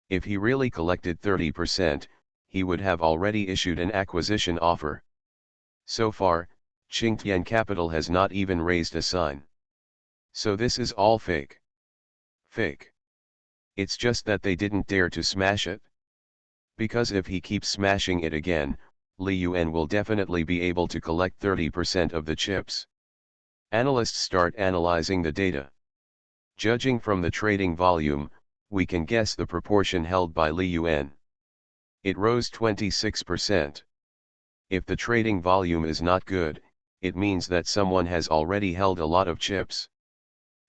If he really collected 30%, he would have already issued an acquisition offer. So far, Qingtian Capital has not even raised a sign. So this is all fake. Fake. It's just that they didn't dare to smash it. Because if he keeps smashing it again, Li Yuan will definitely be able to collect 30% of the chips. Analysts start analyzing the data. Judging from the trading volume, we can guess the proportion held by Li Yuan. It rose 26%. If the trading volume is not good, it means that someone has already held a lot of chips.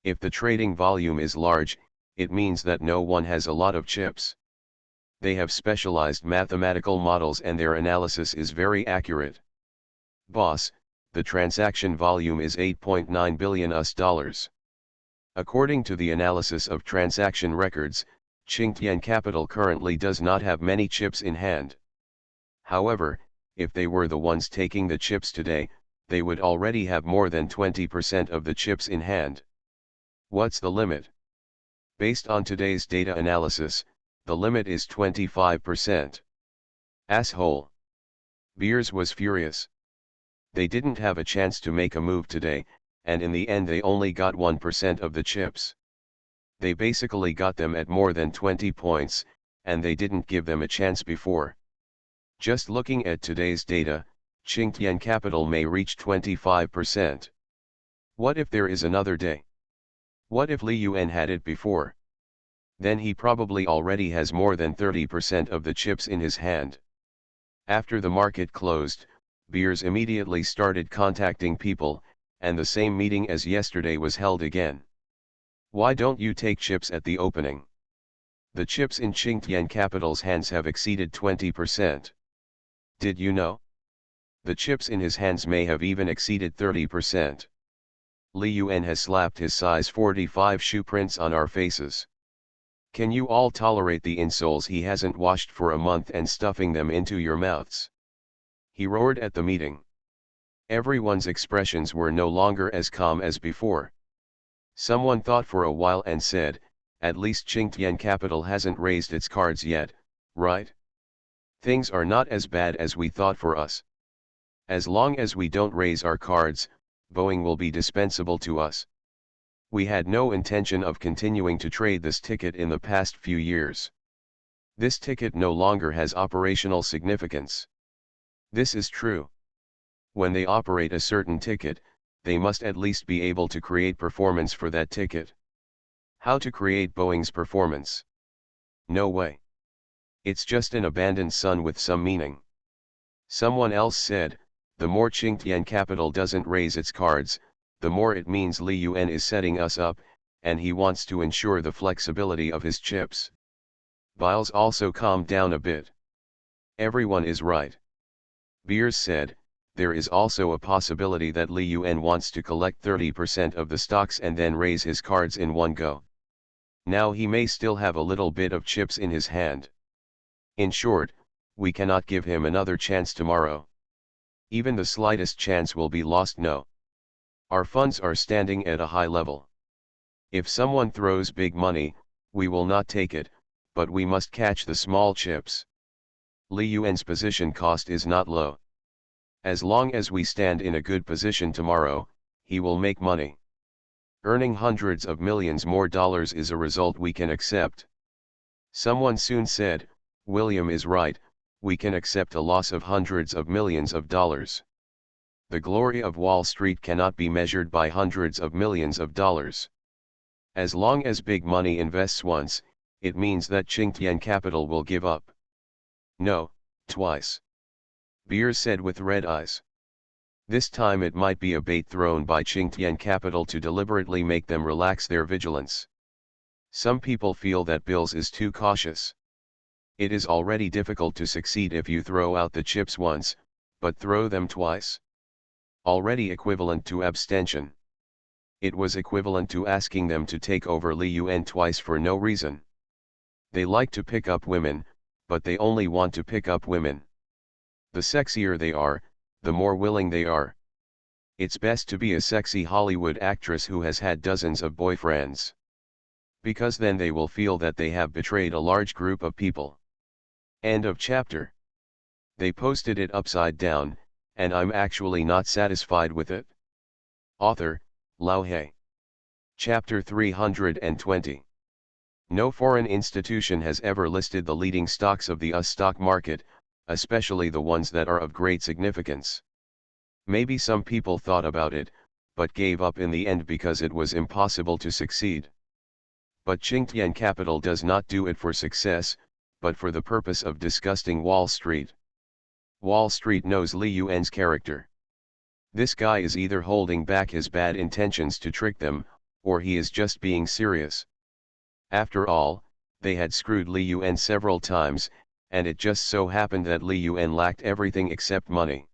If the trading volume is large, it means that no one has a lot of chips. They have specialized mathematical models and their analysis is very accurate. Boss, the transaction volume is $8.9 billion US. According to the analysis of transaction records, Qingtian Capital currently does not have many chips in hand. However, if they were the ones taking the chips today, they would already have more than 20% of the chips in hand. What's the limit? Based on today's data analysis, the limit is 25%. Asshole. Beers was furious. They didn't have a chance to make a move today, and in the end they only got 1% of the chips. They basically got them at more than 20 points, and they didn't give them a chance before. Just looking at today's data, Qingtian Capital may reach 25%. What if there is another day? What if Li Yuan had it before? Then he probably already has more than 30% of the chips in his hand. After the market closed, Beers immediately started contacting people, and the same meeting as yesterday was held again. Why don't you take chips at the opening? The chips in Qingtian Capital's hands have exceeded 20%. Did you know? The chips in his hands may have even exceeded 30%. Li Yuan has slapped his size 45 shoe prints on our faces. Can you all tolerate the insoles he hasn't washed for a month and stuffing them into your mouths? He roared at the meeting. Everyone's expressions were no longer as calm as before. Someone thought for a while and said, at least Qingtian Capital hasn't raised its cards yet, right? Things are not as bad as we thought for us. As long as we don't raise our cards, Boeing will be dispensable to us. We had no intention of continuing to trade this ticket in the past few years. This ticket no longer has operational significance. This is true. When they operate a certain ticket, they must at least be able to create performance for that ticket. How to create Boeing's performance? No way. It's just an abandoned son with some meaning. Someone else said, the more Qingtian Capital doesn't raise its cards, the more it means Li Yuan is setting us up, and he wants to ensure the flexibility of his chips. Biles also calmed down a bit. Everyone is right. Beers said, there is also a possibility that Li Yuan wants to collect 30% of the stocks and then raise his cards in one go. Now he may still have a little bit of chips in his hand. In short, we cannot give him another chance tomorrow. Even the slightest chance will be lost. No. Our funds are standing at a high level. If someone throws big money, we will not take it, but we must catch the small chips. Li Yuan's position cost is not low. As long as we stand in a good position tomorrow, he will make money. Earning hundreds of millions more dollars is a result we can accept. Someone soon said, William is right, we can accept a loss of hundreds of millions of dollars. The glory of Wall Street cannot be measured by hundreds of millions of dollars. As long as big money invests once, it means that Qingtian Capital will give up. No, twice. Beers said with red eyes. This time it might be a bait thrown by Qingtian Capital to deliberately make them relax their vigilance. Some people feel that Bills is too cautious. It is already difficult to succeed if you throw out the chips once, but throw them twice? Already equivalent to abstention. It was equivalent to asking them to take over Li Yuan twice for no reason. They like to pick up women, but they only want to pick up women. The sexier they are, the more willing they are. It's best to be a sexy Hollywood actress who has had dozens of boyfriends. Because then they will feel that they have betrayed a large group of people. End of chapter. They posted it upside down, and I'm actually not satisfied with it. Author, Lao He. Chapter 320. No foreign institution has ever listed the leading stocks of the US stock market, especially the ones that are of great significance. Maybe some people thought about it, but gave up in the end because it was impossible to succeed. But Qingtian Capital does not do it for success, but for the purpose of disgusting Wall Street. Wall Street knows Li Yuan's character. This guy is either holding back his bad intentions to trick them, or he is just being serious. After all, they had screwed Li Yuan several times, and it just so happened that Li Yuan lacked everything except money.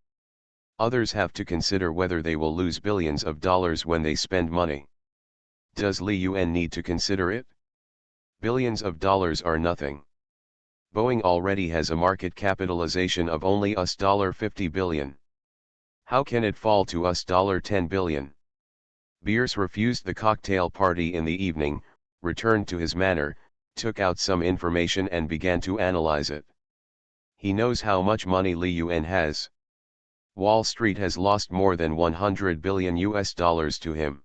Others have to consider whether they will lose billions of dollars when they spend money. Does Li Yuan need to consider it? Billions of dollars are nothing. Boeing already has a market capitalization of only $50 billion. How can it fall to $10 billion? Beers refused the cocktail party in the evening, returned to his manor, took out some information and began to analyze it. He knows how much money Li Yuan has. Wall Street has lost more than $100 billion to him.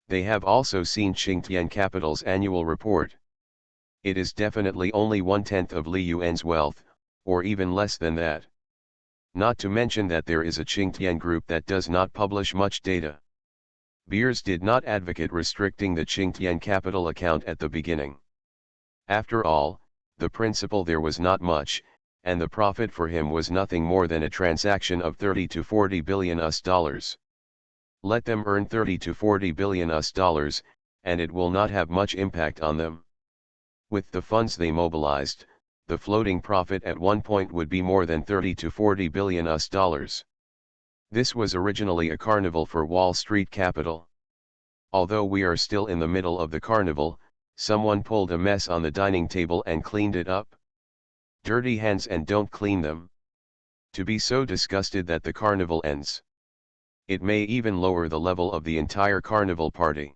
They have also seen Qingtian Capital's annual report. It is definitely only 1/10 of Li Yuan's wealth, or even less than that. Not to mention that there is a Qingtian group that does not publish much data. Beers did not advocate restricting the Qingtian Capital account at the beginning. After all, the principal there was not much, and the profit for him was nothing more than a transaction of $30 to $40 billion. Let them earn $30 to $40 billion, and it will not have much impact on them. With the funds they mobilized, the floating profit at one point would be more than $30 to $40 billion. This was originally a carnival for Wall Street Capital. Although we are still in the middle of the carnival, someone pulled a mess on the dining table and cleaned it up. Dirty hands and don't clean them. To be so disgusted that the carnival ends. It may even lower the level of the entire carnival party.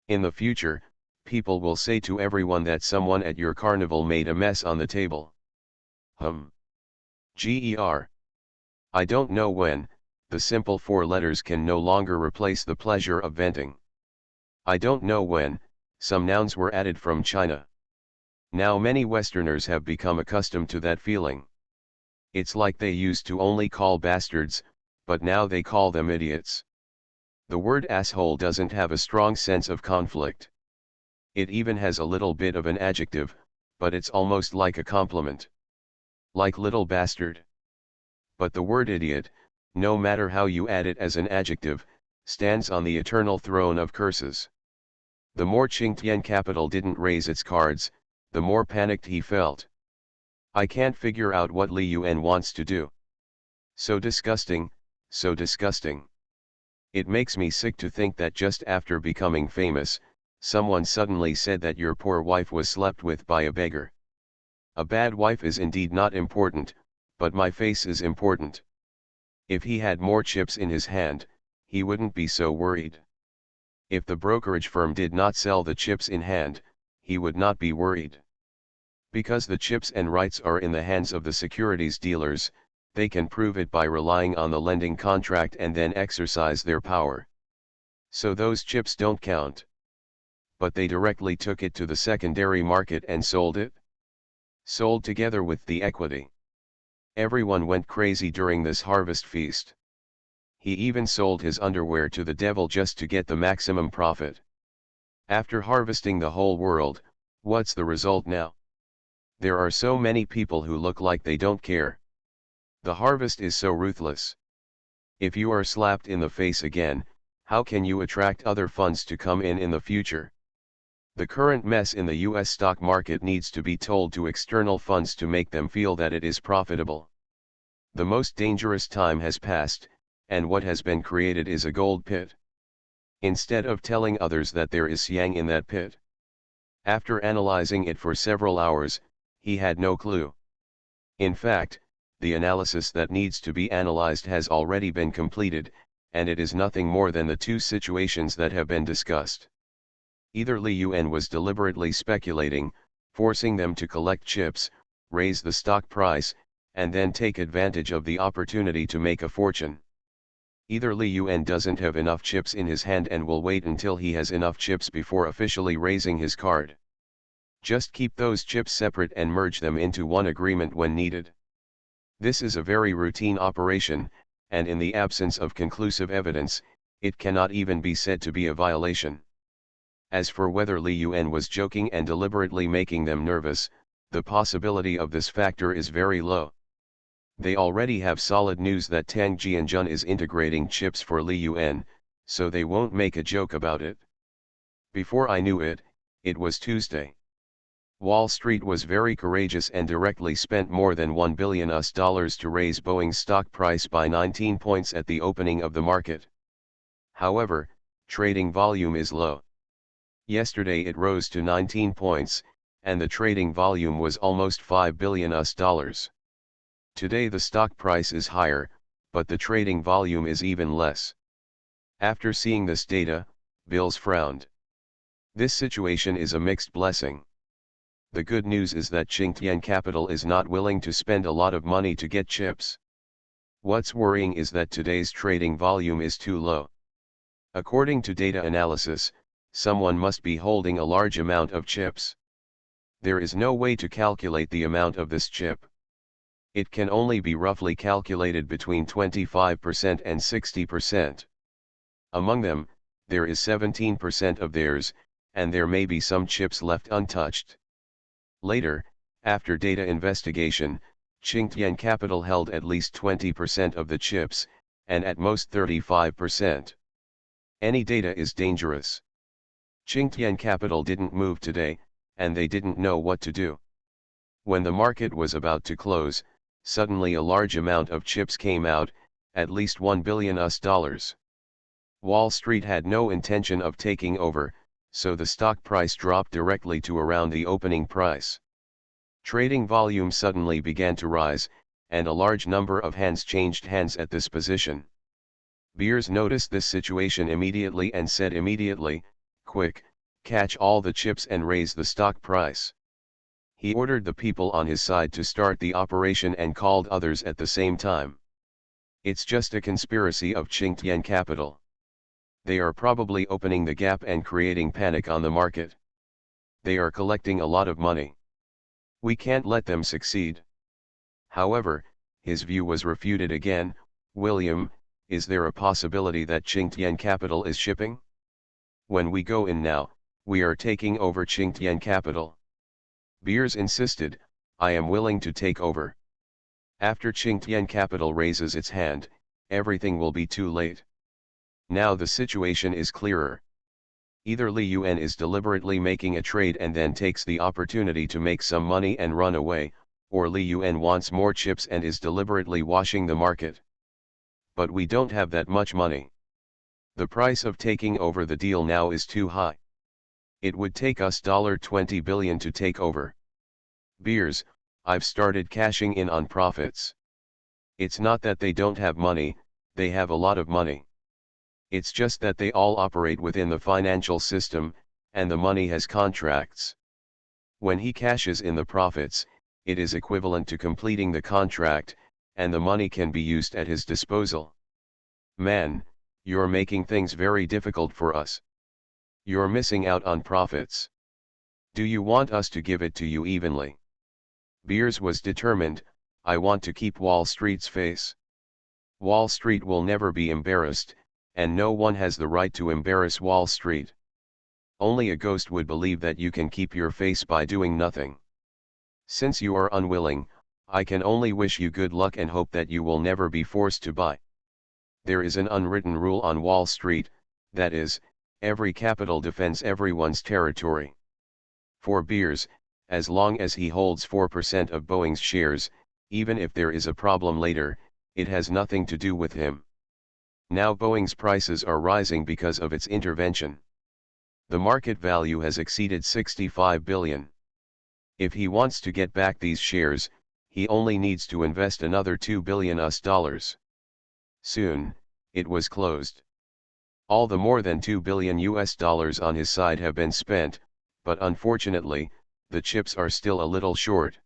In the future, people will say to everyone that someone at your carnival made a mess on the table. Ger. I don't know when, the simple 4 letters can no longer replace the pleasure of venting. I don't know when, some nouns were added from China. Now many Westerners have become accustomed to that feeling. It's like they used to only call bastards, but now they call them idiots. The word asshole doesn't have a strong sense of conflict. It even has a little bit of an adjective, but it's almost like a compliment. Like little bastard. But the word idiot, no matter how you add it as an adjective, stands on the eternal throne of curses. The more Qingtian Capital didn't raise its cards, the more panicked he felt. I can't figure out what Li Yuan wants to do. So disgusting, so disgusting. It makes me sick to think that just after becoming famous, someone suddenly said that your poor wife was slept with by a beggar. A bad wife is indeed not important, but my face is important. If he had more chips in his hand, he wouldn't be so worried. If the brokerage firm did not sell the chips in hand, he would not be worried. Because the chips and rights are in the hands of the securities dealers, they can prove it by relying on the lending contract and then exercise their power. So those chips don't count. But they directly took it to the secondary market and sold it. Sold together with the equity. Everyone went crazy during this harvest feast. He even sold his underwear to the devil just to get the maximum profit. After harvesting the whole world, what's the result now? There are so many people who look like they don't care. The harvest is so ruthless. If you are slapped in the face again, how can you attract other funds to come in the future? The current mess in the US stock market needs to be told to external funds to make them feel that it is profitable. The most dangerous time has passed, and what has been created is a gold pit. Instead of telling others that there is yang in that pit. After analyzing it for several hours, he had no clue. In fact, the analysis that needs to be analyzed has already been completed, and it is nothing more than the 2 situations that have been discussed. Either Li Yuan was deliberately speculating, forcing them to collect chips, raise the stock price, and then take advantage of the opportunity to make a fortune. Either Li Yuan doesn't have enough chips in his hand and will wait until he has enough chips before officially raising his card. Just keep those chips separate and merge them into one agreement when needed. This is a very routine operation, and in the absence of conclusive evidence, it cannot even be said to be a violation. As for whether Li Yuan was joking and deliberately making them nervous, the possibility of this factor is very low. They already have solid news that Tang Jianjun is integrating chips for Li Yuan, so they won't make a joke about it. Before I knew it, it was Tuesday. Wall Street was very courageous and directly spent more than $1 billion to raise Boeing's stock price by 19 points at the opening of the market. However, trading volume is low. Yesterday it rose to 19 points, and the trading volume was almost $5 billion. Today the stock price is higher, but the trading volume is even less. After seeing this data, Bills frowned. This situation is a mixed blessing. The good news is that Qingtian Capital is not willing to spend a lot of money to get chips. What's worrying is that today's trading volume is too low. According to data analysis, someone must be holding a large amount of chips. There is no way to calculate the amount of this chip. It can only be roughly calculated between 25% and 60%. Among them, there is 17% of theirs, and there may be some chips left untouched. Later, after data investigation, Qingtian Capital held at least 20% of the chips, and at most 35%. Any data is dangerous. Qingtian Capital didn't move today, and they didn't know what to do. When the market was about to close, suddenly a large amount of chips came out, at least $1 billion. Wall Street had no intention of taking over, so the stock price dropped directly to around the opening price. Trading volume suddenly began to rise, and a large number of hands changed hands at this position. Beers noticed this situation immediately and said immediately, "Quick, catch all the chips and raise the stock price." He ordered the people on his side to start the operation and called others at the same time. It's just a conspiracy of Qingtian Capital. They are probably opening the gap and creating panic on the market. They are collecting a lot of money. We can't let them succeed. However, his view was refuted again. "William, is there a possibility that Qingtian Capital is shipping? When we go in now, we are taking over Qingtian Capital." Beers insisted, "I am willing to take over. After Qingtian Capital raises its hand, everything will be too late." Now the situation is clearer. Either Li Yuan is deliberately making a trade and then takes the opportunity to make some money and run away, or Li Yuan wants more chips and is deliberately washing the market. But we don't have that much money. The price of taking over the deal now is too high. It would take us $20 billion to take over. Beers, I've started cashing in on profits. It's not that they don't have money, they have a lot of money. It's just that they all operate within the financial system, and the money has contracts. When he cashes in the profits, it is equivalent to completing the contract, and the money can be used at his disposal. Man, you're making things very difficult for us. You're missing out on profits. Do you want us to give it to you evenly?" Beers was determined, "I want to keep Wall Street's face. Wall Street will never be embarrassed, and no one has the right to embarrass Wall Street. Only a ghost would believe that you can keep your face by doing nothing. Since you are unwilling, I can only wish you good luck and hope that you will never be forced to buy. There is an unwritten rule on Wall Street, that is, every capital defends everyone's territory. For Beers, as long as he holds 4% of Boeing's shares, even if there is a problem later, it has nothing to do with him. Now Boeing's prices are rising because of its intervention. The market value has exceeded $65 billion. If he wants to get back these shares, he only needs to invest another $2 billion. Soon, it was closed. All the more than $2 billion on his side have been spent, but unfortunately, the chips are still a little short.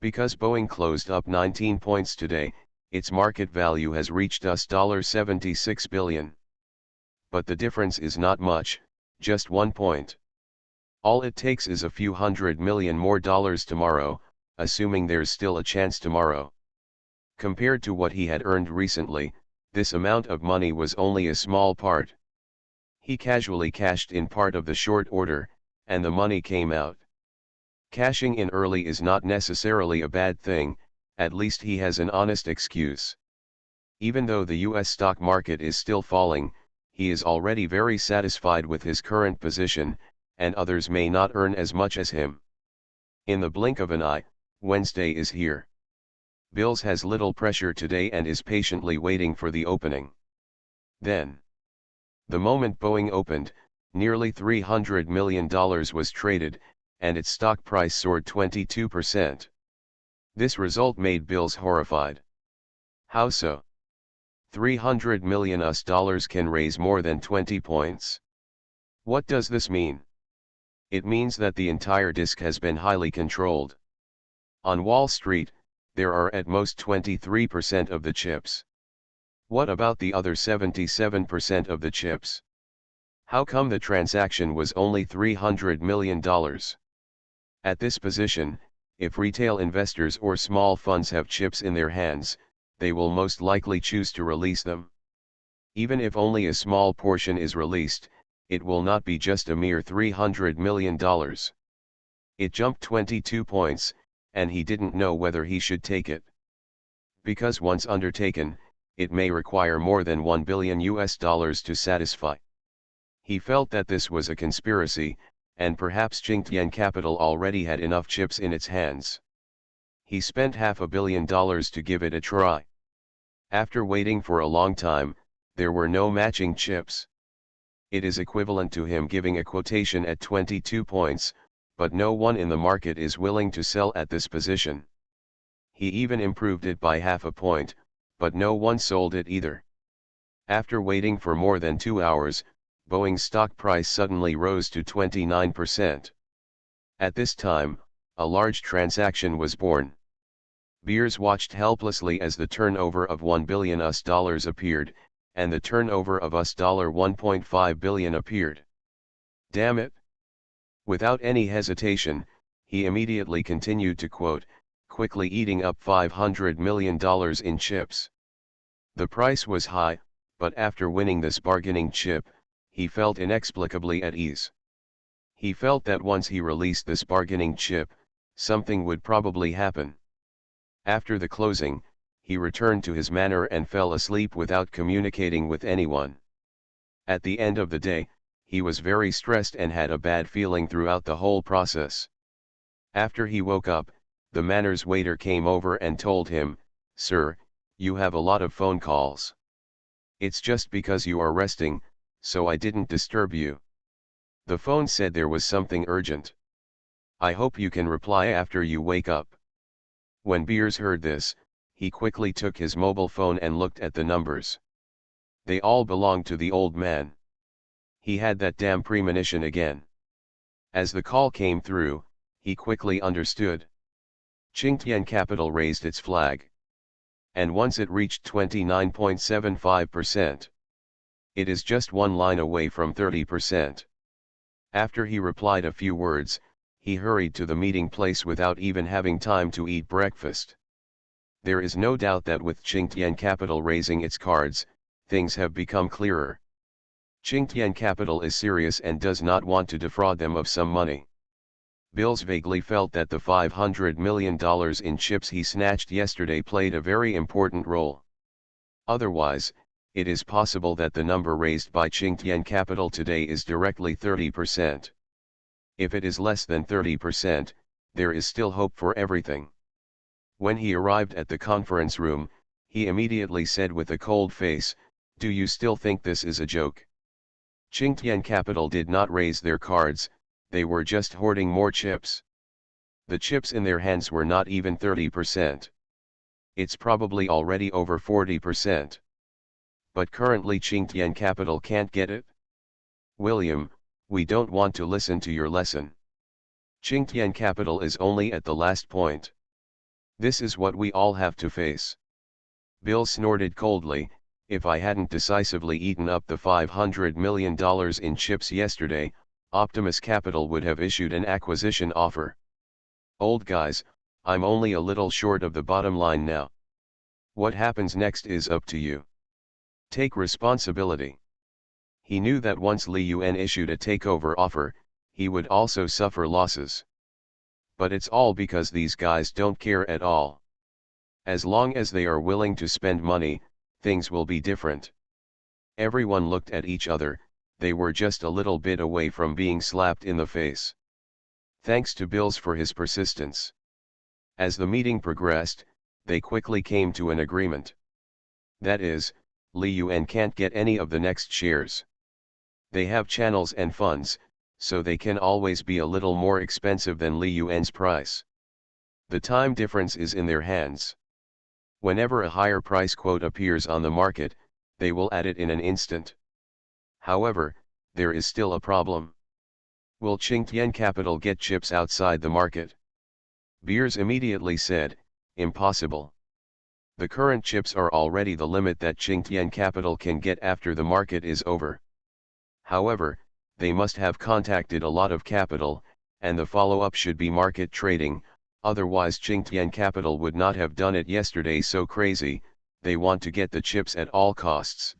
Because Boeing closed up 19 points today, its market value has reached $76 billion. But the difference is not much, just 1 point. All it takes is a few $100 million more tomorrow, assuming there's still a chance tomorrow. Compared to what he had earned recently, this amount of money was only a small part. He casually cashed in part of the short order, and the money came out. Cashing in early is not necessarily a bad thing, at least he has an honest excuse. Even though the US stock market is still falling, he is already very satisfied with his current position, and others may not earn as much as him. In the blink of an eye, Wednesday is here. Bills has little pressure today and is patiently waiting for the opening. Then, the moment Boeing opened, nearly $300 million was traded, and its stock price soared 22%. This result made Bills horrified. How so? $300 million can raise more than 20 points. What does this mean? It means that the entire disk has been highly controlled. On Wall Street, there are at most 23% of the chips. What about the other 77% of the chips? How come the transaction was only $300 million? At this position, if retail investors or small funds have chips in their hands, they will most likely choose to release them. Even if only a small portion is released, it will not be just a mere $300 million. It jumped 22 points, and he didn't know whether he should take it. Because once undertaken, it may require more than $1 billion to satisfy. He felt that this was a conspiracy, and perhaps Qingtian Capital already had enough chips in its hands. He spent $500 million to give it a try. After waiting for a long time, there were no matching chips. It is equivalent to him giving a quotation at 22 points, but no one in the market is willing to sell at this position. He even improved it by half a point, but no one sold it either. After waiting for more than 2 hours, Boeing's stock price suddenly rose to 29%. At this time, a large transaction was born. Bears watched helplessly as the turnover of $1 billion appeared, and the turnover of $1.5 billion appeared. Damn it! Without any hesitation, he immediately continued to quote, quickly eating up $500 million in chips. The price was high, but after winning this bargaining chip, he felt inexplicably at ease. He felt that once he released this bargaining chip, something would probably happen. After the closing, he returned to his manor and fell asleep without communicating with anyone. At the end of the day, he was very stressed and had a bad feeling throughout the whole process. After he woke up, the manor's waiter came over and told him, "Sir, you have a lot of phone calls. It's just because you are resting, so I didn't disturb you. The phone said there was something urgent. I hope you can reply after you wake up." When Beers heard this, he quickly took his mobile phone and looked at the numbers. They all belonged to the old man. He had that damn premonition again. As the call came through, he quickly understood. Qingtian Capital raised its flag. And once it reached 29.75%. It is just one line away from 30%. After he replied a few words, he hurried to the meeting place without even having time to eat breakfast. There is no doubt that with Qingtian Capital raising its cards, things have become clearer. Qingtian Capital is serious and does not want to defraud them of some money. Bills vaguely felt that the $500 million in chips he snatched yesterday played a very important role. Otherwise, it is possible that the number raised by Qingtian Capital today is directly 30%. If it is less than 30%, there is still hope for everything. When he arrived at the conference room, he immediately said with a cold face, "Do you still think this is a joke?" Qingtian Capital did not raise their cards, they were just hoarding more chips. The chips in their hands were not even 30%. It's probably already over 40%. But currently Qingtian Capital can't get it? William, we don't want to listen to your lesson. Qingtian Capital is only at the last point. This is what we all have to face. Bill snorted coldly, "If I hadn't decisively eaten up the $500 million in chips yesterday, Optimus Capital would have issued an acquisition offer. Old guys, I'm only a little short of the bottom line now. What happens next is up to you. Take responsibility." He knew that once Li Yuan issued a takeover offer, he would also suffer losses. But it's all because these guys don't care at all. As long as they are willing to spend money, things will be different. Everyone looked at each other, they were just a little bit away from being slapped in the face. Thanks to Bills for his persistence. As the meeting progressed, they quickly came to an agreement. That is, Li Yuan can't get any of the next shares. They have channels and funds, so they can always be a little more expensive than Li Yuan's price. The time difference is in their hands. Whenever a higher price quote appears on the market, they will add it in an instant. However, there is still a problem. Will Qingtian Capital get chips outside the market? Beers immediately said, "Impossible. The current chips are already the limit that Qingtian Capital can get after the market is over. However, they must have contacted a lot of capital, and the follow-up should be market trading, otherwise Qingtian Capital would not have done it yesterday so crazy. They want to get the chips at all costs.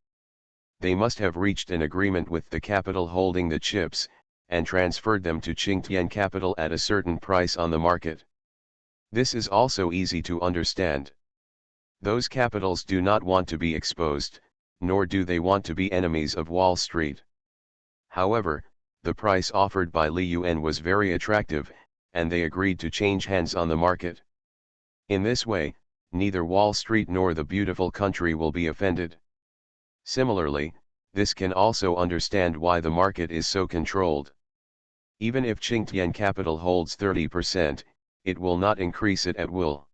They must have reached an agreement with the capital holding the chips, and transferred them to Qingtian Capital at a certain price on the market. This is also easy to understand. Those capitals do not want to be exposed, nor do they want to be enemies of Wall Street. However, the price offered by Li Yuan was very attractive, and they agreed to change hands on the market. In this way, neither Wall Street nor the beautiful country will be offended. Similarly, this can also understand why the market is so controlled. Even if Qingtian Capital holds 30%, it will not increase it at will.